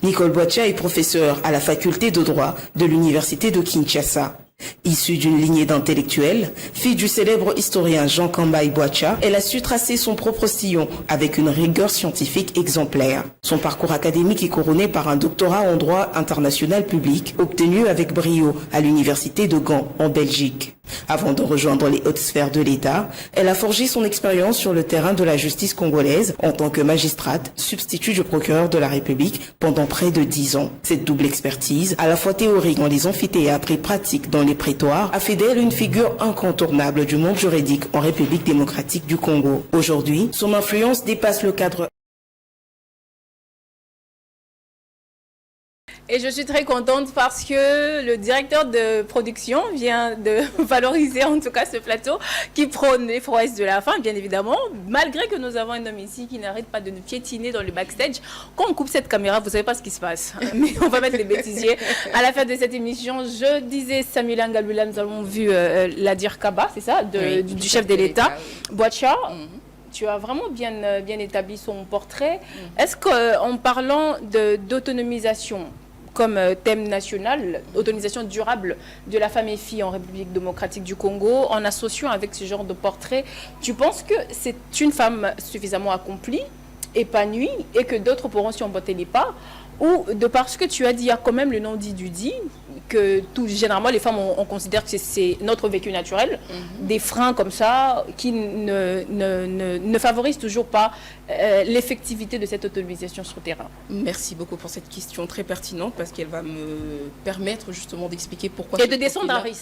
[SPEAKER 12] Nicole Boacha est professeure à la faculté de droit de l'université de Kinshasa. Issue d'une lignée d'intellectuels, fille du célèbre historien Jean Kambay Boacha, elle a su tracer son propre sillon avec une rigueur scientifique exemplaire. Son parcours académique est couronné par un doctorat en droit international public obtenu avec brio à l'université de Gand en Belgique. Avant de rejoindre les hautes sphères de l'État, elle a forgé son expérience sur le terrain de la justice congolaise en tant que magistrate, substitut du procureur de la République pendant près de 10 ans. Cette double expertise, à la fois théorique dans les amphithéâtres et pratique dans les prétoires, a fait d'elle une figure incontournable du monde juridique en République démocratique du Congo. Aujourd'hui, son influence dépasse le cadre.
[SPEAKER 1] Et je suis très contente parce que le directeur de production vient de valoriser en tout cas ce plateau qui prône les prouesses de la femme, bien évidemment, malgré que nous avons un homme ici qui n'arrête pas de nous piétiner dans le backstage. Quand on coupe cette caméra, vous ne savez pas ce qui se passe, mais on va mettre les bêtisiers. À la fin de cette émission, je disais Samuel Angalula, nous avons vu la dire Kaba, c'est ça, du chef de l'État, Boacha. Tu as vraiment bien établi son portrait. Est-ce qu'en parlant d'autonomisation, comme thème national, autonomisation durable de la femme et fille en République démocratique du Congo, en associant avec ce genre de portrait, tu penses que c'est une femme suffisamment accomplie, épanouie, et que d'autres pourront s'y emboîter les pas, ou de parce que tu as dit, il y a quand même le non dit du dit, que généralement les femmes, on considère que c'est notre vécu naturel, des freins comme ça qui ne favorisent toujours pas l'effectivité de cette autonomisation sur le terrain.
[SPEAKER 10] Merci beaucoup pour cette question très pertinente parce qu'elle va me permettre justement d'expliquer pourquoi.
[SPEAKER 1] Et de descendre à Harris.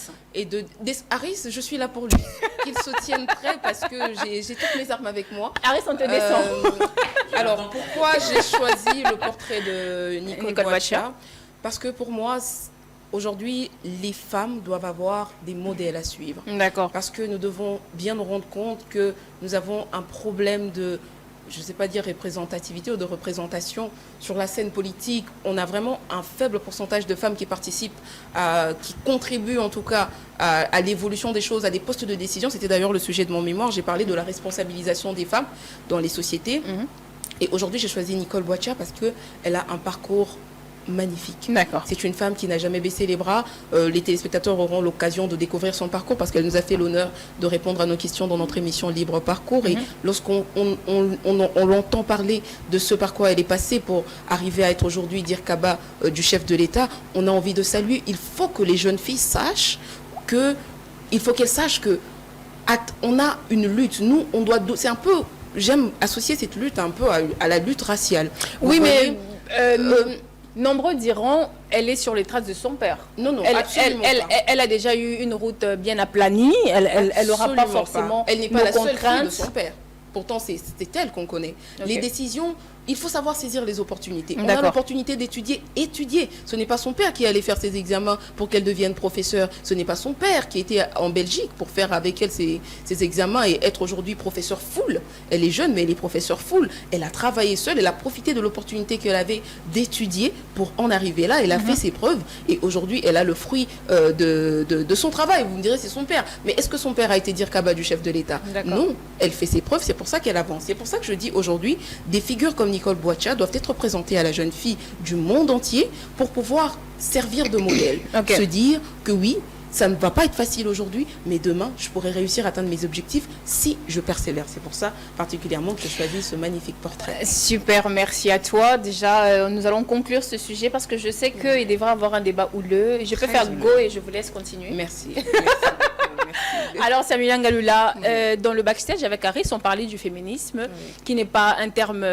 [SPEAKER 10] Harris, je suis là pour lui. Qu'il se tienne prêt parce que j'ai toutes mes armes avec moi.
[SPEAKER 1] Harris, on te descend.
[SPEAKER 10] Alors, pourquoi j'ai choisi le portrait de Nicole Boacha? Parce que pour moi, aujourd'hui, les femmes doivent avoir des modèles à suivre.
[SPEAKER 1] D'accord.
[SPEAKER 10] Parce que nous devons bien nous rendre compte que nous avons un problème de, je ne sais pas dire représentativité ou de représentation sur la scène politique. On a vraiment un faible pourcentage de femmes qui participent, qui contribuent en tout cas à l'évolution des choses, à des postes de décision. C'était d'ailleurs le sujet de mon mémoire. J'ai parlé de la responsabilisation des femmes dans les sociétés. Et aujourd'hui, j'ai choisi Nicole Boacha parce qu'elle a un parcours magnifique.
[SPEAKER 1] D'accord.
[SPEAKER 10] C'est une femme qui n'a jamais baissé les bras. Les téléspectateurs auront l'occasion de découvrir son parcours parce qu'elle nous a fait l'honneur de répondre à nos questions dans notre émission Libre Parcours. Et lorsqu'on l'entend parler de ce parcours elle est passée pour arriver à être aujourd'hui Dirkaba du chef de l'État, on a envie de saluer. Il faut que les jeunes filles sachent qu'elles sachent que on a une lutte. Nous, on doit. C'est un peu. J'aime associer cette lutte un peu à la lutte raciale.
[SPEAKER 1] Oui, mais nombreux diront elle est sur les traces de son père.
[SPEAKER 10] Non,
[SPEAKER 1] elle a déjà eu une route bien aplanie. Elle n'aura pas forcément.
[SPEAKER 10] Elle n'est pas la seule fille de son père. Pourtant, c'est elle qu'on connaît. Okay. Les décisions il faut savoir saisir les opportunités. On a l'opportunité d'étudier, étudier. Ce n'est pas son père qui allait faire ses examens pour qu'elle devienne professeure. Ce n'est pas son père qui était en Belgique pour faire avec elle ses examens et être aujourd'hui professeur full. Elle est jeune, mais elle est professeure full. Elle a travaillé seule, elle a profité de l'opportunité qu'elle avait d'étudier pour en arriver là. Elle a fait ses preuves et aujourd'hui, elle a le fruit de son travail. Vous me direz, c'est son père. Mais est-ce que son père a été dire Kaba du chef de l'État? Non, elle fait ses preuves, c'est pour ça qu'elle avance. C'est pour ça que je dis aujourd'hui, des figures comme Nicole Boitia doivent être présentées à la jeune fille du monde entier pour pouvoir servir de modèle. Se dire que oui, ça ne va pas être facile aujourd'hui, mais demain, je pourrai réussir à atteindre mes objectifs si je persévère. C'est pour ça, particulièrement, que je choisis ce magnifique portrait.
[SPEAKER 1] Super, merci à toi. Déjà, nous allons conclure ce sujet parce que je sais qu'il devra avoir un débat houleux. Je peux faire go et je vous laisse continuer.
[SPEAKER 10] Merci.
[SPEAKER 1] Alors, Samuel Ngalula, dans le backstage avec Harris, on parlait du féminisme, qui n'est pas un terme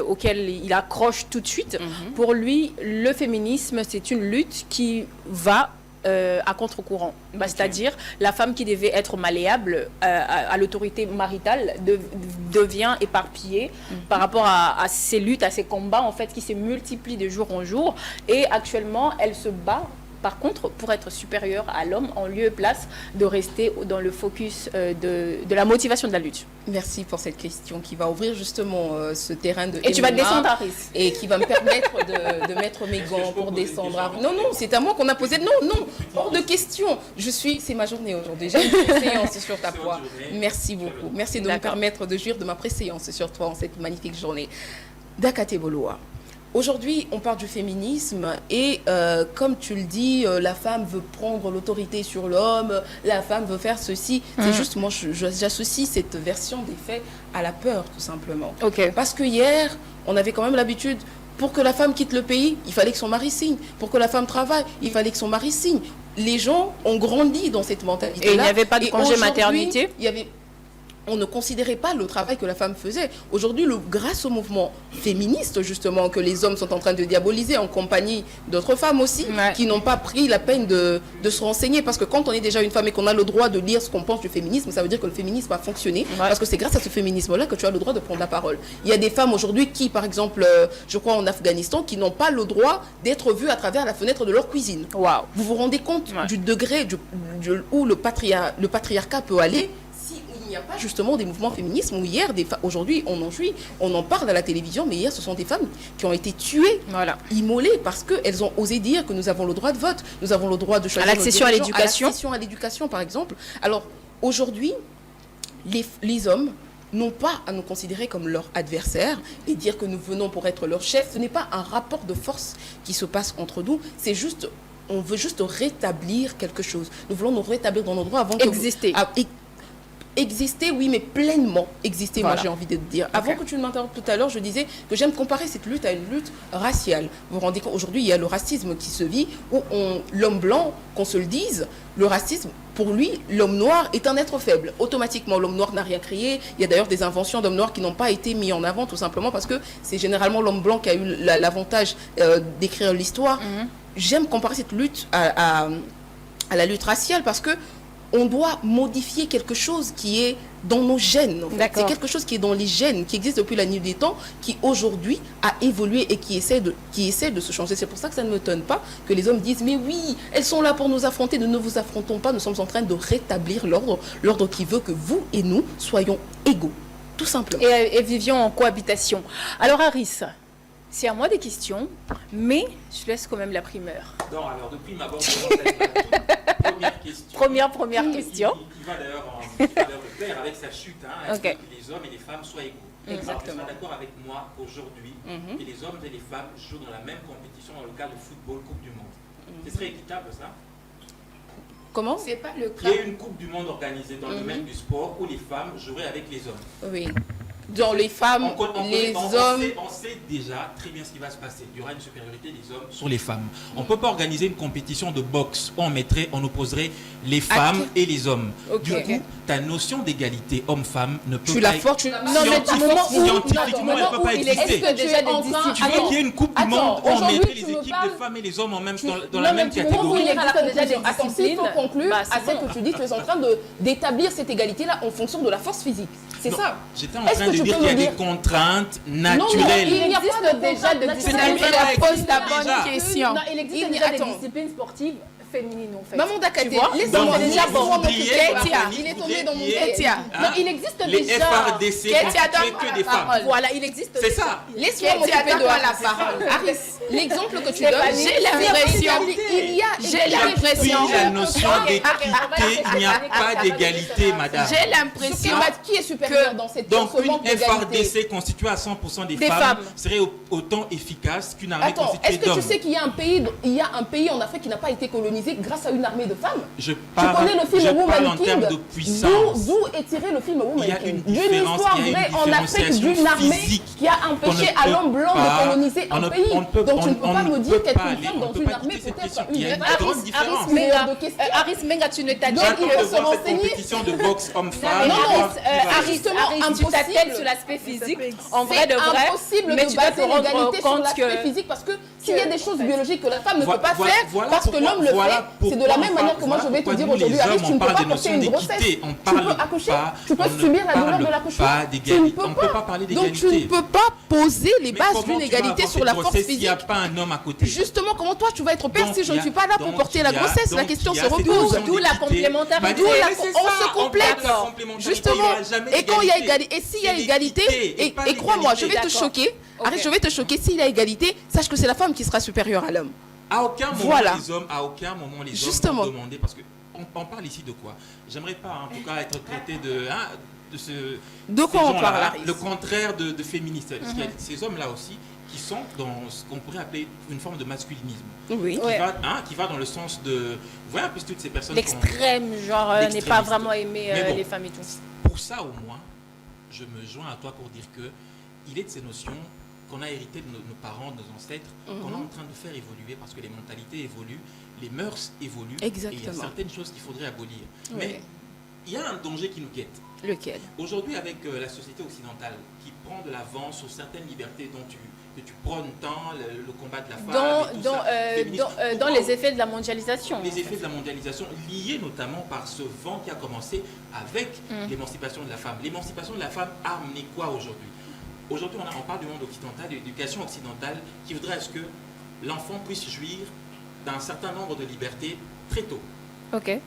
[SPEAKER 1] auquel il accroche tout de suite. Pour lui, le féminisme, c'est une lutte qui va à contre-courant. C'est-à-dire, la femme qui devait être malléable à l'autorité maritale devient éparpillée par rapport à ces luttes, à ces combats, en fait, qui se multiplient de jour en jour. Et actuellement, elle se bat par contre, pour être supérieure à l'homme, en lieu et place de rester dans le focus de la motivation de la lutte.
[SPEAKER 10] Merci pour cette question qui va ouvrir justement ce terrain de
[SPEAKER 1] Et tu vas descendre, Harris.
[SPEAKER 10] Et qui va me permettre de mettre mes gants pour descendre. Non, c'est à moi qu'on a posé. Non, hors de question. C'est ma journée aujourd'hui. J'ai une préséance sur ta voix. Merci beaucoup. Merci de me permettre de jouir de ma préséance sur toi en cette magnifique journée. Dakate Boloa. Aujourd'hui, on parle du féminisme et comme tu le dis, la femme veut prendre l'autorité sur l'homme, la femme veut faire ceci. C'est juste, moi, j'associe cette version des faits à la peur, tout simplement. Parce que hier, on avait quand même l'habitude, pour que la femme quitte le pays, il fallait que son mari signe. Pour que la femme travaille, il fallait que son mari signe. Les gens ont grandi dans cette mentalité-là.
[SPEAKER 1] Et il n'y avait pas de congé maternité.
[SPEAKER 10] On ne considérait pas le travail que la femme faisait. Aujourd'hui, grâce au mouvement féministe, justement, que les hommes sont en train de diaboliser en compagnie d'autres femmes aussi, qui n'ont pas pris la peine de se renseigner. Parce que quand on est déjà une femme et qu'on a le droit de lire ce qu'on pense du féminisme, ça veut dire que le féminisme a fonctionné. Parce que c'est grâce à ce féminisme-là que tu as le droit de prendre la parole. Il y a des femmes aujourd'hui qui, par exemple, je crois en Afghanistan, qui n'ont pas le droit d'être vues à travers la fenêtre de leur cuisine. Vous vous rendez compte du degré où le patriarcat peut aller? Il n'y a pas justement des mouvements féministes où hier, aujourd'hui, on en jouit, on en parle à la télévision, mais hier, ce sont des femmes qui ont été tuées, immolées, parce qu'elles ont osé dire que nous avons le droit de vote, nous avons le droit de choisir
[SPEAKER 1] l'accession à l'éducation.
[SPEAKER 10] L'accession à l'éducation, par exemple. Alors, aujourd'hui, les hommes n'ont pas à nous considérer comme leur adversaire et dire que nous venons pour être leur chef. Ce n'est pas un rapport de force qui se passe entre nous, c'est juste, on veut juste rétablir quelque chose. Nous voulons nous rétablir dans nos droits avant
[SPEAKER 1] exister.
[SPEAKER 10] Exister, oui, mais pleinement exister, moi j'ai envie de te dire. Avant que tu ne m'interrompes tout à l'heure, je disais que j'aime comparer cette lutte à une lutte raciale. Vous vous rendez compte, aujourd'hui, il y a le racisme qui se vit, où l'homme blanc, qu'on se le dise, le racisme, pour lui, l'homme noir est un être faible. Automatiquement, l'homme noir n'a rien créé. Il y a d'ailleurs des inventions d'hommes noirs qui n'ont pas été mis en avant, tout simplement parce que c'est généralement l'homme blanc qui a eu l'avantage d'écrire l'histoire. J'aime comparer cette lutte à la lutte raciale parce que on doit modifier quelque chose qui est dans nos gènes. En fait. C'est quelque chose qui est dans les gènes, qui existe depuis la nuit des temps, qui aujourd'hui a évolué et qui essaie de se changer. C'est pour ça que ça ne m'étonne pas que les hommes disent « Mais oui, elles sont là pour nous affronter, nous ne vous affrontons pas, nous sommes en train de rétablir l'ordre qui veut que vous et nous soyons égaux. » Tout simplement.
[SPEAKER 1] Et vivions en cohabitation. Alors Harris, c'est à moi des questions, mais je laisse quand même la primeur.
[SPEAKER 5] Non, alors depuis ma bonne
[SPEAKER 1] première question.
[SPEAKER 5] Il va d'ailleurs le père avec sa chute, est-ce que les hommes et les femmes soient égaux.
[SPEAKER 10] Exactement.
[SPEAKER 5] Alors, tu es d'accord avec moi aujourd'hui que les hommes et les femmes jouent dans la même compétition dans le cadre de football Coupe du Monde. Ce serait équitable ça?
[SPEAKER 10] Comment?
[SPEAKER 1] C'est pas le cas.
[SPEAKER 5] Il y a une Coupe du Monde organisée dans le domaine du sport où les femmes joueraient avec les hommes.
[SPEAKER 10] Oui. Dans les femmes, les hommes...
[SPEAKER 5] On sait déjà très bien ce qui va se passer. Il y aura une supériorité des hommes sur les femmes. On ne peut pas organiser une compétition de boxe où on opposerait les femmes et les hommes. Du coup, ta notion d'égalité homme-femme ne peut pas être... Scientifiquement, elle ne peut pas exister. Tu veux qu'il y ait une Coupe du Monde où on mettrait les équipes de femmes et les hommes dans la même catégorie.
[SPEAKER 10] Attends, s'il faut conclure à ce que tu dis, tu es en train d'établir cette égalité-là en fonction de la force physique. C'est ça.
[SPEAKER 5] J'étais en
[SPEAKER 10] Est-ce
[SPEAKER 5] train
[SPEAKER 10] que
[SPEAKER 5] de
[SPEAKER 10] tu
[SPEAKER 5] dire
[SPEAKER 10] peux
[SPEAKER 5] qu'il y a
[SPEAKER 10] me
[SPEAKER 5] des
[SPEAKER 10] dire-
[SPEAKER 5] contraintes
[SPEAKER 10] Non, non,
[SPEAKER 5] naturelles.
[SPEAKER 10] il existe déjà des disciplines.
[SPEAKER 11] Elle pose la bonne
[SPEAKER 5] Déjà.
[SPEAKER 11] question.
[SPEAKER 1] Non, il existe
[SPEAKER 10] Il n'y-
[SPEAKER 1] déjà des
[SPEAKER 10] attends.
[SPEAKER 1] disciplines sportives féminines en fait.
[SPEAKER 10] Maman Dakate,
[SPEAKER 1] Tu vois?
[SPEAKER 10] laisse-moi
[SPEAKER 5] Donc,
[SPEAKER 10] déjà
[SPEAKER 5] vous
[SPEAKER 10] voir mon
[SPEAKER 5] voudriez,
[SPEAKER 10] Ketia.
[SPEAKER 5] Fanny,
[SPEAKER 10] Il est
[SPEAKER 5] vous
[SPEAKER 10] tombé dans mon
[SPEAKER 5] voudriez-
[SPEAKER 10] Ketia.
[SPEAKER 1] Non, il existe
[SPEAKER 5] Les
[SPEAKER 1] déjà.
[SPEAKER 5] FRDC
[SPEAKER 11] Ketia,
[SPEAKER 5] constitués
[SPEAKER 11] donne-moi
[SPEAKER 5] que
[SPEAKER 11] la
[SPEAKER 5] des femmes.
[SPEAKER 11] parole.
[SPEAKER 1] Voilà, il existe
[SPEAKER 5] C'est
[SPEAKER 1] déjà.
[SPEAKER 5] ça.
[SPEAKER 10] Laisse-moi
[SPEAKER 11] Ketia,
[SPEAKER 10] m'occuper de
[SPEAKER 11] donne-moi la
[SPEAKER 10] Aris.
[SPEAKER 11] parole.
[SPEAKER 10] Aris, l'exemple que tu
[SPEAKER 1] Stéphanie,
[SPEAKER 10] donnes,
[SPEAKER 11] j'ai l'impression-
[SPEAKER 10] j'ai
[SPEAKER 11] l'impression-
[SPEAKER 5] Depuis la notion d'équité, il n'y a pas d'égalité, madame.
[SPEAKER 11] J'ai l'impression
[SPEAKER 10] qui est supérieur dans cette
[SPEAKER 5] Donc
[SPEAKER 10] ce manque
[SPEAKER 5] une
[SPEAKER 10] d'égalité.
[SPEAKER 5] FRDC constituée à 100% des
[SPEAKER 1] Des
[SPEAKER 5] femmes
[SPEAKER 1] femmes.
[SPEAKER 5] serait autant efficace qu'une armée
[SPEAKER 10] Attends,
[SPEAKER 5] constituée
[SPEAKER 10] est-ce que tu
[SPEAKER 5] d'hommes.
[SPEAKER 10] sais qu'il y a un pays en Afrique qui n'a pas été colonisé grâce à une armée de femmes?
[SPEAKER 5] Je
[SPEAKER 10] Tu
[SPEAKER 5] parle,
[SPEAKER 10] connais le
[SPEAKER 5] je
[SPEAKER 10] film
[SPEAKER 5] parle
[SPEAKER 10] Woman
[SPEAKER 5] en termes de
[SPEAKER 10] King?
[SPEAKER 5] puissance.
[SPEAKER 10] D'où est tiré le film Woman
[SPEAKER 5] Il y a
[SPEAKER 10] King?
[SPEAKER 5] une
[SPEAKER 10] D'une
[SPEAKER 5] différence,
[SPEAKER 10] histoire
[SPEAKER 5] il y a
[SPEAKER 10] vraie
[SPEAKER 5] une
[SPEAKER 10] en Afrique d'une
[SPEAKER 5] différenciation
[SPEAKER 10] armée
[SPEAKER 5] physique
[SPEAKER 10] qui a
[SPEAKER 5] qu'on
[SPEAKER 10] empêché
[SPEAKER 5] ne
[SPEAKER 10] à
[SPEAKER 5] peut
[SPEAKER 10] l'homme blanc
[SPEAKER 5] pas-
[SPEAKER 10] de coloniser
[SPEAKER 5] on
[SPEAKER 10] un
[SPEAKER 5] ne-
[SPEAKER 10] pays.
[SPEAKER 5] on ne peut-
[SPEAKER 10] Donc tu ne
[SPEAKER 5] on-
[SPEAKER 10] peux
[SPEAKER 5] on
[SPEAKER 10] pas
[SPEAKER 5] ne
[SPEAKER 10] me
[SPEAKER 5] peut
[SPEAKER 10] dire
[SPEAKER 5] pas
[SPEAKER 10] qu'être
[SPEAKER 5] aller,
[SPEAKER 10] une femme
[SPEAKER 5] on
[SPEAKER 10] dans
[SPEAKER 5] peut
[SPEAKER 10] une
[SPEAKER 5] pas
[SPEAKER 10] armée
[SPEAKER 5] quitter cette
[SPEAKER 10] peut être
[SPEAKER 5] question.
[SPEAKER 10] une
[SPEAKER 5] Il y a une
[SPEAKER 10] vraie
[SPEAKER 5] grande différence.
[SPEAKER 1] Aris Menga, tu ne t'as
[SPEAKER 10] Donc,
[SPEAKER 1] déjà
[SPEAKER 10] il
[SPEAKER 5] J'attends
[SPEAKER 10] faut
[SPEAKER 5] de
[SPEAKER 10] se
[SPEAKER 5] voir cette
[SPEAKER 10] renseigner.
[SPEAKER 5] compétition de boxe homme-femme.
[SPEAKER 1] Non,
[SPEAKER 5] pour
[SPEAKER 1] mais
[SPEAKER 5] voir qui va
[SPEAKER 1] Aris,
[SPEAKER 10] justement,
[SPEAKER 1] Aris, tu
[SPEAKER 10] impossible.
[SPEAKER 1] t'attelles sur l'aspect physique, en vrai de vrai,
[SPEAKER 10] impossible
[SPEAKER 1] mais
[SPEAKER 10] de
[SPEAKER 1] tu dois te
[SPEAKER 10] baser
[SPEAKER 1] rendre
[SPEAKER 10] l'égalité sur
[SPEAKER 1] compte
[SPEAKER 10] l'aspect
[SPEAKER 1] que...
[SPEAKER 10] physique parce que s'il y a des choses biologiques que la femme ne peut pas
[SPEAKER 5] Voilà-
[SPEAKER 10] faire
[SPEAKER 5] voilà
[SPEAKER 10] parce que
[SPEAKER 5] pourquoi-
[SPEAKER 10] l'homme le
[SPEAKER 5] voilà
[SPEAKER 10] fait, c'est de la
[SPEAKER 5] pourquoi
[SPEAKER 10] même
[SPEAKER 5] on
[SPEAKER 10] manière
[SPEAKER 5] parle-
[SPEAKER 10] que moi je vais te
[SPEAKER 5] pourquoi
[SPEAKER 10] dire
[SPEAKER 5] nous, les
[SPEAKER 10] aujourd'hui, Aris,
[SPEAKER 5] hommes,
[SPEAKER 10] tu
[SPEAKER 5] on
[SPEAKER 10] ne peux
[SPEAKER 5] parle
[SPEAKER 10] pas
[SPEAKER 5] des
[SPEAKER 10] porter
[SPEAKER 5] notions
[SPEAKER 10] une grossesse,
[SPEAKER 5] d'équité, on
[SPEAKER 10] tu
[SPEAKER 5] parle
[SPEAKER 10] peux accoucher,
[SPEAKER 5] pas-
[SPEAKER 10] tu peux
[SPEAKER 5] on ne
[SPEAKER 10] subir la douleur
[SPEAKER 5] parle
[SPEAKER 10] de l'accouchement,
[SPEAKER 5] pas
[SPEAKER 10] tu ne
[SPEAKER 5] d'égalité.
[SPEAKER 10] peux
[SPEAKER 5] On ne peut pas parler
[SPEAKER 10] Donc tu
[SPEAKER 5] d'égalité.
[SPEAKER 10] ne peux pas poser les
[SPEAKER 5] Mais
[SPEAKER 10] bases
[SPEAKER 5] comment
[SPEAKER 10] d'une
[SPEAKER 5] tu vas
[SPEAKER 10] égalité
[SPEAKER 5] avoir
[SPEAKER 10] sur
[SPEAKER 5] cette
[SPEAKER 10] la force
[SPEAKER 5] grossesse s'il n'y a
[SPEAKER 10] physique.
[SPEAKER 5] pas un homme à côté?
[SPEAKER 10] Justement, comment toi tu vas être père
[SPEAKER 5] Donc,
[SPEAKER 10] si je
[SPEAKER 5] il
[SPEAKER 10] ne
[SPEAKER 5] y a-
[SPEAKER 10] suis pas là pour
[SPEAKER 5] donc,
[SPEAKER 10] porter
[SPEAKER 5] il
[SPEAKER 10] la
[SPEAKER 5] y a-
[SPEAKER 10] grossesse? La
[SPEAKER 5] donc,
[SPEAKER 10] question
[SPEAKER 5] il y
[SPEAKER 10] se
[SPEAKER 5] a cette
[SPEAKER 10] repose.
[SPEAKER 5] notion
[SPEAKER 1] D'où la
[SPEAKER 5] d'équité.
[SPEAKER 1] complémentarité.
[SPEAKER 5] Bah,
[SPEAKER 10] D'où la-
[SPEAKER 5] mais c'est
[SPEAKER 10] on
[SPEAKER 5] ça,
[SPEAKER 10] se
[SPEAKER 5] parle de
[SPEAKER 10] complète.
[SPEAKER 5] la complémentarité,
[SPEAKER 10] Justement,
[SPEAKER 5] il y aura jamais
[SPEAKER 10] et quand il y a
[SPEAKER 5] d'égalité.
[SPEAKER 10] égalité, et s'il y a
[SPEAKER 5] C'est
[SPEAKER 10] égalité,
[SPEAKER 5] l'équité et pas
[SPEAKER 10] et crois-moi, je vais te
[SPEAKER 5] l'égalité.
[SPEAKER 10] choquer.
[SPEAKER 1] Ok.
[SPEAKER 10] Arrête, je vais te choquer. S'il y a égalité, sache que c'est la femme qui sera supérieure à l'homme.
[SPEAKER 5] À aucun moment
[SPEAKER 10] Voilà.
[SPEAKER 5] les hommes, à aucun moment les
[SPEAKER 10] Justement.
[SPEAKER 5] hommes vont demander, parce que on parle ici de quoi? J'aimerais pas en tout cas être traité de ce.
[SPEAKER 10] De quoi
[SPEAKER 5] ces
[SPEAKER 10] on
[SPEAKER 5] gens-là,
[SPEAKER 10] parle, Aris?
[SPEAKER 5] le contraire de féministe. Parce qu'il y a ces hommes-là aussi qui sont dans ce qu'on pourrait appeler une forme de masculinisme.
[SPEAKER 10] Oui.
[SPEAKER 5] Qui va dans le sens de. Vous voyez un peu toutes ces personnes.
[SPEAKER 1] L'extrême, genre, n'est pas
[SPEAKER 5] L'extrémiste.
[SPEAKER 1] vraiment aimer
[SPEAKER 5] Mais bon,
[SPEAKER 1] les femmes et tout.
[SPEAKER 5] Pour ça, au moins, je me joins à toi pour dire que il est de ces notions qu'on a héritées de nos parents, de nos ancêtres, qu'on est en train de faire évoluer parce que les mentalités évoluent, les mœurs évoluent.
[SPEAKER 10] Exactement.
[SPEAKER 5] Et il y a certaines choses qu'il faudrait abolir.
[SPEAKER 10] Oui.
[SPEAKER 5] Mais il y a un danger qui nous guette.
[SPEAKER 10] Lequel?
[SPEAKER 5] Aujourd'hui, avec la société occidentale qui prend de l'avance sur certaines libertés que tu prônes tant, le combat de la femme, et tout ça, féministe,
[SPEAKER 1] Dans les effets de la mondialisation.
[SPEAKER 5] les effets de la mondialisation liés notamment par ce vent qui a commencé avec l'émancipation de la femme. L'émancipation de la femme a amené quoi aujourd'hui? Aujourd'hui, on parle du monde occidental, de l'éducation occidentale, qui voudrait à ce que l'enfant puisse jouir d'un certain nombre de libertés très tôt.
[SPEAKER 1] Ok.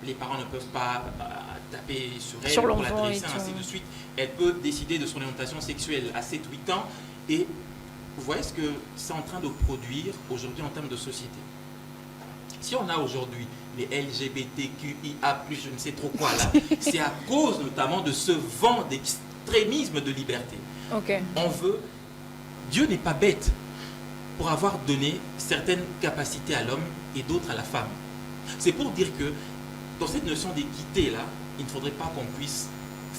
[SPEAKER 5] Les parents ne peuvent pas taper sur elle
[SPEAKER 1] Sur
[SPEAKER 5] pour
[SPEAKER 1] l'enfant
[SPEAKER 5] la
[SPEAKER 1] et
[SPEAKER 5] dresser,
[SPEAKER 1] tout.
[SPEAKER 5] ainsi de suite. Elle peut décider de son orientation sexuelle à 7-8 ans. Et vous voyez ce que c'est en train de produire aujourd'hui en termes de société. Si on a aujourd'hui les LGBTQIA+, je ne sais trop quoi là, c'est à cause notamment de ce vent d'extrémisme de liberté.
[SPEAKER 1] Ok.
[SPEAKER 5] On veut... Dieu n'est pas bête pour avoir donné certaines capacités à l'homme et d'autres à la femme. C'est pour dire que dans cette notion d'équité là, il ne faudrait pas qu'on puisse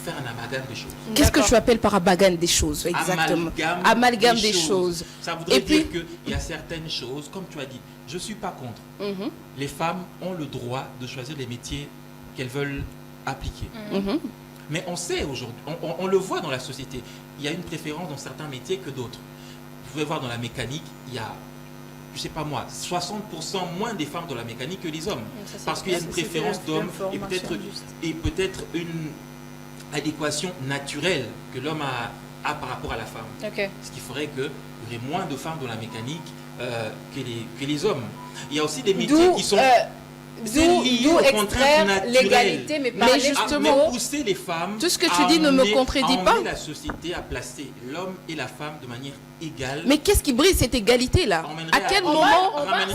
[SPEAKER 5] faire un amalgame des choses.
[SPEAKER 10] Qu'est-ce que tu appelles par amalgame des choses? Exactement.
[SPEAKER 5] Amalgame
[SPEAKER 10] des choses.
[SPEAKER 5] Ça voudrait
[SPEAKER 10] Et puis-
[SPEAKER 5] dire qu'il y a certaines choses, comme tu as dit, je ne suis pas contre. Les femmes ont le droit de choisir les métiers qu'elles veulent appliquer. Mais on sait aujourd'hui, on le voit dans la société, il y a une préférence dans certains métiers que d'autres. Vous pouvez voir dans la mécanique, il y a, je sais pas moi, 60% moins des femmes dans la mécanique que les hommes. Parce qu'il y a une préférence d'hommes et peut-être une adéquation naturelle que l'homme a par rapport à la femme.
[SPEAKER 1] Ok.
[SPEAKER 5] Ce qui ferait qu'il y aurait moins de femmes dans la mécanique que les hommes. Il y a aussi des métiers qui sont... c'est lié
[SPEAKER 1] d'où
[SPEAKER 5] aux
[SPEAKER 1] extraire
[SPEAKER 5] contraintes naturelles.
[SPEAKER 1] l'égalité, mais parler
[SPEAKER 10] justement,
[SPEAKER 5] pousser les femmes,
[SPEAKER 10] tout ce que tu dis ne me contredit
[SPEAKER 5] à
[SPEAKER 10] pas.
[SPEAKER 5] emmener la société à placer l'homme et la femme de manière égale.
[SPEAKER 10] Mais qu'est-ce qui brise cette égalité-là? À quel moment?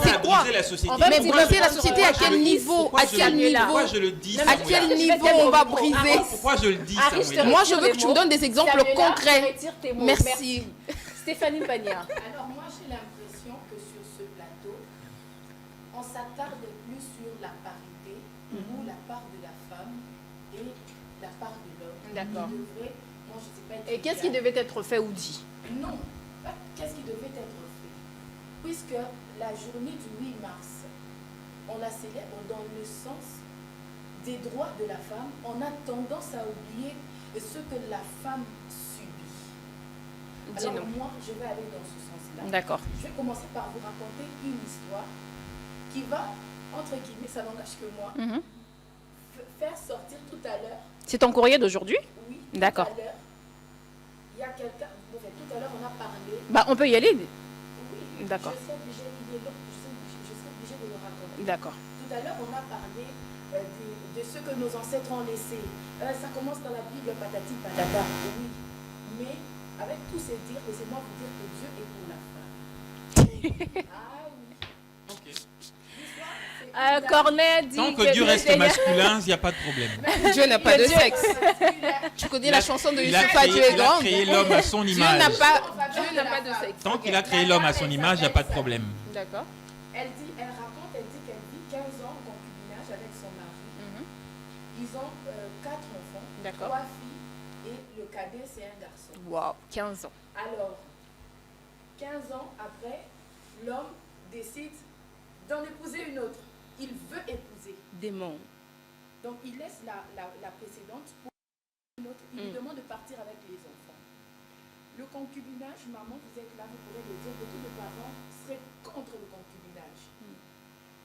[SPEAKER 10] C'est quoi?
[SPEAKER 5] briser la société.
[SPEAKER 10] Mais briser la société à quel niveau? À quel niveau?
[SPEAKER 5] Pourquoi je le dis,
[SPEAKER 10] À quel niveau on va briser?
[SPEAKER 5] Pourquoi je le dis,
[SPEAKER 1] Arrête,
[SPEAKER 5] Samuel?
[SPEAKER 10] Moi, je veux que tu me donnes des exemples
[SPEAKER 1] Samuela,
[SPEAKER 10] concrets.
[SPEAKER 1] retire tes mots.
[SPEAKER 10] Merci.
[SPEAKER 1] Stéphanie Pagna.
[SPEAKER 11] Alors moi j'ai l'impression que sur ce plateau, on s'attarde plus sur la parité ou la part de la femme et la part de l'homme.
[SPEAKER 1] D'accord.
[SPEAKER 11] Qui devrait, moi je sais pas.
[SPEAKER 1] Et qu'est-ce qui devait être fait ou dit?
[SPEAKER 11] Non, pas qu'est-ce qui devait être fait. Puisque la journée du 8 mars, on la célèbre dans le sens des droits de la femme, on a tendance à oublier ce que la femme subit. Alors
[SPEAKER 1] Dis-nous.
[SPEAKER 11] moi, je vais aller dans ce sens-là.
[SPEAKER 1] D'accord.
[SPEAKER 11] Je vais commencer par vous raconter une histoire qui va, entre guillemets, ça n'engage que moi, faire sortir tout à l'heure.
[SPEAKER 1] C'est ton courrier d'aujourd'hui?
[SPEAKER 11] Oui,
[SPEAKER 1] D'accord.
[SPEAKER 11] Tout à l'heure, il y a quelqu'un, tout à l'heure on a parlé.
[SPEAKER 1] Bah, on peut y aller.
[SPEAKER 11] Oui,
[SPEAKER 1] D'accord.
[SPEAKER 11] je serai obligée, il est long, je serai obligée de le raconter.
[SPEAKER 1] D'accord.
[SPEAKER 11] Tout à l'heure, on a parlé de ce que nos ancêtres ont laissé. Ça commence dans la Bible, patati patata. Oui. Mais avec tous ces dires, laissez-moi vous dire que Dieu est pour la femme. Ah oui.
[SPEAKER 5] Ok.
[SPEAKER 1] Cornet dit
[SPEAKER 5] Tant que Dieu reste masculin, il n'y a pas de problème.
[SPEAKER 10] Dieu n'a pas de sexe. Tu connais la chanson de Youssoufa, Dieu est
[SPEAKER 5] Il a
[SPEAKER 10] grand.
[SPEAKER 5] créé l'homme à son
[SPEAKER 10] Dieu
[SPEAKER 5] image.
[SPEAKER 10] n'a pas de sexe.
[SPEAKER 5] Tant qu'il a créé l'homme à son image, il n'y a pas de problème.
[SPEAKER 10] D'accord.
[SPEAKER 11] Elle dit qu'elle vit 15 ans en concubinage avec son mari. Ils ont 4 enfants,
[SPEAKER 1] D'accord.
[SPEAKER 11] 3 filles et le cadet c'est un garçon.
[SPEAKER 1] Wow, 15 ans.
[SPEAKER 11] Alors, 15 ans après, l'homme décide d'en épouser une autre. Il veut épouser.
[SPEAKER 1] Démon.
[SPEAKER 11] Donc il laisse la précédente pour une autre. Il lui demande de partir avec les enfants. Le concubinage, maman, vous êtes là, vous pourrez le dire, beaucoup de parents seraient contre le concubinage.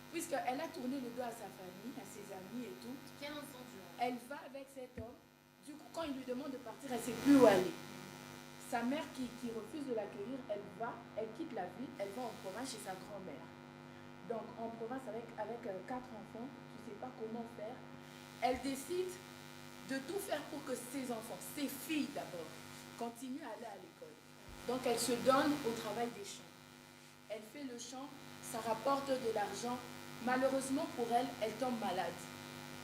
[SPEAKER 11] Puisqu'elle a tourné le dos à sa famille, à ses amis et tout. 15 ans durant. Elle va avec cet homme. Du coup, quand il lui demande de partir, elle ne sait plus où aller. Sa mère qui refuse de l'accueillir, elle quitte la ville, elle va en province chez sa grand-mère. Donc en province avec 4 enfants, tu ne sais pas comment faire. Elle décide de tout faire pour que ses enfants, ses filles d'abord, continuent à aller à l'école. Donc elle se donne au travail des champs. Elle fait le champ, ça rapporte de l'argent. Malheureusement pour elle, elle tombe malade.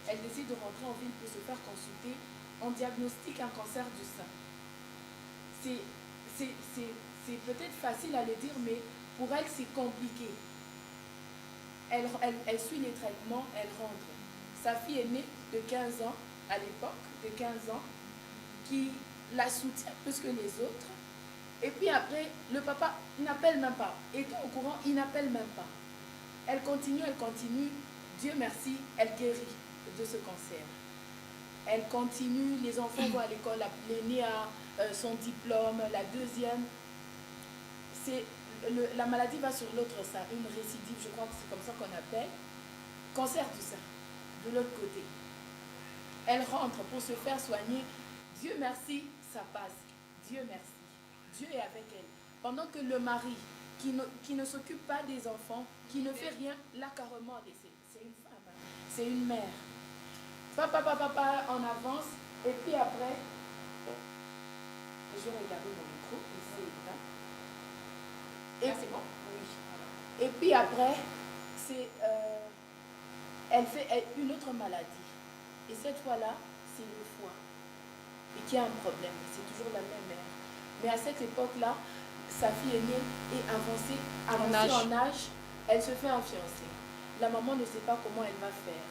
[SPEAKER 11] Elle décide de rentrer en ville pour se faire consulter. On diagnostique un cancer du sein. C'est peut-être facile à le dire, mais pour elle, c'est compliqué. Elle suit les traitements, elle rentre. Sa fille est née de 15 ans, à l'époque, de 15 ans, qui la soutient plus que les autres. Et puis après, le papa n'appelle même pas. Étant au courant, il n'appelle même pas. Elle continue. Dieu merci, elle guérit de ce cancer. Elle continue, les enfants vont à l'école, l'aînée a son diplôme, la deuxième, la maladie va sur l'autre sein, une récidive, je crois que c'est comme ça qu'on appelle, cancer du sein, de l'autre côté. Elle rentre pour se faire soigner, Dieu merci, ça passe, Dieu merci, Dieu est avec elle. Pendant que le mari, qui ne s'occupe pas des enfants, qui ne fait rien, l'a carrément laissé. C'est une femme, hein. C'est une mère. Papa, on avance, et puis après, je regarde mon micro, et c'est éteint. Et c'est bon? Oui. Et puis après, elle fait une autre maladie. Et cette fois-là, c'est le foie. Et qui a un problème. C'est toujours la même mère. Mais à cette époque-là, sa fille aînée est avancée en âge. Elle se fait enfiancer. La maman ne sait pas comment elle va faire.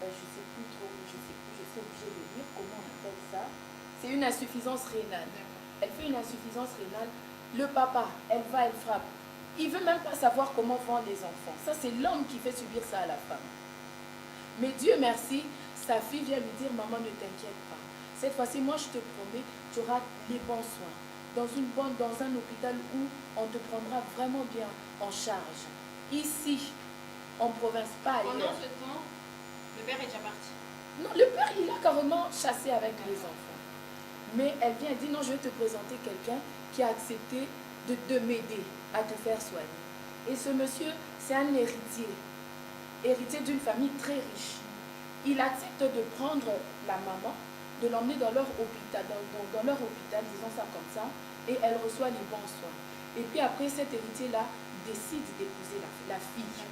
[SPEAKER 11] Je ne sais plus trop, je suis obligée de dire comment on appelle ça. C'est une insuffisance rénale. Elle fait une insuffisance rénale. Le papa, elle frappe. Il ne veut même pas savoir comment vont les enfants. Ça, c'est l'homme qui fait subir ça à la femme. Mais Dieu merci, sa fille vient lui dire, maman, ne t'inquiète pas. Cette fois-ci, moi, je te promets, tu auras les bons soins. Dans un hôpital où on te prendra vraiment bien en charge. Ici, en province, pas ailleurs.
[SPEAKER 10] Pendant ce temps, le père est déjà parti.
[SPEAKER 11] Non, le père, il a carrément chassé avec les enfants. Mais elle vient et dit, non, je vais te présenter quelqu'un qui a accepté de m'aider à te faire soigner. Et ce monsieur, c'est un héritier d'une famille très riche. Il accepte de prendre la maman, de l'emmener dans leur hôpital, dans leur hôpital, disons ça comme ça, et elle reçoit les bons soins. Et puis après, cet héritier-là décide d'épouser la fille.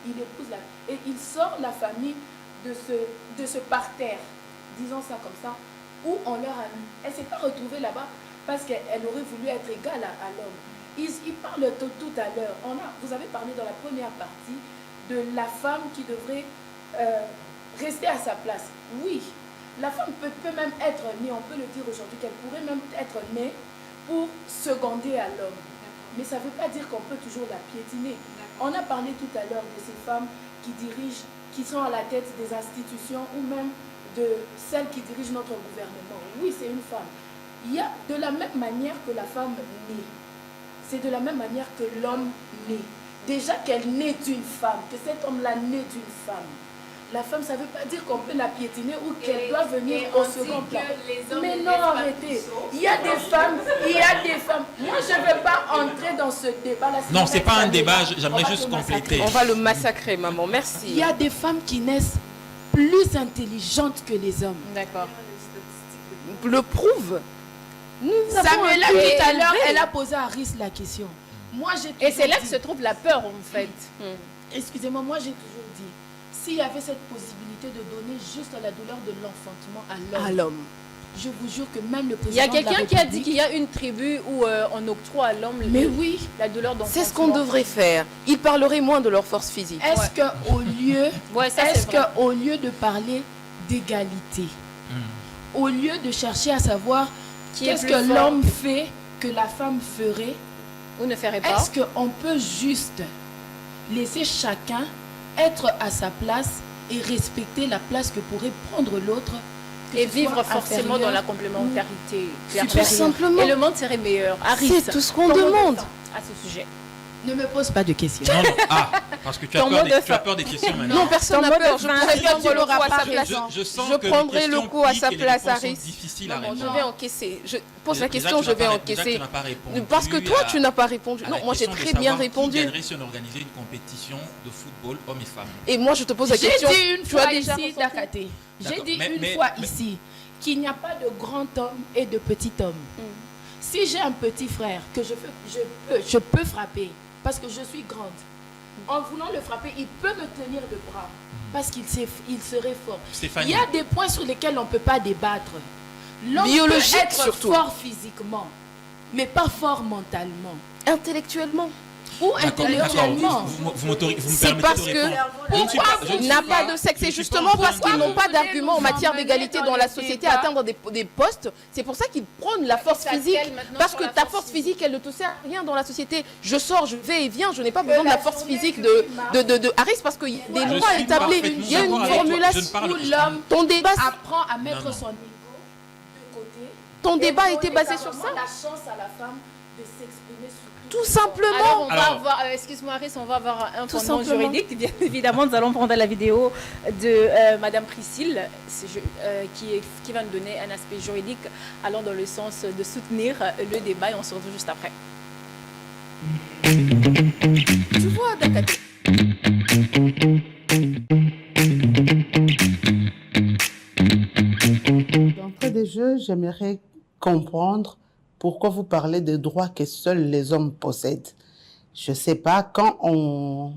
[SPEAKER 11] Il épouse et il sort la famille de ce parterre, disons ça comme ça, où on leur a mis. Elle ne s'est pas retrouvée là-bas parce qu'elle aurait voulu être égale à l'homme. Ils parlent tout à l'heure. Vous avez parlé dans la première partie de la femme qui devrait rester à sa place. Oui, la femme peut même être née, on peut le dire aujourd'hui, qu'elle pourrait même être née pour seconder à l'homme. Mais ça ne veut pas dire qu'on peut toujours la piétiner. On a parlé tout à l'heure de ces femmes qui dirigent, qui sont à la tête des institutions ou même de celles qui dirigent notre gouvernement. Oui, c'est une femme. Il y a de la même manière que la femme naît. C'est de la même manière que l'homme naît. Déjà qu'elle naît d'une femme, que cet homme-là naît d'une femme. la femme, ça ne veut pas dire qu'on peut la piétiner ou qu'elle doit venir au second plan. Mais non, arrêtez. Il y a des femmes, Moi, je ne veux pas entrer dans ce débat-là.
[SPEAKER 5] Non, ce n'est pas un débat, j'aimerais juste compléter.
[SPEAKER 10] On va le massacrer, maman, merci.
[SPEAKER 11] Il y a des femmes qui naissent plus intelligentes que les hommes.
[SPEAKER 1] D'accord.
[SPEAKER 10] Le prouve.
[SPEAKER 11] Samuela, tout à l'heure, elle a posé à Riz la question. Moi,
[SPEAKER 1] et c'est là que se trouve la peur, en fait.
[SPEAKER 11] Excusez-moi, moi, j'ai toujours dit, s'il y avait cette possibilité de donner juste la douleur de l'enfantement à l'homme, je vous jure que même le président.
[SPEAKER 1] Il y a quelqu'un qui a dit qu'il y a une tribu où on octroie à l'homme la douleur d'enfantement.
[SPEAKER 10] C'est ce qu'on devrait faire. Ils parleraient moins de leur force physique.
[SPEAKER 11] Est-ce qu'au lieu de parler d'égalité, au lieu de chercher à savoir qu'est-ce que l'homme fait que la femme ferait
[SPEAKER 1] ou ne ferait pas,
[SPEAKER 11] est-ce qu'on peut juste laisser chacun être à sa place et respecter la place que pourrait prendre l'autre
[SPEAKER 1] et vivre forcément dans la complémentarité.
[SPEAKER 10] Tout simplement.
[SPEAKER 1] Et le monde serait meilleur.
[SPEAKER 10] C'est tout ce qu'on demande.
[SPEAKER 1] À ce sujet.
[SPEAKER 11] Ne me pose pas de questions.
[SPEAKER 5] Non, non. Ah, parce que tu as peur des questions maintenant.
[SPEAKER 10] Non, personne n'a peur. Je pourrais prendre le coup à sa place.
[SPEAKER 5] Je
[SPEAKER 10] prendrai le coup à sa place, Harris.
[SPEAKER 5] Je
[SPEAKER 10] vais encaisser. Je pose la question, je vais encaisser. Parce que toi, tu n'as pas répondu. Non, moi, j'ai très bien répondu.
[SPEAKER 5] Qui gagnerait si on organisait une compétition de football hommes et femmes?
[SPEAKER 10] Et moi, je te pose la question.
[SPEAKER 11] J'ai dit une fois ici, Dakate. J'ai dit une fois ici qu'il n'y a pas de grand homme et de petit homme. Si j'ai un petit frère que je peux frapper, parce que je suis grande. En voulant le frapper, il peut me tenir le bras parce qu'il serait fort.
[SPEAKER 5] Stéphanie.
[SPEAKER 11] Il y a des points sur lesquels on ne peut pas débattre. L'homme peut être fort physiquement, mais pas fort mentalement.
[SPEAKER 10] Intellectuellement.
[SPEAKER 11] Ou intellectuellement.
[SPEAKER 10] C'est parce que n'a pas de sexe. C'est justement parce qu'ils n'ont pas d'argument en matière d'égalité dans la société à atteindre des postes. C'est pour ça qu'ils prônent la force physique. Parce que ta force physique, elle ne te sert à rien dans la société. Je sors, je vais et viens. Je n'ai pas besoin de la force physique de Harris parce qu'il y a des lois établies. Il y a une formulation où l'homme, ton débat
[SPEAKER 11] apprend à mettre son ego de côté.
[SPEAKER 10] Ton débat a été basé sur ça.
[SPEAKER 11] La chance à la femme de s'exprimer sur
[SPEAKER 10] tout simplement.
[SPEAKER 1] Alors, on va avoir, excuse-moi Aris, on va avoir un fondement juridique. Bien évidemment, nous allons prendre la vidéo de Madame Priscille, qui va nous donner un aspect juridique allant dans le sens de soutenir le débat et on se retrouve juste après.
[SPEAKER 10] Tu vois, Dakate.
[SPEAKER 13] D'entrée de jeu, j'aimerais comprendre pourquoi vous parlez des droits que seuls les hommes possèdent. Je ne sais pas, quand on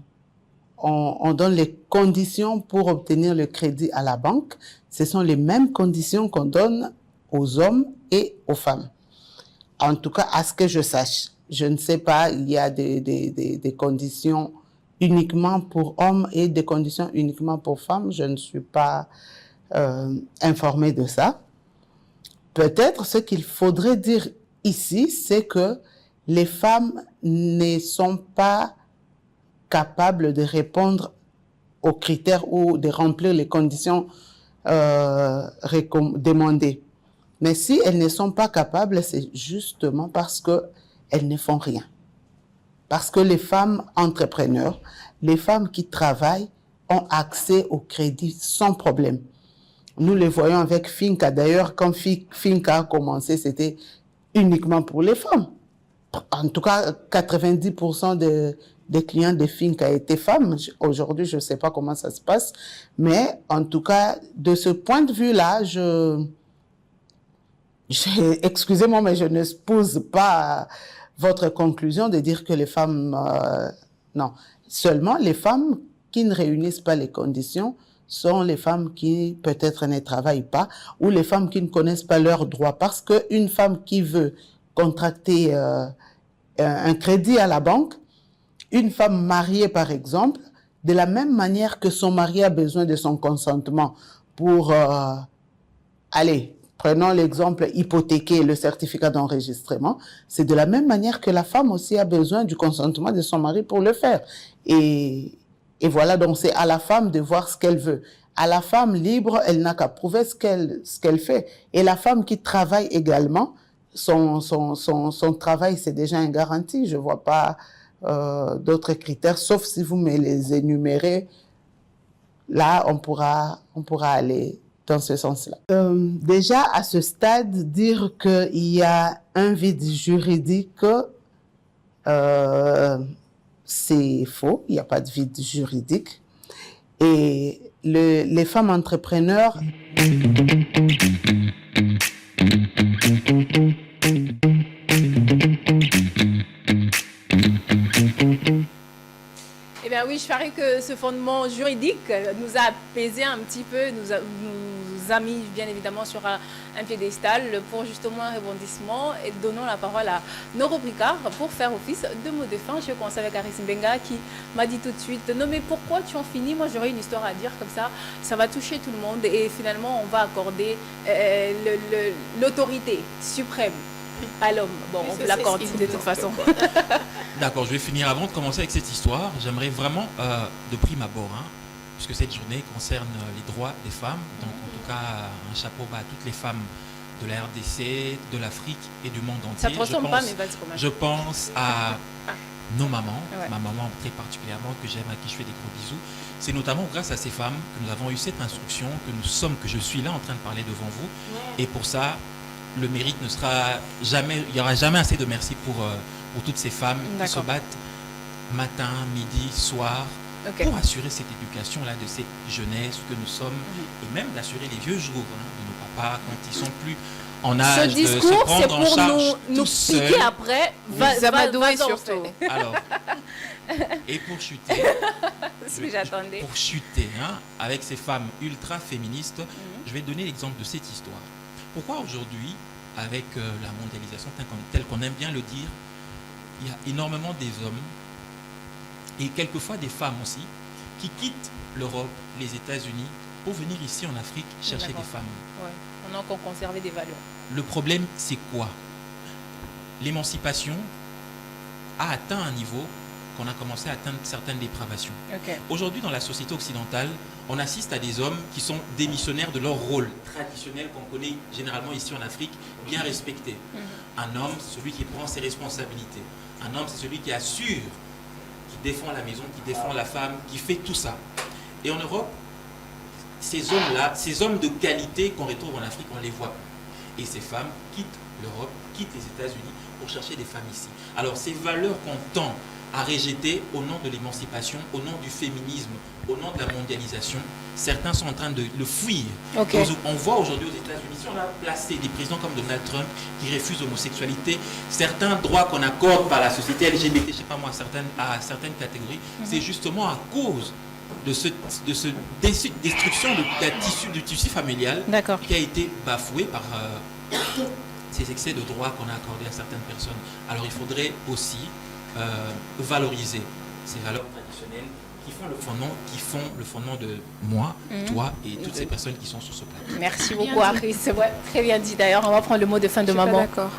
[SPEAKER 13] donne les conditions pour obtenir le crédit à la banque, ce sont les mêmes conditions qu'on donne aux hommes et aux femmes. En tout cas, à ce que je sache. Je ne sais pas, il y a des conditions uniquement pour hommes et des conditions uniquement pour femmes. Je ne suis pas informée de ça. Peut-être ce qu'il faudrait dire ici, c'est que les femmes ne sont pas capables de répondre aux critères ou de remplir les conditions demandées. Mais si elles ne sont pas capables, c'est justement parce qu'elles ne font rien. Parce que les femmes entrepreneurs, les femmes qui travaillent, ont accès au crédit sans problème. Nous les voyons avec Finca. D'ailleurs, quand Finca a commencé, c'était uniquement pour les femmes. En tout cas, 90% des clients de Finca étaient femmes. Aujourd'hui, je ne sais pas comment ça se passe. Mais en tout cas, de ce point de vue-là, excusez-moi, mais je ne n'épouse pas votre conclusion de dire que les femmes... non, seulement les femmes qui ne réunissent pas les conditions sont les femmes qui peut-être ne travaillent pas ou les femmes qui ne connaissent pas leurs droits. Parce qu'une femme qui veut contracter un crédit à la banque, une femme mariée par exemple, de la même manière que son mari a besoin de son consentement pour, allez, prenons l'exemple hypothéquer le certificat d'enregistrement, c'est de la même manière que la femme aussi a besoin du consentement de son mari pour le faire. Et voilà, donc c'est à la femme de voir ce qu'elle veut. À la femme libre, elle n'a qu'à prouver ce qu'elle fait. Et la femme qui travaille également, son travail, c'est déjà une garantie. Je ne vois pas d'autres critères, sauf si vous me les énumérez là, on pourra aller dans ce sens-là. Déjà, à ce stade, dire qu'il y a un vide juridique, c'est faux. Il n'y a pas de vide juridique. Et les femmes entrepreneurs...
[SPEAKER 1] Eh bien oui, je parie que ce fondement juridique nous a apaisé un petit peu, nous a mis bien évidemment sur un piédestal pour justement un rebondissement, et donnons la parole à nos rubricards pour faire office de mot de fin. Je commence avec Aris Mbenga qui m'a dit tout de suite « Non mais pourquoi tu en finis? Moi j'aurais une histoire à dire comme ça va toucher tout le monde et finalement on va accorder l'autorité suprême à l'homme. » Bon, on vous l'accorde de toute façon.
[SPEAKER 5] D'accord, je vais finir avant de commencer avec cette histoire. J'aimerais vraiment, de prime abord, puisque cette journée concerne les droits des femmes, donc en tout cas un chapeau bas à toutes les femmes de la RDC, de l'Afrique et du monde entier.
[SPEAKER 1] Ça ne te ressemble pas, mais vas-y quand même.
[SPEAKER 5] Je pense à nos mamans, ma maman très particulièrement, que j'aime, à qui je fais des gros bisous. C'est notamment grâce à ces femmes que nous avons eu cette instruction, que je suis là en train de parler devant vous. Et pour ça, le mérite ne sera jamais, il n'y aura jamais assez de merci pour toutes ces femmes qui se battent matin, midi, soir, pour assurer cette éducation-là de cette jeunesse que nous sommes, et même d'assurer les vieux jours de nos papas quand ils sont plus en âge de se prendre en charge
[SPEAKER 1] nous piquer après,
[SPEAKER 3] Zamadoué surtout.
[SPEAKER 5] Alors, et pour chuter, pour chuter avec ces femmes ultra féministes, je vais donner l'exemple de cette histoire. Pourquoi aujourd'hui, avec la mondialisation telle qu'on aime bien le dire, il y a énormément des hommes et quelquefois des femmes aussi qui quittent l'Europe, les États-Unis pour venir ici en Afrique chercher des femmes.
[SPEAKER 1] Ouais. On a encore conservé des valeurs.
[SPEAKER 5] Le problème, c'est quoi? L'émancipation a atteint un niveau qu'on a commencé à atteindre certaines dépravations. Aujourd'hui, dans la société occidentale, on assiste à des hommes qui sont démissionnaires de leur rôle traditionnel qu'on connaît généralement ici en Afrique, bien respecté. Un homme, c'est celui qui prend ses responsabilités. Un homme, c'est celui qui assure, qui défend la maison, qui défend la femme, qui fait tout ça. Et en Europe, ces hommes-là, ces hommes de qualité qu'on retrouve en Afrique, on ne les voit plus. Et ces femmes quittent l'Europe, quittent les États-Unis pour chercher des femmes ici. Alors ces valeurs qu'on tend à rejeter au nom de l'émancipation, au nom du féminisme, au nom de la mondialisation, certains sont en train de le fuir. On voit aujourd'hui aux États-Unis, si on a placé des présidents comme Donald Trump qui refusent l'homosexualité, certains droits qu'on accorde par la société LGBT, je ne sais pas moi, à certaines catégories, c'est justement à cause de cette destruction du tissu familial qui a été bafoué par ces excès de droits qu'on a accordés à certaines personnes. Alors il faudrait aussi valoriser ces valeurs traditionnelles qui font le fondement de moi, toi et toutes ces personnes qui sont sur ce plateau.
[SPEAKER 1] Merci beaucoup, Aris. Très bien dit d'ailleurs. On va prendre le mot de fin de maman.
[SPEAKER 3] D'accord.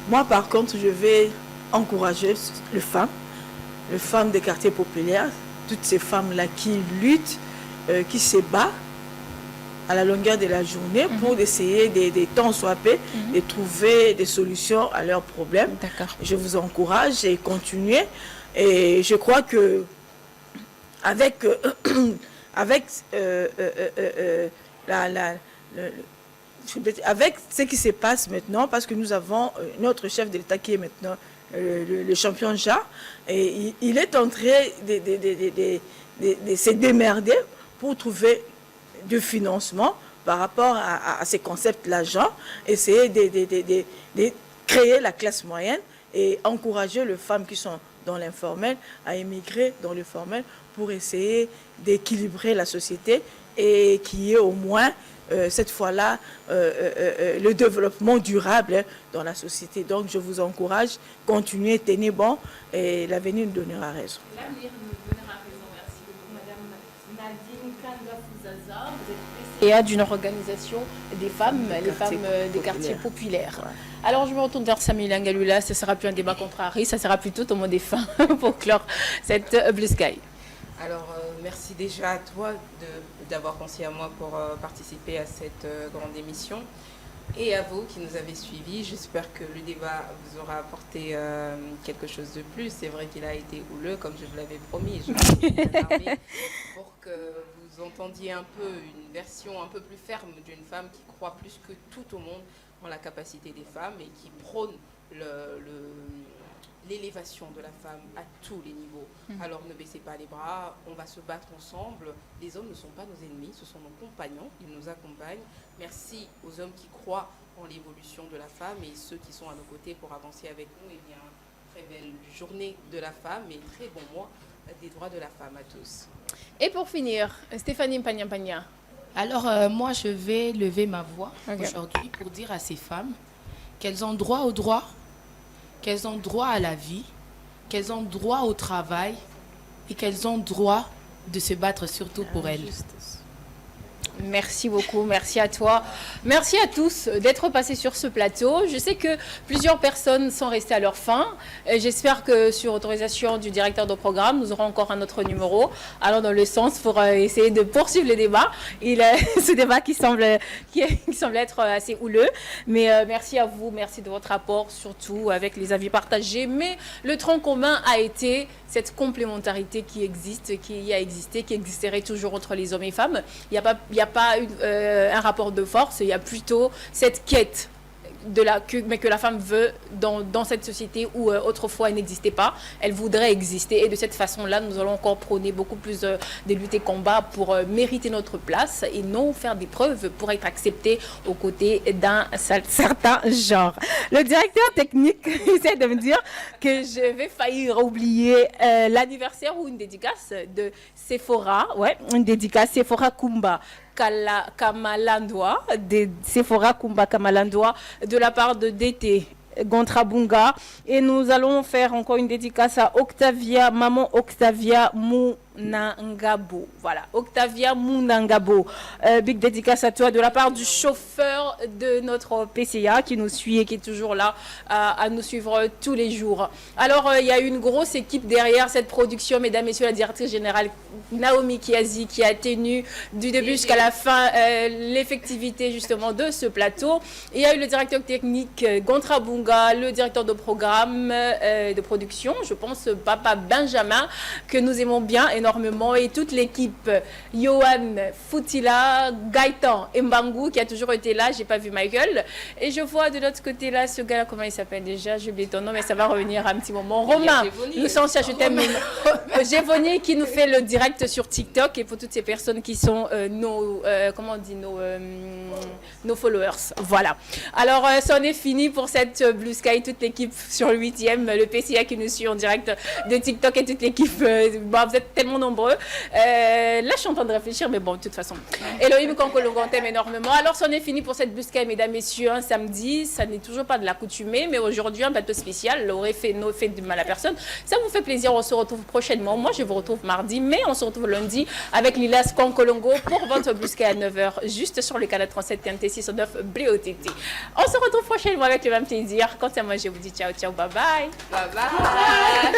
[SPEAKER 3] Moi, par contre, je vais encourager les femmes des quartiers populaires, toutes ces femmes-là qui luttent, qui se battent à la longueur de la journée pour essayer des temps soit peu de trouver des solutions à leurs problèmes. Je vous encourage et continuez. Et je crois que avec ce qui se passe maintenant, parce que nous avons notre chef de l'État qui est maintenant le champion Ja, et il est en train de se démerder pour trouver du financement par rapport à ces concepts-là, essayer de créer la classe moyenne et encourager les femmes qui sont dans l'informel à émigrer dans le formel pour essayer d'équilibrer la société et qu'il y ait au moins cette fois-là le développement durable dans la société. Donc je vous encourage, continuez, tenez bon et l'avenir nous donnera raison.
[SPEAKER 1] L'avenir nous donnera raison. Merci beaucoup, Madame Nadine Kanga-Fouzaza. Vous êtes PCA d'une organisation des femmes, les femmes des quartiers populaires. Alors je me retourne vers Samuel Ngalula, ce ne sera plus un débat contre Harry, ça sera plutôt au mot des fins pour clore cette Blue Sky.
[SPEAKER 10] Alors merci déjà à toi d'avoir pensé à moi pour participer à cette grande émission. Et à vous qui nous avez suivis, j'espère que le débat vous aura apporté quelque chose de plus. C'est vrai qu'il a été houleux, comme je vous l'avais promis. Je pour que vous entendiez un peu une version un peu plus ferme d'une femme qui croit plus que tout au monde en la capacité des femmes et qui prône l'élévation de la femme à tous les niveaux. Alors ne baissez pas les bras, on va se battre ensemble. Les hommes ne sont pas nos ennemis, ce sont nos compagnons, ils nous accompagnent. Merci aux hommes qui croient en l'évolution de la femme et ceux qui sont à nos côtés pour avancer avec nous. Et bien, très belle journée de la femme et très bon mois des droits de la femme à tous.
[SPEAKER 1] Et pour finir, Stéphanie Mpagna.
[SPEAKER 11] Alors, moi, je vais lever ma voix aujourd'hui pour dire à ces femmes qu'elles ont droit au droit, qu'elles ont droit à la vie, qu'elles ont droit au travail et qu'elles ont droit de se battre surtout pour elles.
[SPEAKER 1] Merci beaucoup, merci à toi. Merci à tous d'être passés sur ce plateau. Je sais que plusieurs personnes sont restées à leur fin. J'espère que sur autorisation du directeur de programme, nous aurons encore un autre numéro allant dans le sens pour essayer de poursuivre le débat. Ce débat qui semble être assez houleux. Mais merci à vous, merci de votre apport, surtout avec les avis partagés. Mais le tronc commun a été cette complémentarité qui existe, qui a existé, qui existerait toujours entre les hommes et femmes. Il n'y a pas un rapport de force, il y a plutôt cette quête mais que la femme veut dans cette société où autrefois elle n'existait pas, elle voudrait exister. Et de cette façon-là, nous allons encore prôner beaucoup plus des luttes et combats pour mériter notre place et non faire des preuves pour être acceptés aux côtés d'un certain genre. Le directeur technique essaie de me dire que je vais faillir oublier l'anniversaire ou une dédicace de Sephora, une dédicace Sephora Kumba Kamalandwa, Sephora Kumba Kamalandwa, de la part de DT Gontrabunga. Et nous allons faire encore une dédicace à Maman Octavia Mounangabo. Voilà, Octavia Mounangabo. Big dédicace à toi de la part du chauffeur de notre PCA qui nous suit et qui est toujours là à nous suivre tous les jours. Alors, il y a une grosse équipe derrière cette production, mesdames, messieurs, la directrice générale Naomi Kiazi qui a tenu du début jusqu'à la fin l'effectivité justement de ce plateau. Et il y a eu le directeur technique Gontrabunga, le directeur de programme de production, je pense Papa Benjamin, que nous aimons bien énormément, et toute l'équipe, Johan Foutila, Gaëtan Mbangu qui a toujours été là, j'ai pas vu Michael, et je vois de l'autre côté là ce gars, comment il s'appelle déjà, j'ai oublié ton nom mais ça va revenir un petit moment. Romain, nous sommes je t'aime, Gévonier qui nous fait le direct sur TikTok, et pour toutes ces personnes qui sont nos followers. Voilà. Alors, ça en est fini pour cette Blue Sky, toute l'équipe sur le 8e, le PCA qui nous suit en direct de TikTok et toute l'équipe. Vous êtes tellement nombreux. Là, je suis en train de réfléchir, mais bon, de toute façon. Elohim Kankolo, on t'aime énormément. Alors, ça en est fini pour cette Blue Sky, mesdames, messieurs, un samedi. Ça n'est toujours pas de l'accoutumée, mais aujourd'hui, un plateau spécial aurait fait du mal à personne. Ça vous fait plaisir, on se retrouve prochainement. Moi, je vous retrouve mardi, mais on se retrouve lundi avec Lilas Kankolongo pour votre Blue Sky à 9h, juste sur le canal 37 TNT 609 BOTT. On se retrouve prochainement avec le même plaisir. Quant à moi, je vous dis ciao, ciao, bye bye.
[SPEAKER 10] Bye bye.